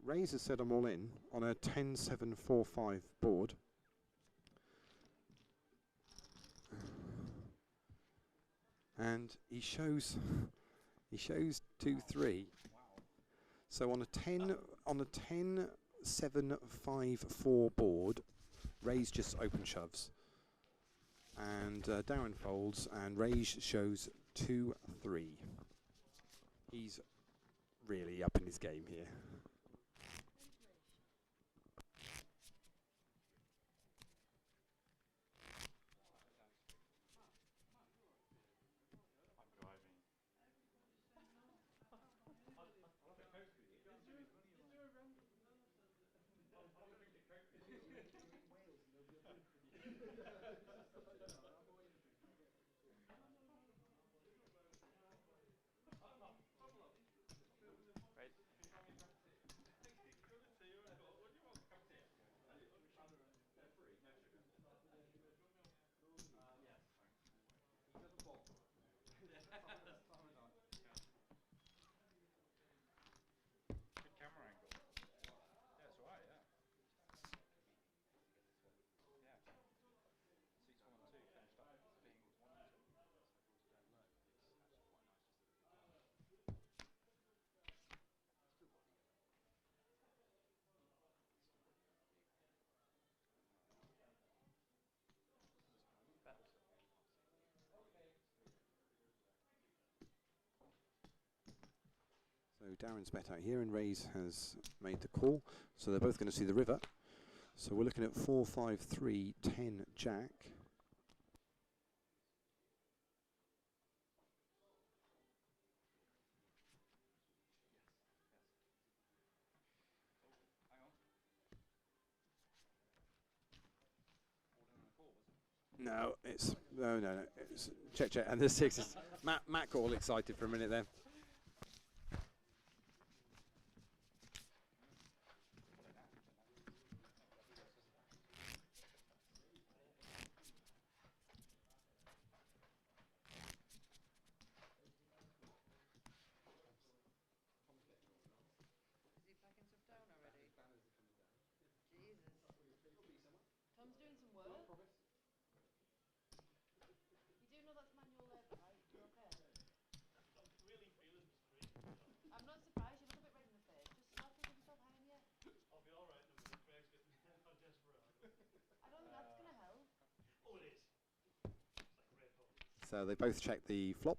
Rays has said I'm all in on a 10-7-4-5 board. And he shows 2-3. So on a 10-7-5-4 board, Rays just open shoves. And Darren folds, and Rays shows 2-3. He's really up in his game here. So Darren's bet out here, and Rays has made the call. So they're both going to see the river. So we're looking at 4-5-3-10 Jack. No, it's no. It's check, and the 6 is Matt got all excited for a minute there. Is he packing stuff down already? Jesus. Tom's doing some work. You do know that's manual labour, right? You're okay? I'm really feeling the street. I'm not surprised. You look a bit red in the face. Just start taking yourself home yet. I'll be alright in a minute. Craig's getting I'm desperate. I don't think that's going to help. Oh, it is. It's like great hope. So they both check the flop.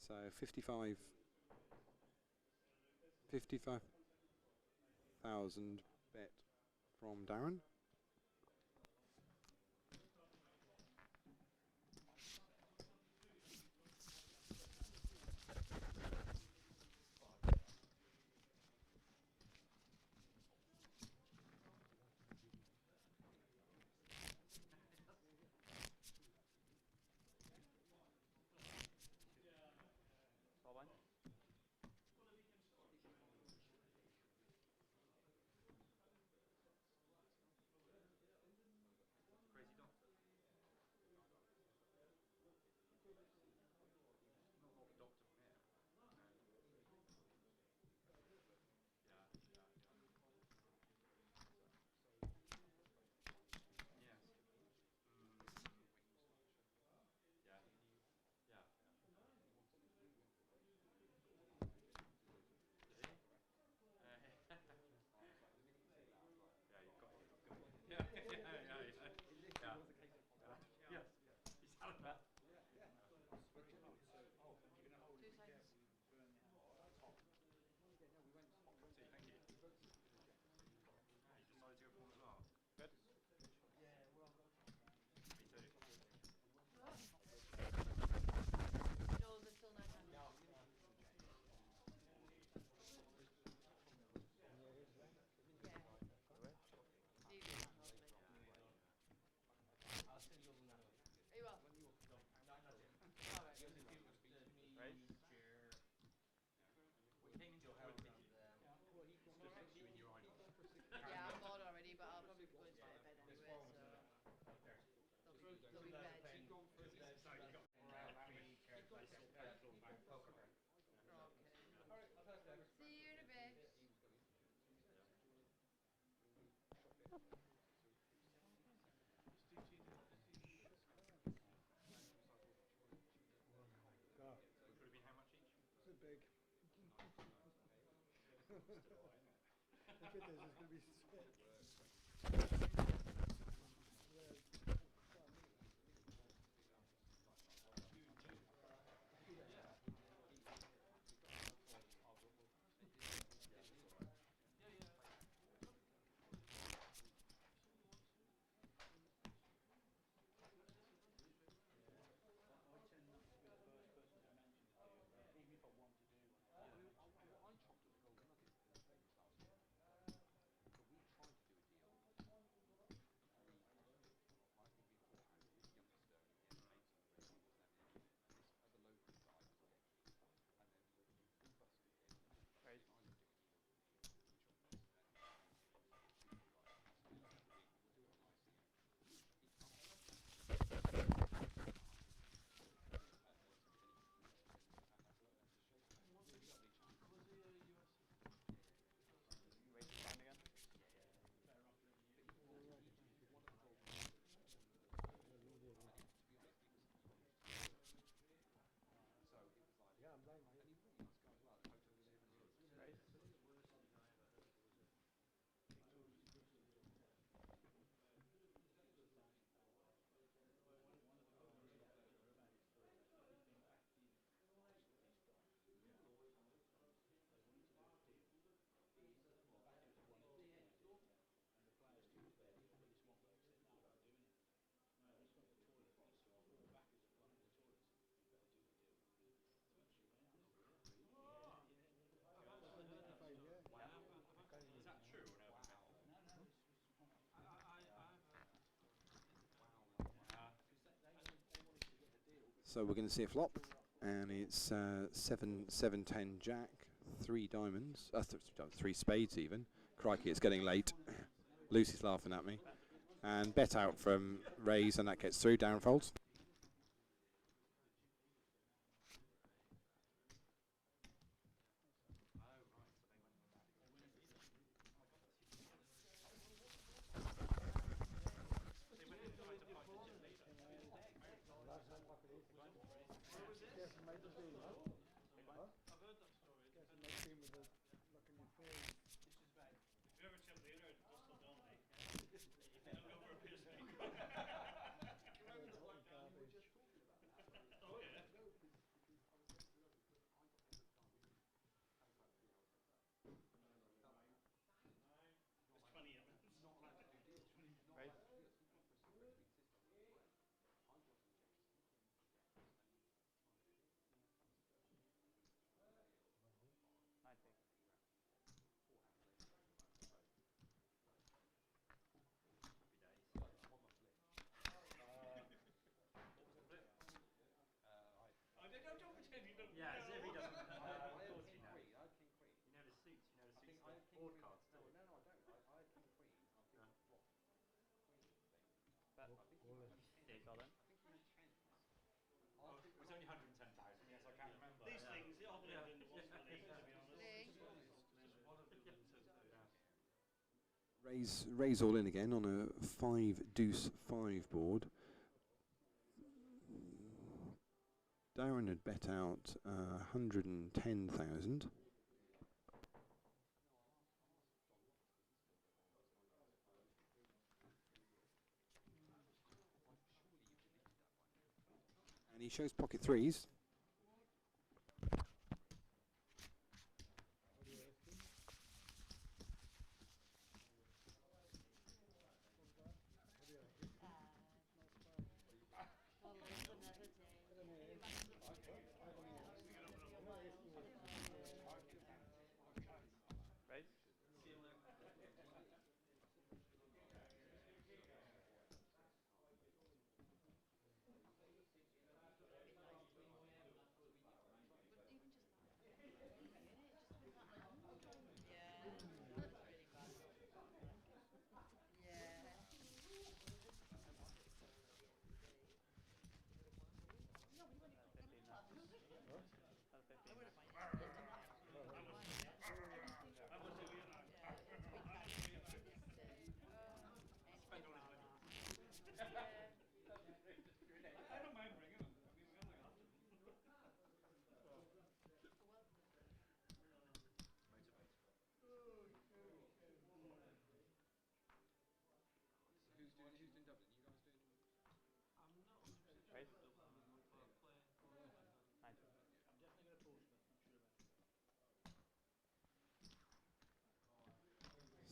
So 55,000 bet from Darren. It's a big. If it is, it's going to be sick. So we're going to see a flop, and it's 7-10 Jack, 3 diamonds, 3 spades even. Crikey, it's getting late. Lucy's laughing at me. And bet out from raise, and that gets through. Down folds. Yeah, as if he doesn't. Of course you know. You know the suits. You know the suits. Board cards too. No, I don't. I had king queen. I think I blocked queen thing. But I think he had tens. Did then? I think he had tens. Oh, it was only 110,000. Yes, I can't remember. These things, they all blend in once for these, to be honest. Raise all in again on a 5-deuce-5 board. Darren had bet out 110,000. And he shows pocket threes.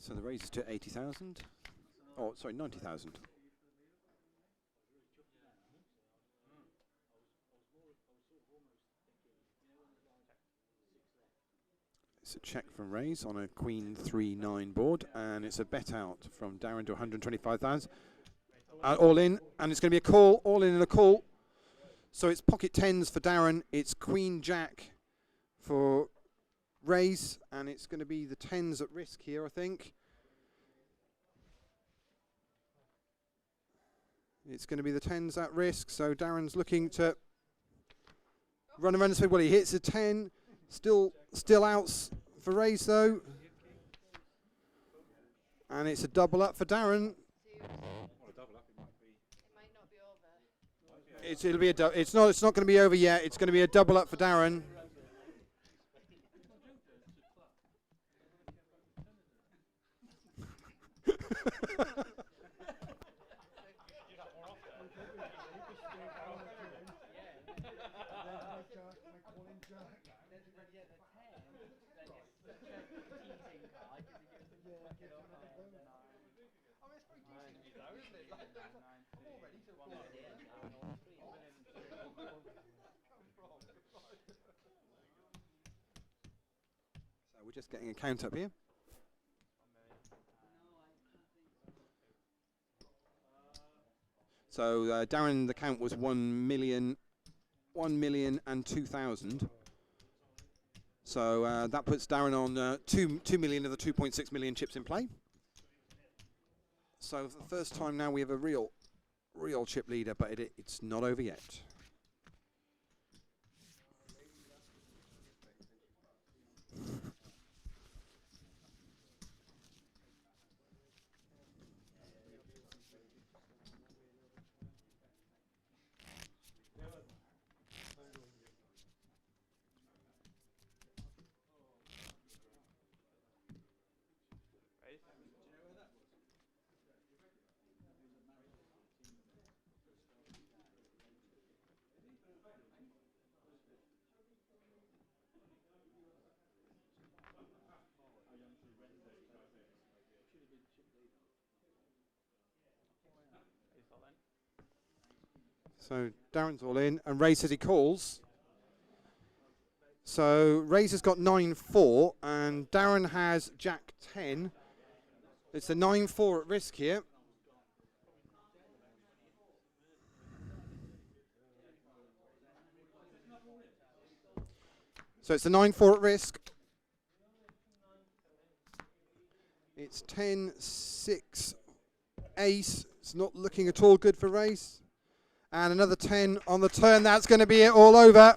So the raise is to 80,000. Oh, sorry, 90,000. It's a check from Raise on a Queen 3-9 board, and it's a bet out from Darren to 125,000. All in, and it's going to be a call, all in and a call. So it's pocket tens for Darren, it's Queen Jack for Raise, and it's going to be the tens at risk here, I think. It's going to be the tens at risk, so Darren's looking to run around and say, well, he hits a 10. Still outs for Raise though, and it's a double up for Darren. It'll be a it's not going to be over yet. It's going to be a double up for Darren. So we're just getting a count up here. So Darren, the count was 1,002,000. So that puts Darren on 2 million of the 2.6 million chips in play. So for the first time now we have a real chip leader, but it's not over yet. So Darren's all in, and Ray says he calls. So Ray's has got 9-4, and Darren has Jack 10. It's a 9-4 at risk here. So it's a 9-4 at risk. It's 10-6 ace. It's not looking at all good for Race. And another 10 on the turn. That's going to be it all over.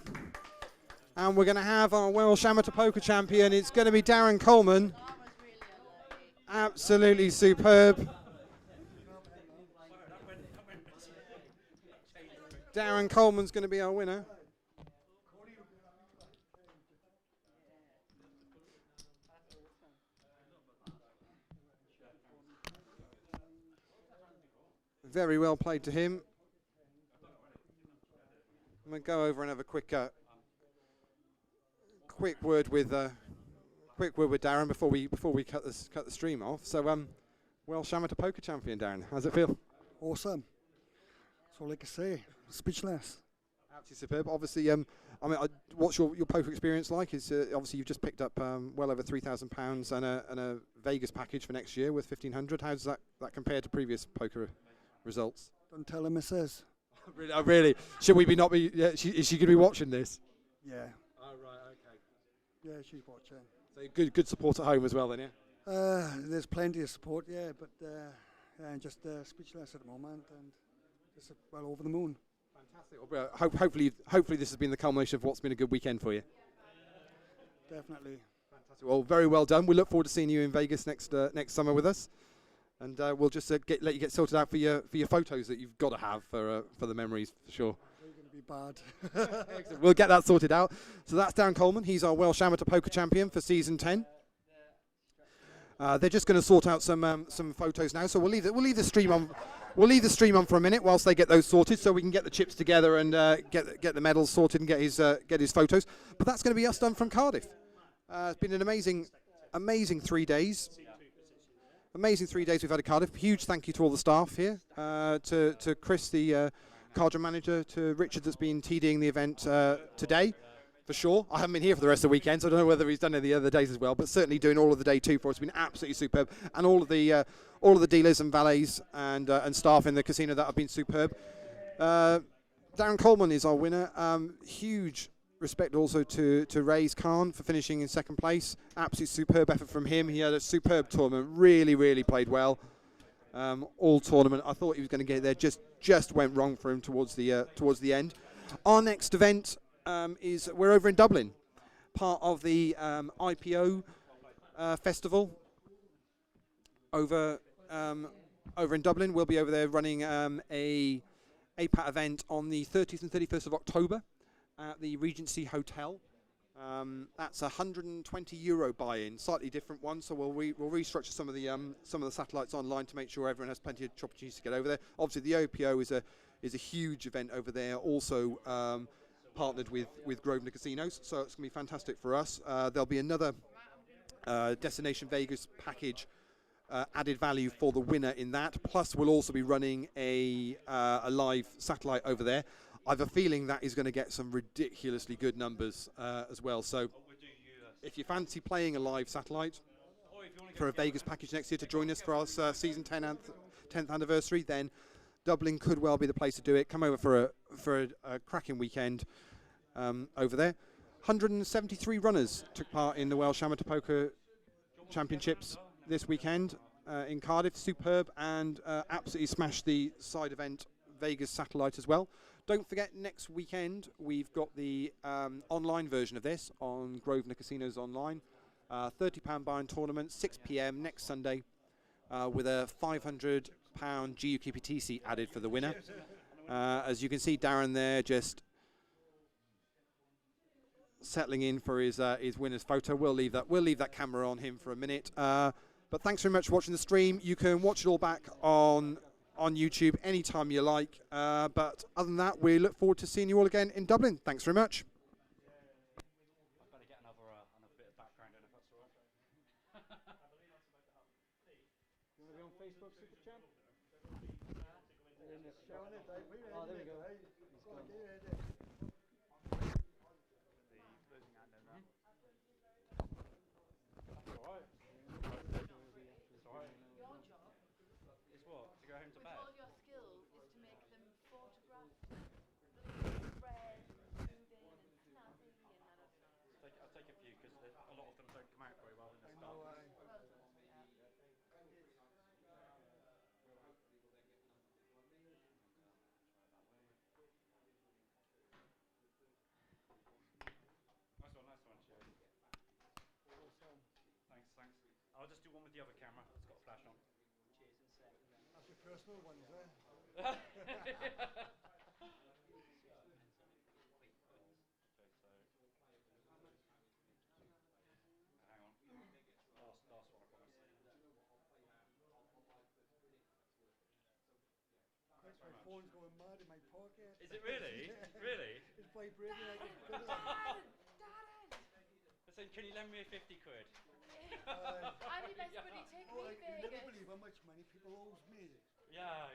And we're going to have our Welsh Amateur Poker Champion. It's going to be Darren Coleman. Absolutely superb. Darren Coleman's going to be our winner. Very well played to him. I'm going to go over and have a quick word with Darren before we cut the stream off. So Welsh Amateur Poker Champion, Darren, how's it feel? Awesome. That's all I can say. Speechless. Absolutely superb. Obviously, what's your poker experience like? Is obviously you've just picked up well over £3,000 and a Vegas package for next year with 1,500. How does that compare to previous poker results? Don't tell him it says. Really? Should we not be? Yeah, is she going to be watching this? Yeah. Oh right, okay. Yeah, she's watching. So good support at home as well, then, yeah. There's plenty of support, yeah, but I'm just speechless at the moment and just well over the moon. Fantastic. Well, hopefully this has been the culmination of what's been a good weekend for you. Definitely. Fantastic. Well, very well done. We look forward to seeing you in Vegas next summer with us. And we'll just let you get sorted out for your photos that you've got to have for the memories, for sure. They're going to be bad. Excellent. We'll get that sorted out. So that's Darren Coleman. He's our Welsh Amateur Poker Champion for season 10. They're just going to sort out some photos now. So we'll leave the stream on. We'll leave the stream on for a minute whilst they get those sorted, so we can get the chips together and get the medals sorted and get his photos. But that's going to be us done from Cardiff. It's been an amazing 3 days. amazing 3 days we've had at Cardiff. Huge thank you to all the staff here, to Chris, the card manager, to Richard that's been TDing the event today, for sure. I haven't been here for the rest of the weekend, so I don't know whether he's done any other days as well, but certainly doing all of the day two for us. It's been absolutely superb. And all of the dealers and valets and staff in the casino that have been superb. Darren Coleman is our winner. Huge respect also to Ray's Khan for finishing in second place. Absolutely superb effort from him. He had a superb tournament. Really, really played well. All tournament. I thought he was going to get there. Just went wrong for him towards the end. Our next event is we're over in Dublin, part of the IPO festival. Over in Dublin, we'll be over there running a APAT event on the 30th and 31st of October at the Regency Hotel. That's a €120 buy-in, slightly different one. So we'll restructure some of the satellites online to make sure everyone has plenty of opportunities to get over there. Obviously, the OPO is a huge event over there, also partnered with Grosvenor Casinos. So it's going to be fantastic for us. There'll be another Destination Vegas package added value for the winner in that. Plus, we'll also be running a live satellite over there. I have a feeling that is going to get some ridiculously good numbers as well. So if you fancy playing a live satellite for a Vegas package next year to join us for our season 10th anniversary, then Dublin could well be the place to do it. Come over for a cracking weekend over there. 173 runners took part in the Welsg Amateur Poker Championships this weekend in Cardiff. Superb, and absolutely smashed the side event Vegas satellite as well. Don't forget, next weekend we've got the online version of this on Grosvenor Casinos online. £30 buy-in tournament, 6 p.m. next Sunday, with a £500 GUKPTC added for the winner. As you can see, Darren there just settling in for his winner's photo. We'll leave that camera on him for a minute. But thanks very much for watching the stream. You can watch it all back on YouTube anytime you like. But other than that, we look forward to seeing you all again in Dublin. Thanks very much. I better get another bit of background in if that's all right. You want to be on Facebook, Super Champ? Oh, there we go. He's gone. Go home to bed. All your skills is to make them photograph red, moving and snappy, and I don't know. I'll take a few because a lot of them don't come out very well in the start. Nice one, Sherry. Thanks. I'll just do one with the other camera. It's got a flash on. That's your personal ones, eh? Hang on. Last one, I promise. My phone's going mad in my pocket. Is it really? Really? It's vibrating like it's good. Listen, can you lend me 50 quid? I'm your best buddy, take me You never Vegas. believe how much money people owes me. Yeah.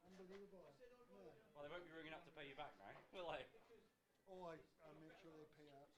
Unbelievable. Yeah. Well, they won't be ringing up to pay you back now, will they? Oh, I'll make sure they pay up.